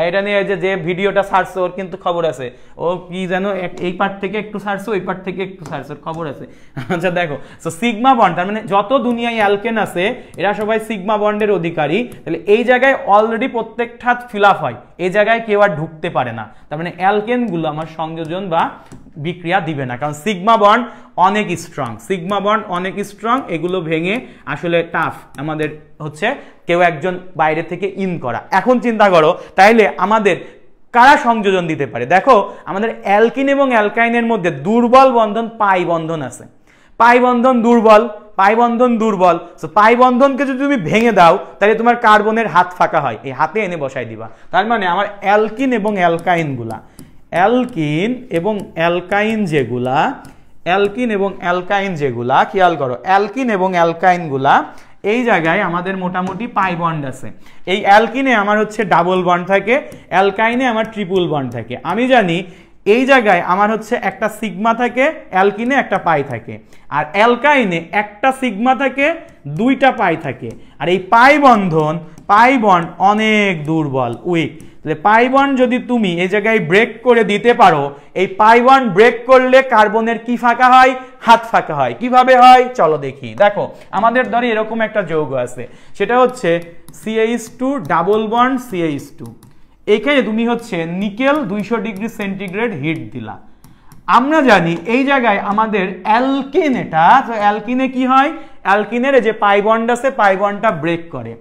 এটা নিয়ে যে ভিডিওটা ছাড়ছে ওর কিন্তু খবর আছে, ও কি যেন এই পার্ট থেকে একটু ছাড়ছে, ওই পার্ট থেকে একটু ছাড়ছে, ওর খবর আছে। আচ্ছা দেখো, তো সিগমা বন্ড, তার মানে যত দুনিয়ায় অ্যালকেন আছে এরা সবাই সিগমা বন্ডের অধিকারী। তাহলে এই জায়গায় অলরেডি প্রত্যেকটা ফিল আপ হয়, এই জায়গায় কেউ আর ঢুকতে পারে না। তার মানে অ্যালকেনগুলো আমার সংযোজন বা বিক্রিয়া দিবে না, কারণ সিগমা বন্ড অনেক স্ট্রং, সিগমা বন্ড অনেক স্ট্রং, এগুলো ভেঙে আসলে টাফ আমাদের হচ্ছে কেউ একজন বাইরে থেকে ইন করা। এখন চিন্তা করো তাইলে আমাদের কারা সংযোজন দিতে পারে? দেখো আমাদের অ্যালকিন এবং অ্যালকাইনের মধ্যে দুর্বল বন্ধন পাই বন্ধন আছে, পাই বন্ধন দুর্বল, পাই বন্ধন দুর্বল। সো পাই বন্ধনকে যদি তুমি ভেঙে দাও তাহলে তোমার কার্বনের হাত ফাঁকা হয়, এই হাতে এনে বসাই দিবা। তার মানে আমার অ্যালকিন এবং অ্যালকাইনগুলা, অ্যালকিন এবং অ্যালকাইন যেগুলা, অ্যালকিন এবং অ্যালকাইন যেগুলা, খেয়াল করো, অ্যালকিন এবং অ্যালকাইনগুলা এই জায়গায় আমাদের মোটামুটি পাই বন্ড আছে। এই অ্যালকিনে আমার হচ্ছে ডাবল বন্ড থাকে, অ্যালকাইনে আমার ট্রিপল বন্ড থাকে। আমি জানি এই জায়গায় আমার হচ্ছে একটা সিগমা থাকে, অ্যালকিনে একটা পাই থাকে, আর অ্যালকাইনে একটা সিগমা থাকে, দুইটা পাই থাকে। আর এই পাই বন্ড অনেক দুর্বল, উইক। তাহলে পাই বন্ড যদি তুমি এই জায়গায় ব্রেক করে দিতে পারো, এই পাই বন্ড ব্রেক করলে কার্বনের কি ফাঁকা হয়? হাত ফাঁকা হয়। কিভাবে হয় চলো দেখি। দেখো আমাদের ধরে এরকম একটা যৌগ আছে, সেটা হচ্ছে CH2 ডাবল বন্ড CH2। এখানে তুমি হচ্ছে নিকেল 200 ডিগ্রি সেন্টিগ্রেড হিট দিলা। আমরা জানি এই জায়গায় আমাদের অ্যালকিন, এটা তো অ্যালকিনে কি হয়? অ্যালকিনের যে পাই বন্ড আছে, পাই বন্ডটা ব্রেক করে,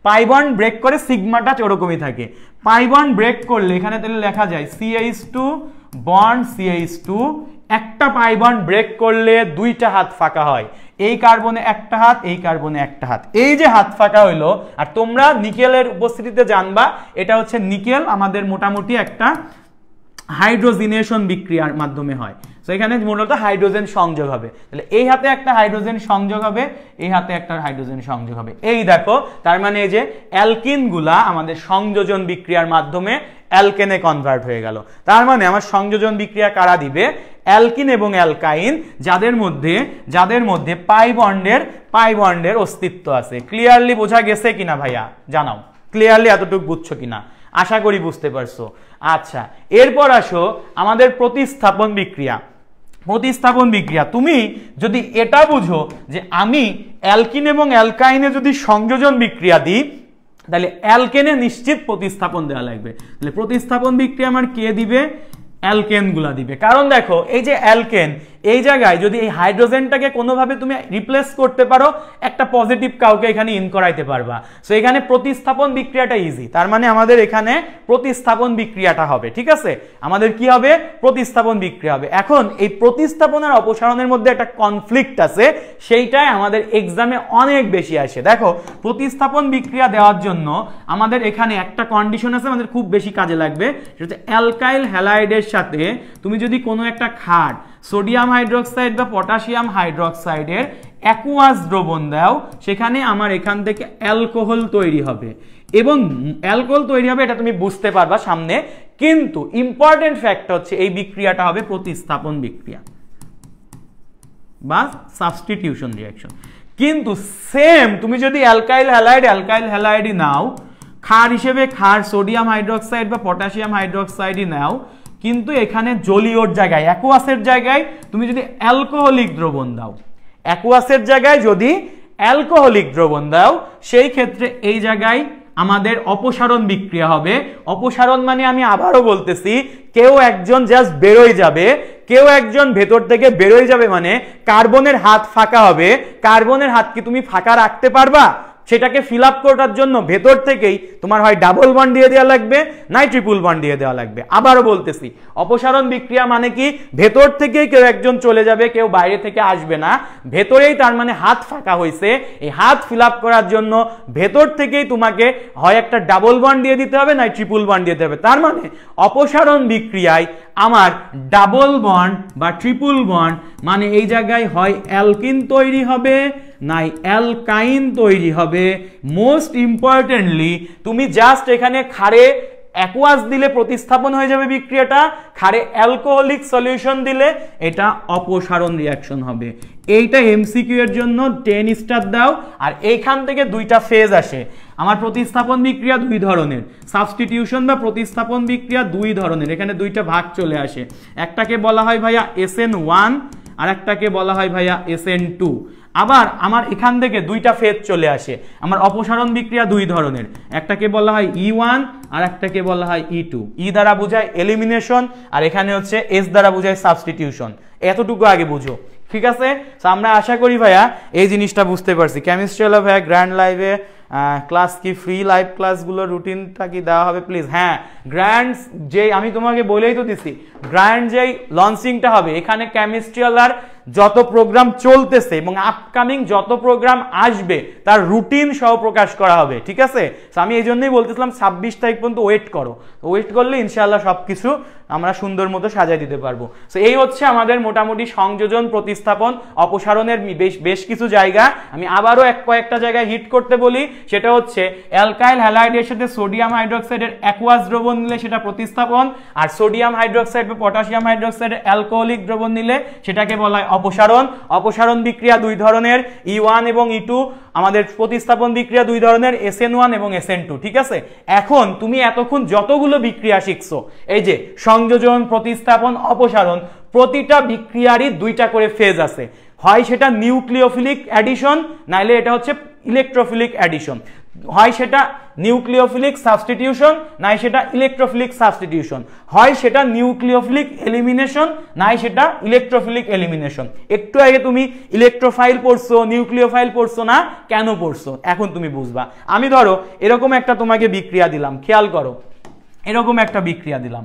পাই বন্ড ব্রেক করে, সিগমাটা ওরকমই থাকে। পাই বন্ড ব্রেক করলে এখানে তাহলে লেখা যায় CH2 বন্ড CH2, একটা পাই বন্ড ব্রেক করলে দুইটা হাত ফাঁকা হয়, এই কার্বনে একটা হাত, এই কার্বনে একটা হাত। এই যে হাত ফাঁকা হইলো, আর তোমরা নিকেলের উপস্থিতিতে জানবা এটা হচ্ছে নিকেল আমাদের মোটামুটি একটা হাইড্রোজিনেশন বিক্রিয়ার মাধ্যমে হয়। তো এখানে মূলত হাইড্রোজেন সংযোগ হবে। তাহলে এই হাতে একটা হাইড্রোজেন সংযোগ হবে, এই হাতে একটা হাইড্রোজেন সংযোগ হবে। এই দেখো, তার মানে এই যে অ্যালকিন গুলা আমাদের সংযোজন বিক্রিয়ার মাধ্যমে অ্যালকেনে কনভার্ট হয়ে গেল। তার মানে আমার সংযোজন বিক্রিয়া কারা দিবে? অ্যালকিন এবং অ্যালকাইন, যাদের মধ্যে পাই বন্ডের অস্তিত্ব আছে। ক্লিয়ারলি বোঝা গেছে কিনা ভাইয়া? জানাও ক্লিয়ারলি এতটুকু বুঝছো কিনা, আশা করি বুঝতে পারছো। আচ্ছা, এরপর আসো আমাদের প্রতিস্থাপন বিক্রিয়া। তুমি যদি এটা বুঝো যে আমি অ্যালকিন এবং অ্যালকাইনে যদি সংযোজন বিক্রিয়া দিই, তাহলে অ্যালকেনে নিশ্চিত প্রতিস্থাপন দেওয়া লাগবে। তাহলে প্রতিস্থাপন বিক্রিয়া আমার কে দিবে? অ্যালকেন গুলা দিবে। কারণ দেখো এই যে অ্যালকেন, এই জায়গায় যদি এই হাইড্রোজেনটাকে কোনোভাবে তুমি রিপ্লেস করতে পারো, একটা পজিটিভ কাউকে এখানে ইন করাইতে পারবা। সো এখানে প্রতিস্থাপন বিক্রিয়াটা ইজি। তার মানে আমাদের এখানে প্রতিস্থাপন বিক্রিয়াটা হবে। ঠিক আছে, আমাদের কি হবে? প্রতিস্থাপন বিক্রিয়া হবে। এখন এই প্রতিস্থাপন আর অপসারণের মধ্যে একটা কনফ্লিক্ট আছে, সেইটাই আমাদের এক্সামে অনেক বেশি আসে। দেখো প্রতিস্থাপন বিক্রিয়া দেওয়ার জন্য আমাদের এখানে একটা কন্ডিশন আছে, আমাদের খুব বেশি কাজে লাগবে। সেটা হচ্ছে অ্যালকাইল হ্যালাইডের সাথে তুমি যদি কোনো একটা ক্ষার, সোডিয়াম হাইড্রোক্সাইড বা পটাশিয়াম হাইড্রোক্সাইডের অ্যাকুয়াস দ্রবণ দাও, সেখানে আমার এখান থেকে অ্যালকোহল তৈরি হবে। এবং অ্যালকোহল তৈরি হবে এটা তুমি বুঝতে পারবা সামনে, কিন্তু ইম্পর্টেন্ট ফ্যাক্ট হচ্ছে এই বিক্রিয়াটা হবে প্রতিস্থাপন বিক্রিয়া বা সাবস্টিটিউশন রিঅ্যাকশন। কিন্তু সেম তুমি যদি অ্যালকাইল হ্যালাইডই নাও, ক্ষার হিসেবে ক্ষার সোডিয়াম হাইড্রোক্সাইড বা পটাশিয়াম হাইড্রোক্সাইডই নাও, কিন্তু এখানে জলীয়র জায়গায়, অ্যাকুয়াসের জায়গায় তুমি যদি অ্যালকোহলিক দ্রবণ দাও, সেই ক্ষেত্রে এই জায়গায় আমাদের অপসারণ বিক্রিয়া হবে। অপসারণ মানে আমি আবারও বলতেছি, কেউ একজন জাস্ট বেরোয় যাবে, কেউ একজন ভেতর থেকে বেরোয় যাবে, মানে কার্বনের হাত ফাঁকা হবে। কার্বনের হাত কি তুমি ফাঁকা রাখতে পারবা? সেটাকে ফিল আপ করার জন্য ভেতর থেকেই তোমার হয় ডাবল বন্ড দিয়ে দেওয়া লাগবে, নাই ট্রিপল বন্ড দিয়ে দেওয়া লাগবে। আবারও বলতেছি, অপসারণ বিক্রিয়া মানে কি? ভেতর থেকেই কেউ একজন চলে যাবে, কেউ বাইরে থেকে আসবে না, ভেতরেই, তার মানে হাত ফাঁকা হয়েছে। এই হাত ফিল আপ করার জন্য ভেতর থেকেই তোমাকে হয় একটা ডাবল বন্ড দিয়ে দিতে হবে, নাই ট্রিপল বন্ড দিতে হবে। তার মানে অপসারণ বিক্রিয়ায় আমার ডাবল বন্ড বা ট্রিপল বন্ড, মানে এই জায়গায় হয় অ্যালকিন তৈরি হবে, নাই অ্যালকাইন তৈরি হবে। মোস্ট ইম্পর্টেন্টলি তুমি জাস্ট এখানে ক্ষারে অ্যাকুয়াস দিলে প্রতিস্থাপন হয়ে যাবে বিক্রিয়াটা, ক্ষারে অ্যালকোহলিক সলিউশন দিলে এটা অপসারণ রিঅ্যাকশন হবে। এইটা এমসিকিউ এর জন্য 10 স্টার দাও। আর এইখান থেকে দুইটা ফেজ আসে। আমার প্রতিস্থাপন বিক্রিয়া দুই ধরনের, সাবস্টিটিউশন বা প্রতিস্থাপন বিক্রিয়া দুই ধরনের। এখানে দুইটা ভাগ চলে আসে, একটাকে বলা হয় ভাইয়া SN1 আর একটাকে বলা হয় ভাইয়া SN2। আবার আমার এখান থেকে দুইটা ফেজ চলে আসে। আমার অপসারণ বিক্রিয়া দুই ধরনের, একটাকে বলা হয় E1 আর একটাকে বলা হয় E2। ই দ্বারা বোঝায় এলিমিনেশন, আর এখানে হচ্ছে S দ্বারা বোঝায় সাবস্টিটিউশন। এতটুকু আগে বুঝো, ঠিক আছে? তো আমরা আশা করি ভাইয়া এই জিনিসটা বুঝতে পারছি। কেমিস্ট্রি হলো ভাইয়া গ্র্যান্ড লাইভে ক্লাস কি ফ্রি লাইভ ক্লাসগুলোর রুটিনটা কি দেওয়া হবে প্লিজ? হ্যাঁ, গ্র্যান্ড যেই আমি তোমাকে বলেই তো দিছি, গ্র্যান্ড যেই লঞ্চিংটা হবে, এখানে কেমিস্ট্রি হলার যত প্রোগ্রাম চলতেছে এবং আপকামিং যত প্রোগ্রাম আসবে তার রুটিন সহ প্রকাশ করা হবে, ঠিক আছে? আমি এই জন্যই বলতেছিলাম 26 তারিখ পর্যন্ত ওয়েট করো, ওয়েট করলে ইনশাআল্লাহ সবকিছু আমরা সুন্দর মতো সাজাই দিতে পারবো। সো এই হচ্ছে আমাদের মোটামুটি সংযোজন, প্রতিস্থাপন, অপসারণের বেশ কিছু জায়গা। আমি আবারও কয়েকটা জায়গায় হিট করতে বলি, সেটা হচ্ছে অ্যালকাইল হ্যালাইডের সাথে সোডিয়াম হাইড্রোক্সাইডের অ্যাকুয়াস দ্রবণ নিলে সেটা প্রতিস্থাপন, আর সোডিয়াম হাইড্রোক্সাইড বা পটাশিয়াম হাইড্রোক্সাইডের অ্যালকোহলিক দ্রবণ নিলে সেটাকে বলা হয় অপসারণ। অপসারণ বিক্রিয়া দুই ধরনের, E1 এবং E2। আমাদের প্রতিস্থাপন বিক্রিয়া দুই ধরনের, SN1 এবং SN2, ঠিক আছে? এখন তুমি এতক্ষণ যতগুলো বিক্রিয়া শিখছো, এই যে সংযোজন, প্রতিস্থাপন, অপসারণ, প্রতিটা বিক্রিয়ারই দুইটা করে ফেজ আছে, হয় সেটা নিউক্লিওফিলিক অ্যাডিশন, নাইলে এটা হচ্ছে ইলেকট্রোফিলিক অ্যাডিশন, হয় সেটা নিউক্লিওফিলিক সাবস্টিটিউশন, নাই সেটা ইলেকট্রোফিলিক সাবস্টিটিউশন, হয় সেটা নিউক্লিওফিলিক এলিমিনেশন, নাই সেটা ইলেকট্রোফিলিক এলিমিনেশন। একটু আগে তুমি ইলেকট্রোফাইল পড়ছো, নিউক্লিওফাইল পড়ছো না, কেন পড়ছো এখন তুমি বুঝবা। আমি ধরো এরকম একটা তোমাকে বিক্রিয়া দিলাম, খেয়াল করো, এরকম একটা বিক্রিয়া দিলাম,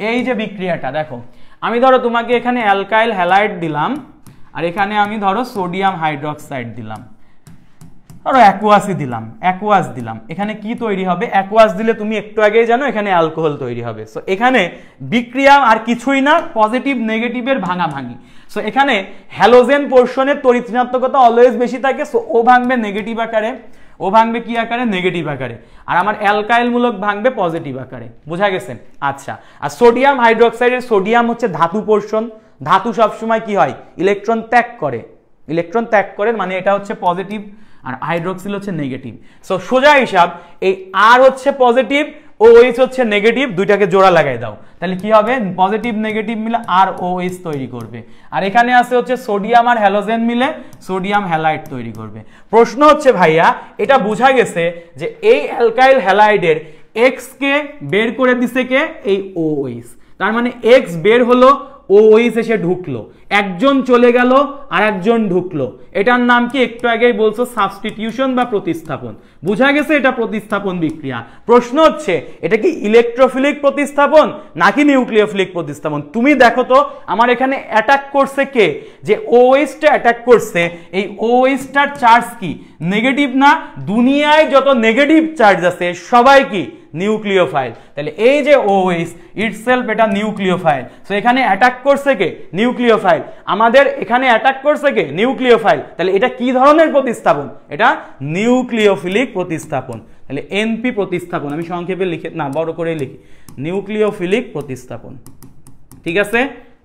এই যে বিক্রিয়াটা দেখো, আমি ধরো তোমাকে এখানে অ্যালকাইল হ্যালাইড দিলাম, আর এখানে আমি ধরো সোডিয়াম হাইড্রোক্সাইড দিলাম, ধরো অ্যাকুয়াসই দিলাম, অ্যাকুয়াস দিলাম, এখানে কি তৈরি হবে? অ্যাকুয়াস দিলে তুমি একটু আগেই জানো এখানে অ্যালকোহল তৈরি হবে। সো এখানে বিক্রিয়া আর কিছুই না, পজিটিভ নেগেটিভের ভাঙাভাঙি। সো এখানে হ্যালোজেন পোর্শনের তড়িৎ ঋণাত্মকতা অলওয়েজ বেশি থাকে, সো ও ভাঙবে নেগেটিভ আকারে, ও ভাঙবে কি আকারে? নেগেটিভ আকারে, আর আমার অ্যালকাইল মূলক ভাঙবে পজিটিভ আকারে। বোঝা গেছে? আচ্ছা, আর সোডিয়াম হাইড্রোক্সাইডের সোডিয়াম হচ্ছে ধাতু পোর্শন, ধাতু সবসময় কি হয়? ইলেকট্রন ত্যাগ করে, ইলেকট্রন ত্যাগ করে, মানে এটা হচ্ছে পজিটিভ, আর হাইড্রোক্সিল হচ্ছে নেগেটিভ। সো সোজা হিসাব, এই আর হচ্ছে পজিটিভ, OH হচ্ছে নেগেটিভ, দুইটাকে জোড়া লাগাই দাও, তাহলে কি হবে? পজিটিভ নেগেটিভ মিলে ROH তৈরি করবে, আর এখানে আছে হচ্ছে সোডিয়াম আর হ্যালোজেন মিলে সোডিয়াম হ্যালাইড তৈরি করবে। প্রশ্ন হচ্ছে ভাইয়া, এটা বোঝা গেছে যে এই অ্যালকাইল হ্যালাইডের X কে বের করে দিছে কে? এই OH, তার মানে X বের হলো, OH এসে ঢুকলো, একজন চলে গেল আর একজন ঢুকলো, এটার নাম কি? একটু আগেই বলছো সাবস্টিটিউশন বা প্রতিস্থাপন। বুঝা গেছে এটা প্রতিস্থাপন বিক্রিয়া। প্রশ্ন হচ্ছে এটা কি ইলেকট্রোফিলিক প্রতিস্থাপন নাকি নিউক্লিওফিলিক প্রতিস্থাপন? তুমি দেখো তো আমার এখানে অ্যাটাক করছে কে? যে OH টা অ্যাটাক করছে, এই OH টার চার্জ কি? নেগেটিভ না? দুনিয়ায় যত নেগেটিভ চার্জ আছে সবাই কি? নিউক্লিওফাইল। তাহলে এই যে OH ইটসেলফ এটা নিউক্লিওফাইল। সো এখানে অ্যাটাক করছে কে? নিউক্লিওফাইল। আমাদের এখানে অ্যাটাক করছে কে? নিউক্লিওফাইল। তাহলে এটা কি ধরনের প্রতিস্থাপন? এটা নিউক্লিওফিলিক প্রতিস্থাপন। তাহলে NP প্রতিস্থাপন, আমি সংক্ষেপে লিখে না বড় করে লিখি, নিউক্লিওফিলিক প্রতিস্থাপন। ঠিক আছে,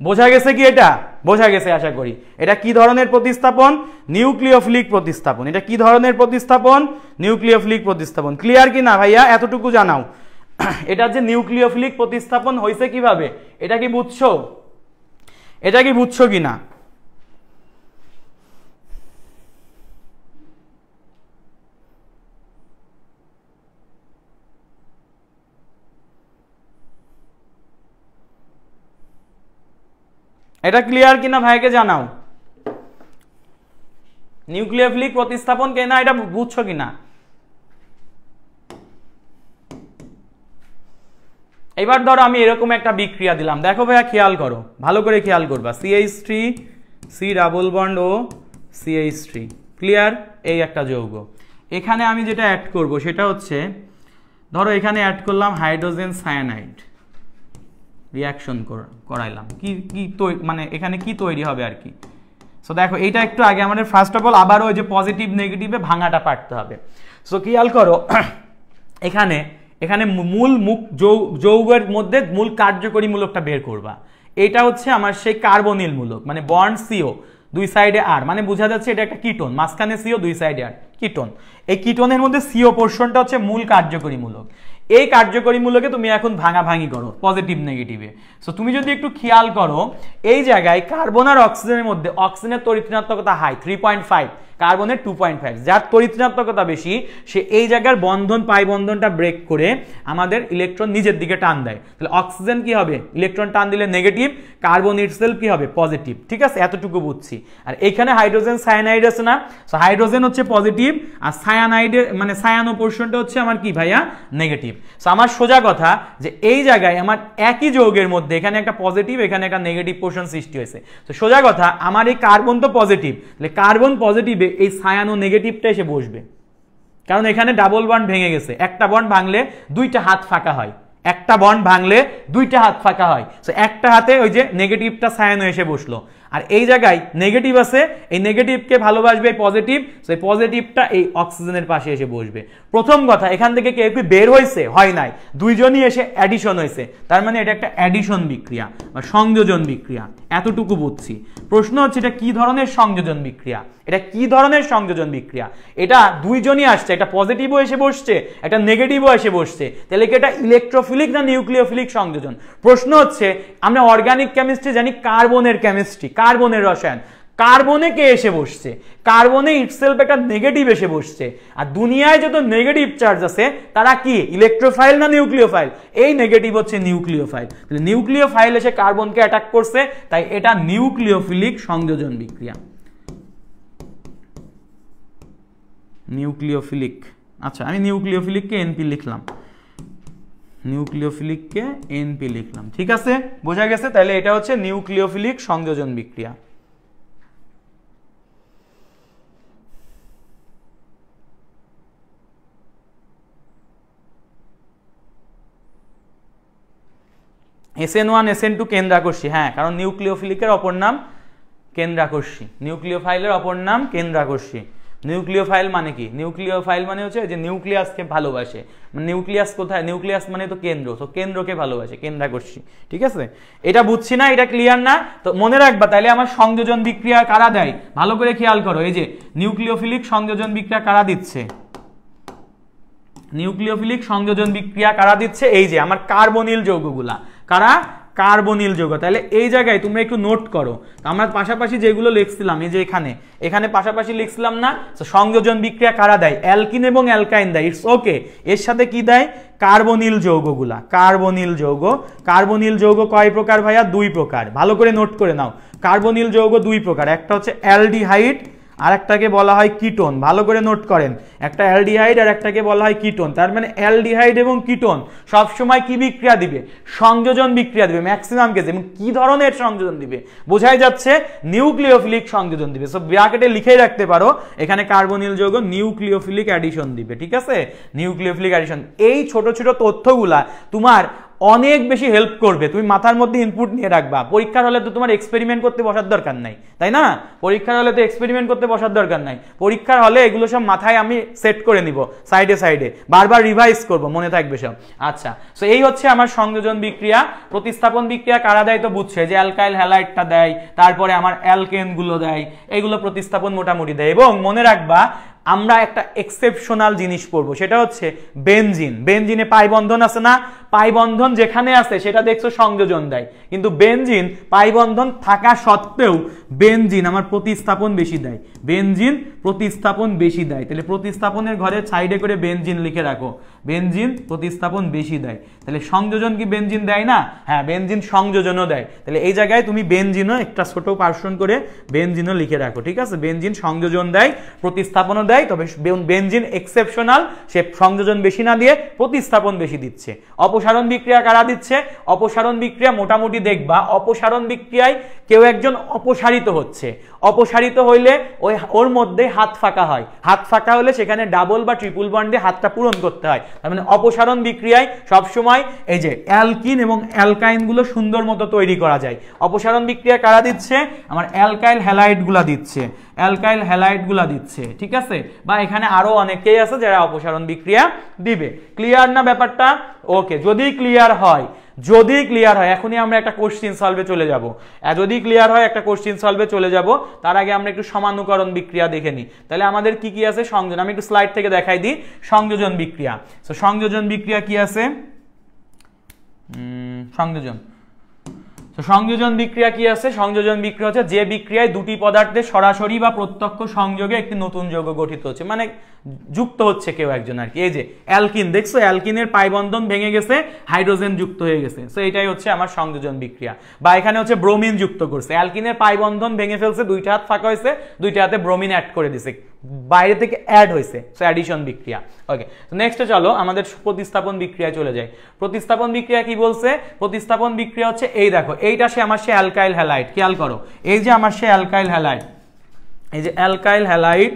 বোঝা গেছে কি? এটা বোঝা গেছে আশা করি। এটা কি ধরনের প্রতিস্থাপন? নিউক্লিওফিলিক প্রতিস্থাপন। এটা কি ধরনের প্রতিস্থাপন? নিউক্লিওফিলিক প্রতিস্থাপন। ক্লিয়ার কি না ভাইয়া? এতটুকু জানাও। এটা যে নিউক্লিওফিলিক প্রতিস্থাপন হয়েছে কিভাবে, এটা কি বুঝছো? এটা কি বুঝছো কি না? এটা ক্লিয়ার কিনা ভাইকে জানাও। নিউক্লিওফিলিক প্রতিস্থাপন কেনা এটা বুঝছো কিনা? এবার ধরো আমি এরকম একটা বিক্রিয়া দিলাম, দেখো ভাইয়া খেয়াল করো, ভালো করে খেয়াল করবা, CH3 C ডাবল বন্ড ও CH3, ক্লিয়ার? এই একটা যৌগ। এখানে আমি যেটা অ্যাড করব সেটা হচ্ছে, ধরো এখানে অ্যাড করলাম হাইড্রোজেন সায়ানাইড, রিয়াকশন করাইলাম, কি কি মানে এখানে কি তৈরি হবে আর কি। সো দেখো এইটা একটু আগে আমাদের ফার্স্ট অফ অল আবার ওই যে পজিটিভ নেগেটিভে ভাঙাটা পারতে হবে। সো খেয়াল করো এখানে এখানে মূল যৌগের মধ্যে মূল কার্যকরী মূলকটা বের করবা। এটা হচ্ছে আমার সেই কার্বনিল মূলক, মানে বন্ড CO, দুই সাইডে আর, মানে বোঝা যাচ্ছে এটা একটা কিটোন, মাঝখানে CO, দুই সাইডে আর, কিটোন। এই কিটোনের মধ্যে CO পোর্শনটা হচ্ছে মূল কার্যকরী মূলক। এই কার্যকরী মূলকে তুমি এখন ভাঙাভাঙি করো পজিটিভ নেগেটিভে। সো তুমি যদি একটু খেয়াল করো এই জায়গায় কার্বন আর অক্সিজেনের মধ্যে অক্সিজেনের তড়িৎ ঋণাত্মকতা হাই 3.5, কার্বনের 2.5, যার তড়িৎ ঋণাত্মকতা বেশি সে এই জায়গার বন্ধন পাই বন্ধনটা ব্রেক করে আমাদের ইলেকট্রন নিজের দিকে টান দেয়। তাহলে অক্সিজেন কি হবে, ইলেকট্রন টান দিলে নেগেটিভ, কার্বন ইটসেলফ কি হবে, পজিটিভ। ঠিক আছে, এতটুকু বুঝছি। আর এখানে হাইড্রোজেন সায়ানাইড আছে না, সো হাইড্রোজেন হচ্ছে পজিটিভ আর সায়ানাইডের মানে সায়ানো পোর্শনটা হচ্ছে আমার কি ভাইয়া, নেগেটিভ। সো আমার সোজা কথা যে এই জায়গায় আমার একই যৌগের মধ্যে এখানে একটা পজিটিভ এখানে একটা নেগেটিভ পোর্শন সৃষ্টি হয়েছে। তো সোজা কথা আমার এই কার্বন তো পজিটিভ, তাহলে কার্বন পজিটিভে এই সায়ানো নেগেটিভটা এসে বসবে, কারণ এখানে ডাবল বন্ড ভেঙে গেছে। একটা বন্ড ভাঙলে দুইটা হাত ফাঁকা হয়, একটা বন্ড ভাঙলে দুইটা হাত ফাঁকা হয়। সো একটা হাতে ওই যে নেগেটিভটা সায়ানো এসে বসলো, আর এই জায়গায় নেগেটিভ আছে, এই নেগেটিভকে ভালোবাসবে পজিটিভ, সো এই পজিটিভটা এই অক্সিজেনের পাশে এসে বসবে। প্রথম কথা, এখান থেকে কেউ কি বের হয়েছে, হয় নাই, দুইজনই এসে অ্যাডিশন হয়েছে, তার মানে এটা একটা অ্যাডিশন বিক্রিয়া বা সংযোজন বিক্রিয়া, এতটুকু বুঝছি। প্রশ্ন হচ্ছে এটা কি ধরনের সংযোজন বিক্রিয়া, এটা কি ধরনের সংযোজন বিক্রিয়া, এটা দুইজনই আসছে, একটা পজিটিভও এসে বসছে একটা নেগেটিভও এসে বসছে, তাহলে কি এটা ইলেকট্রোফিলিক না নিউক্লিওফিলিক সংযোজন? প্রশ্ন হচ্ছে আমরা অর্গানিক কেমিস্ট্রি জানি কার্বনের কেমিস্ট্রি, কার্বনের রসায়ন, কার্বনে কে এসে বসছে, কার্বনে ইটসেলফ একটা নেগেটিভ এসে বসছে। আর দুনিয়ায় যত নেগেটিভ চার্জ আছে তারা কি ইলেকট্রোফাইল না নিউক্লিওফাইল? এই নেগেটিভ হচ্ছে নিউক্লিওফাইল। তাহলে নিউক্লিওফাইল এসে কার্বনকে অ্যাটাক করছে, তাই এটা নিউক্লিওফিলিক সংযোজন বিক্রিয়া, নিউক্লিওফিলিক। আচ্ছা, আমি নিউক্লিওফিলিককে এনপি লিখলাম, নিউক্লিওফিলিককে এনপি লিখলাম, ঠিক আছে, বোঝা গেছে? তাহলে এটা হচ্ছে নিউক্লিওফিলিক সংযোজন বিক্রিয়া। SN1 SN2 কেন্দ্রাকর্ষী, হ্যাঁ, কারণ নিউক্লিওফিলিকের অপর নাম কেন্দ্রাকর্ষী, নিউক্লিওফাইলের অপর নাম কেন্দ্রাকর্ষী। নিউক্লিওফাইল মানে কি? নিউক্লিওফাইল মানে হচ্ছে যে নিউক্লিয়াসকে ভালোবাসে, নিউক্লিয়াস কোথায়, নিউক্লিয়াস মানে তো কেন্দ্র, তো কেন্দ্রকে ভালোবাসে, কেন্দ্রাকর্ষী। ঠিক আছে, এটা বুঝছি না, এটা ক্লিয়ার না? তো মনে রাখবা, তাহলে আমার সংযোজন বিক্রিয়া কারা দেয়, ভালো করে খেয়াল করো। এই যে নিউক্লিওফিলিক সংযোজন বিক্রিয়া কারা দিচ্ছে, নিউক্লিওফিলিক সংযোজন বিক্রিয়া কারা দিচ্ছে, এই যে আমার কার্বনিল যৌগগুলা, কারা, কার্বনিল যৌগ। তাহলে এই জায়গায় তুমি একটু নোট করো, আমরা পাশাপাশি যেগুলো লিখছিলাম, এই যে এখানে পাশাপাশি লিখছিলাম না, সংযোজন বিক্রিয়া কারা দেয়, অ্যালকিন এবং অ্যালকাইন দেয়, ইটস ওকে। এর সাথে কি দেয়, কার্বনিল যৌগগুলা, কার্বনিল যৌগ। কার্বনিল যৌগ কয় প্রকার ভাইয়া? 2 প্রকার, ভালো করে নোট করে নাও। কার্বনিল যৌগ 2 প্রকার, একটা হচ্ছে অ্যালডিহাইড আর একটাকে বলা হয় কিটোন, ভালো করে নোট করেন, একটা অ্যালডিহাইড আর একটাকে বলা হয় কিটোন। তার মানে অ্যালডিহাইড এবং কিটোন সবসময় কি বিক্রিয়া দিবে, সংযোজন বিক্রিয়া দিবে ম্যাক্সিমাম কেসে। এবং কি ধরনের সংযোজন দিবে, বোঝাই যাচ্ছে নিউক্লিওফিলিক সংযোজন দিবে। সো ব্র্যাকেটে লিখেই রাখতে পারো, এখানে কার্বনিল যৌগ নিউক্লিওফিলিক অ্যাডিশন দিবে, ঠিক আছে, নিউক্লিওফিলিক অ্যাডিশন। এই ছোট ছোট তথ্যগুলা তোমার অনেক বেশি হেল্প করবে, তুমি মাথার মধ্যে ইনপুট নিয়ে রাখবা। পরীক্ষার হলে তো তোমার এক্সপেরিমেন্ট করতে বসার দরকার নাই, তাই না? পরীক্ষার হলে তো এক্সপেরিমেন্ট করতে বসার দরকার নাই, পরীক্ষার হলে এগুলো সব মাথায় আমি সেট করে নিব, সাইডে সাইডে বারবার রিভাইজ করব, মনে থাকবে সব। আচ্ছা, সো এই হচ্ছে আমার সংযোজন বিক্রিয়া। প্রতিস্থাপন বিক্রিয়া কারা দেয় তো বুঝছে, যে অ্যালকাইল হ্যালাইডটা দেয়, তারপরে আমার অ্যালকেন গুলো দেয়, এগুলো প্রতিস্থাপন মোটামুটি দেয়। এবং মনে রাখবা, আমরা একটা এক্সেপশনাল জিনিস পড়বো, সেটা হচ্ছে বেনজিন। বেনজিনে পাই বন্ধন আছে না, পাই বন্ধন যেখানে আছে সেটা দেখছো সংযোজন দেয়, কিন্তু বেনজিন পাই বন্ধন থাকা সত্ত্বেও বেনজিন আমার প্রতিস্থাপন বেশি দেয়, বেনজিন প্রতিস্থাপন বেশি দেয়। তাহলে প্রতিস্থাপনের ঘরে সাইডে করে বেনজিন লিখে রাখো, বেনজিন প্রতিস্থাপন বেশি দেয়। তাহলে সংযোজন কি বেনজিন দেয় না? হ্যাঁ, বেনজিন সংযোজনও দেয়। তাহলে এই জায়গায় তুমি বেনজিনও একটা ছোট পার্সন করে বেনজিনও লিখে রাখো, ঠিক আছে। বেনজিন সংযোজন দেয়, প্রতিস্থাপনও দেয়, তবে বেনজিন এক্সেপশনাল, সে সংযোজন বেশি না দিয়ে প্রতিস্থাপন বেশি দিচ্ছে। অপসারণ বিক্রিয়া কারা দিচ্ছে? অপসারণ বিক্রিয়া মোটামুটি দেখবা, অপসারণ বিক্রিয়ায় কেউ একজন অপসারিত হচ্ছে, অপসারিত হইলে ওর মধ্যে হাত ফাঁকা হয়, হাত ফাঁকা হলে সেখানে ডাবল বা ট্রিপল বন্ডে হাতটা পূরণ করতে হয়। তার মানে অপসারণ বিক্রিয়ায় সবসময় এই যে অ্যালকিন এবং অ্যালকাইন গুলো সুন্দর মতো তৈরি করা যায়। অপসারণ বিক্রিয়া কারা দিচ্ছে? আমার অ্যালকাইল হ্যালাইড গুলা দিচ্ছে, অ্যালকাইল হ্যালাইড গুলা দিচ্ছে, ঠিক আছে। বা এখানে আরো অনেকেই আছে যারা অপসারণ বিক্রিয়া দিবে। ক্লিয়ার না ব্যাপারটা? ওকে, যদি ক্লিয়ার হয়, যদি ক্লিয়ার হয়, এখনই আমরা একটা কোশ্চিন সলভে চলে যাব। যদি ক্লিয়ার হয় একটা কোশ্চিন সলভে চলে যাব, তার আগে আমরা একটু সমানুকরণ বিক্রিয়া দেখে নিই। তাহলে আমাদের কি কি আছে? সংযোজন, আমি একটু স্লাইড থেকে দেখাই দিই সংযোজন বিক্রিয়া। তো সংযোজন বিক্রিয়া কি আছে? সংযোজন, তো সংযোজন বিক্রিয়া কি আছে? সংযোজন বিক্রিয়া হচ্ছে যে বিক্রিয়ায় দুটি পদার্থের সরাসরি বা প্রত্যক্ষ সংযোগে একটি নতুন যৌগ গঠিত হচ্ছে, মানে যুক্ত হচ্ছে কেউ একজন আর কি। এই যে অ্যালকিন, দেখছো অ্যালকিনের পাই বন্ধন ভেঙে গেছে, হাইড্রোজেন যুক্ত হয়ে গেছে, সো এটাই হচ্ছে আমার সংযোজন বিক্রিয়া। বা এখানে হচ্ছে ব্রোমিন যুক্ত করছে, অ্যালকিনের পাই বন্ধন ভেঙে ফেলছে, দুইটা হাত ফাঁকা হয়েছে, দুইটা হাতে ব্রোমিন অ্যাড করে দিছে, বাইরে থেকে অ্যাড হয়েছে, সো অ্যাডিশন বিক্রিয়া। ওকে, তো নেক্সটে চলো আমাদের প্রতিস্থাপন বিক্রিয়ায় চলে যায়। প্রতিস্থাপন বিক্রিয়া কি বলছে? প্রতিস্থাপন বিক্রিয়া হচ্ছে এই দেখো, এইটা সে আমার সে অ্যালকাইল হ্যালাইড, খেয়াল করো এই যে আমার সে অ্যালকাইল হ্যালাইড, এই যে অ্যালকাইল হ্যালাইড,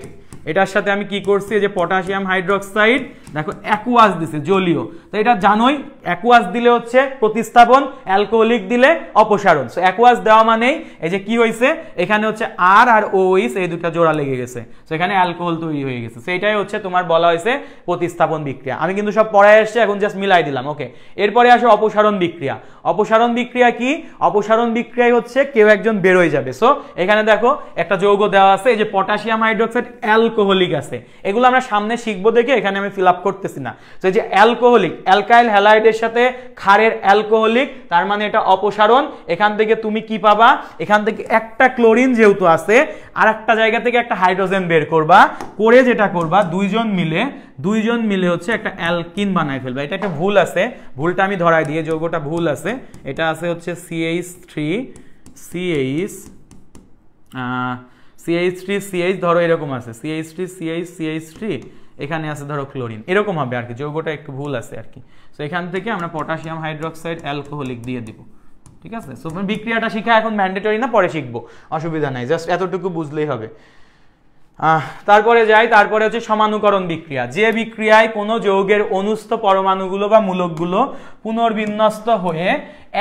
এটার সাথে আমি কি করছি, এই যে পটাশিয়াম হাইড্রোক্সাইড দেখো অ্যাকুয়াস দিছে, জলীয়। তো এটা জানোই অ্যাকুয়াস দিলে হচ্ছে প্রতিস্থাপন, অ্যালকোহলিক দিলে অপসারণ। সো অ্যাকুয়াস দেওয়া মানেই এই যে কি হয়েছে, এখানে হচ্ছে আর আর ওইস এই দুটো জোড়া লেগে গেছে, সো এখানে অ্যালকোহল তৈরি হয়ে গেছে। সো এটাই হচ্ছে তোমার বলা হয়েছে প্রতিস্থাপন বিক্রিয়া। আমি কিন্তু সব পড়ায় এসেছি, এখন জাস্ট মিলাই দিলাম। ওকে, এরপরে আসে অপসারণ বিক্রিয়া। অপসারণ বিক্রিয়া কি? অপসারণ বিক্রিয়ায় হচ্ছে কেউ একজন বের হয়ে যাবে। সো এখানে দেখো একটা যৌগ দেওয়া আছে, এই যে পটাশিয়াম হাইড্রোক্সাইড অ্যালকোহলিক আছে, এগুলো আমরা সামনে শিখবো দেখে এখানে আমি ফিল আপ করতেছি না। তো এই যে অ্যালকোহলিক, অ্যালকাইল হ্যালাইডের সাথে ক্ষারের অ্যালকোহলিক, তার মানে এটা অপসারণ। এখান থেকে তুমি কি পাবা? এখান থেকে একটা ক্লোরিন যেহেতু আছে, আর একটা জায়গা থেকে একটা হাইড্রোজেন বের করবা, করে যেটা করবা দুইজন মিলে হচ্ছে একটা অ্যালকিন বানায় ফেলবা। এটা একটা ভুল আছে, ভুলটা আমি ধরাই দিয়ে, যৌগটা ভুল আছে, এটা আছে হচ্ছে CH3 ধরো এরকম আছে, CH3 এখানে আছে ধরো ক্লোরিন, এরকম হবে আর কি, যৌগটা একটু ভুল আছে আর কি। সো এখান থেকে আমরা পটাশিয়াম হাইড্রোক্সাইড অ্যালকোহলিক দিয়ে দিব, ঠিক আছে। সো বিক্রিয়াটা শিখা এখন ম্যান্ডেটরি না, পরে শিখবো, অসুবিধা নাই, জাস্ট এতটুকু বুঝলেই হবে। তারপরে যাই, তারপরে হচ্ছে সমানুকরণ বিক্রিয়া। যে বিক্রিয়ায় কোনো যৌগের অনুস্থ পরমাণুগুলো বা মূলকগুলো পুনর্বিন্যস্ত হয়ে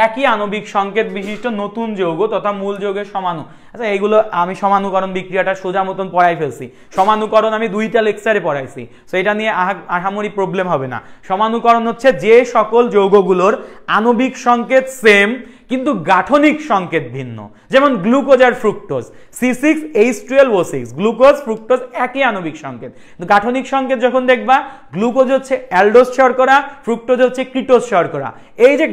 একই আণবিক সংকেত বিশিষ্ট নতুন যৌগ তথা মূল যৌগের সমাণু। আচ্ছা, এইগুলো আমি সমানুকরণ বিক্রিয়াটা সোজা মতন পড়াই ফেলছি, সমানুকরণ আমি 2টা লেকচারে পড়াইছি, সো এটা নিয়ে আহামরি প্রবলেম হবে না। সমানুকরণ হচ্ছে যে সকল যৌগগুলোর আণবিক সংকেত সেম কিন্তু গাঠনিক সংকেত ভিন্ন, যেমন গ্লুকোজ আর ফ্রুক্টোজ, C6H12O6, গ্লুকোজ ফ্রুক্টোজ একই আণবিক সংকেত, গাঠনিক সংকেত যখন দেখবা গ্লুকোজ হচ্ছে অ্যালডোজ শর্করা, ফ্রুক্টোজ হচ্ছে কিটোজ শর্করা। এই যে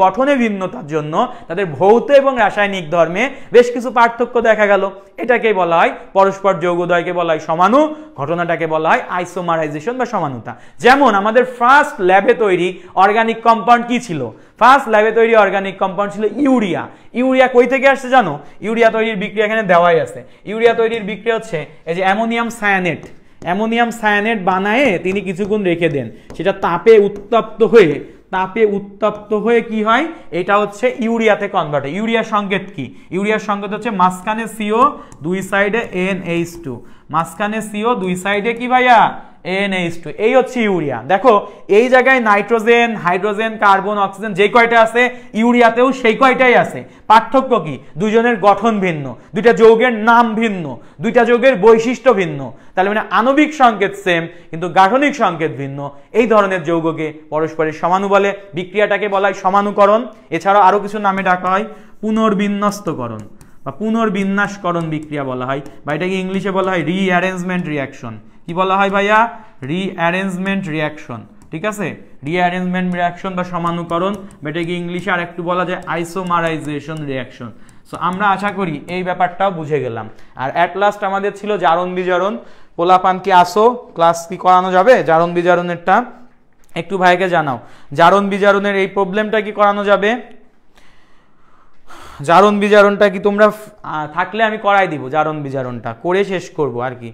গঠনে ভিন্নতার জন্য তাদের ভৌত এবং রাসায়নিক ধর্মে বেশ কিছু পার্থক্য দেখা গেল, এটাকেই বলা হয় পরস্পর যৌগদ্বয়কে বলা হয় সমাণু, ঘটনাটাকে বলা হয় আইসোমারাইজেশন বা সমানুতা। যেমন আমাদের ফার্স্ট ল্যাবে তৈরি অর্গানিক কম্পাউন্ড কি ছিল? ফার্স্ট ল্যাবে তৈরি অর্গানিক কম্পাউন্ড ছিল ইউরিয়া। ইউরিয়া কই থেকে আসছে জানো? ইউরিয়া তৈরির বিক্রিয়া এখানে দেওয়াই আছে। ইউরিয়া তৈরির বিক্রিয়া হচ্ছে এই যে অ্যামোনিয়াম সায়ানেট বানায়ে তিনি কিছুক্ষণ রেখে দেন, সেটা তাপে উত্তপ্ত হয়ে কি হয়, এটা হচ্ছে ইউরিয়াতে কনভার্ট হয়। ইউরিয়ার সংকেত কি? ইউরিয়ার সংকেত হচ্ছে মাঝখানে CO, দুই সাইডে NH2, মাঝখানে CO, দুই সাইডে কি ভাইয়া NH2, এই হচ্ছে ইউরিয়া। দেখো এই জায়গায় নাইট্রোজেন, হাইড্রোজেন, কার্বন, অক্সিজেন যে কয়টা আছে ইউরিয়াতেও সেই কয়টাই আছে। পার্থক্য কি? দুইজনের গঠন ভিন্ন, দুইটা যৌগের নাম ভিন্ন, দুইটা যৌগের বৈশিষ্ট্য ভিন্ন, তাহলে মানে আণবিক সংকেত সেম কিন্তু গাঠনিক সংকেত ভিন্ন। এই ধরনের যৌগকে পরস্পরের সমাণু বলে, বিক্রিয়াটাকে বলা হয় সমানুকরণ। এছাড়াও আরো কিছু নামে ডাকা হয় পুনর্বিন্যস্তকরণ বা পুনর্বিন্যাসকরণ বিক্রিয়া বলা হয়, বা এটাকে ইংলিশে বলা হয় রিঅ্যারেঞ্জমেন্ট রিঅ্যাকশন। কি বলা হয় ভাইয়া? রিঅ্যারেঞ্জমেন্ট রিঅ্যাকশন, ঠিক আছে, রিঅ্যারেঞ্জমেন্ট রিঅ্যাকশন বা সমানুকরণ, বা এটাকে ইংলিশে আর একটু বলা যায় আইসোমারাইজেশন রিঅ্যাকশন। সো আমরা আশা করি এই ব্যাপারটাও বুঝে গেলাম। আর অ্যাট লাস্ট আমাদের ছিল জারণ বিজারণ। পোলাপান কি আসো, ক্লাস কি করানো যাবে? জারণ বিজারণেরটা একটু ভাইকে জানাও, জারণ বিজারণের এই প্রবলেমটা কি করানো যাবে? জারণ বিজারণটা কি তোমরা থাকলে আমি করাই দিব, জারণ বিজারণটা করে শেষ করব আর কি,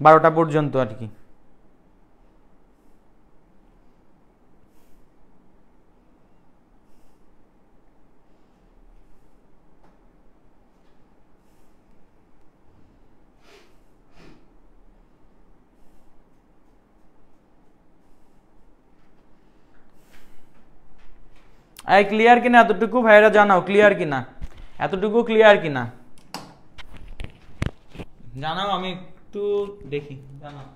12টা পর্যন্ত আর কি। ক্লিয়ার কিনা এতটুকু ভাইরা জানাও, ক্লিয়ার কিনা এতটুকু, ক্লিয়ার কিনা জানাও, আমি একটু দেখি, জানাও।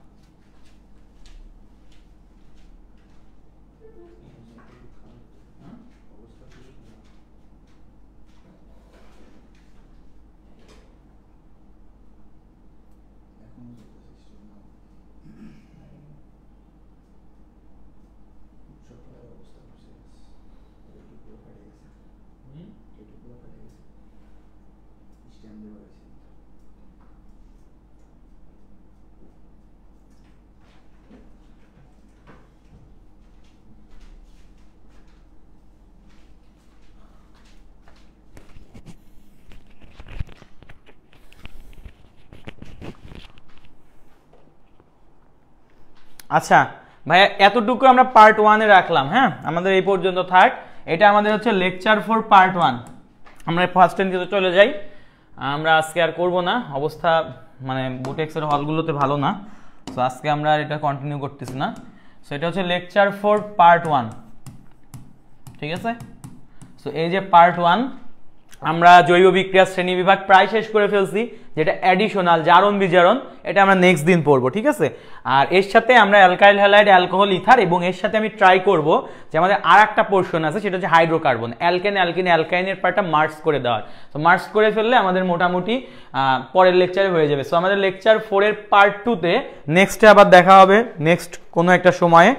আচ্ছা ভাইয়া, এতটুকু আমরা পার্ট 1 এ রাখলাম। হ্যাঁ, আমাদের এই পর্যন্ত থাক। এটা আমাদের হচ্ছে লেকচার 4 পার্ট 1। আমরা ফার্স্ট এনজিতে চলে যাই। আমরা আজকে আর করব না, অবস্থা মানে বুটেক্সের হলগুলোতে ভালো না, সো আজকে আমরা এটা কন্টিনিউ করতেছি না। সো এটা হচ্ছে লেকচার 4 পার্ট 1, ঠিক আছে। সো এই যে পার্ট 1, আমরা জৈব বিক্রিয়া শ্রেণী বিভাগ প্রায় শেষ করে ফেলছি, যেটা অ্যাডিশনাল জারণ বিজারণ, এটা আমরা নেক্সট দিন পড়বো, ঠিক আছে। আর এর সাথে আমরা অ্যালকাইল হ্যালাইড, অ্যালকোহল, ইথার, এবং এর সাথে আমি ট্রাই করব যে আমাদের আর একটা পোর্শন আছে, সেটা হচ্ছে হাইড্রোকার্বন, অ্যালকেন, অ্যালকিন, অ্যালকাইনের পার্টটা মার্জ করে দেওয়ার। তো মার্জ করে ফেললে আমাদের মোটামুটি পরের লেকচারে হয়ে যাবে। সো আমাদের লেকচার 4 এর পার্ট 2-তে নেক্সটে আবার দেখা হবে নেক্সট কোনো একটা সময়ে।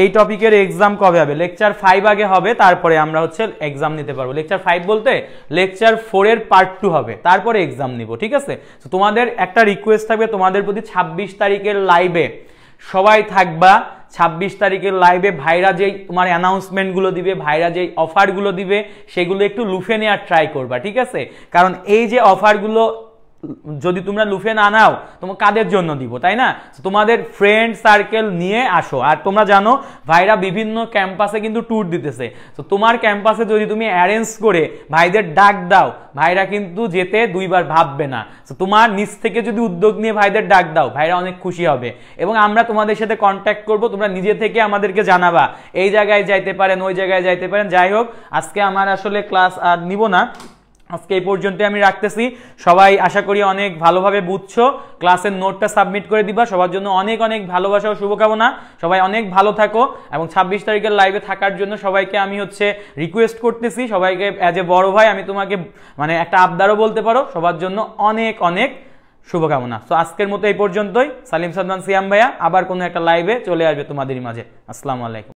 এই টপিকের এক্সাম কবে হবে? লেকচার 5 আগে হবে, তারপরে আমরা হচ্ছে এক্সাম নিতে পারবো। লেকচার 5 বলতে লেকচার 4 এর পার্ট 2 হবে, তারপরে এক্সাম নিব, ঠিক আছে। তো তোমাদের একটা রিকোয়েস্ট থাকবে, তোমাদের প্রতি 26 তারিখের লাইভে সবাই থাকবা। 26 তারিখের লাইভে ভাইরা যেই তোমার অ্যানাউন্সমেন্টগুলো দিবে, ভাইরা যেই অফারগুলো দিবে, সেগুলো একটু লুফে নেওয়ার ট্রাই করবা, ঠিক আছে। কারণ এই যে অফারগুলো যদি তোমরা লুফে না নাও, তোমার কাদের জন্য দিব, তাই না? তোমাদের ফ্রেন্ড সার্কেল নিয়ে আসো। আর তোমরা জানো ভাইরা বিভিন্ন ক্যাম্পাসে কিন্তু ট্যুর দিতেছে, তো তোমার ক্যাম্পাসে যদি তুমি অ্যারেঞ্জ করে ভাইদের ডাক দাও, ভাইরা কিন্তু যেতে দুইবার ভাববে না। তো তোমার নিজ থেকে যদি উদ্যোগ নিয়ে ভাইদের ডাক দাও, ভাইরা অনেক খুশি হবে, এবং আমরা তোমাদের সাথে কন্ট্যাক্ট করব। তোমরা নিজে থেকে আমাদেরকে জানাবা এই জায়গায় যাইতে পারেন, ওই জায়গায় যাইতে পারেন। যাই হোক, আজকে আমার আসলে ক্লাস আর নিব না, আজকে এই পর্যন্ত আমি রাখতেছি। সবাই আশা করি অনেক ভালোভাবে বুঝছো, ক্লাসের নোটটা সাবমিট করে দিবা। সবার জন্য অনেক অনেক ভালোবাসা ও শুভকামনা। সবাই অনেক ভালো থাকো, এবং 26 তারিখের লাইভে থাকার জন্য সবাইকে আমি হচ্ছে রিকোয়েস্ট করতেছি। সবাইকে অ্যাজ এ বড় ভাই আমি তোমাকে মানে একটা আবদারও বলতে পারো। সবার জন্য অনেক অনেক শুভকামনা। তো আজকের মতো এই পর্যন্তই। সালিম সাদমান সিয়াম ভাইয়া আবার কোনো একটা লাইভে চলে আসবে তোমাদের মাঝে। আসসালামু আলাইকুম।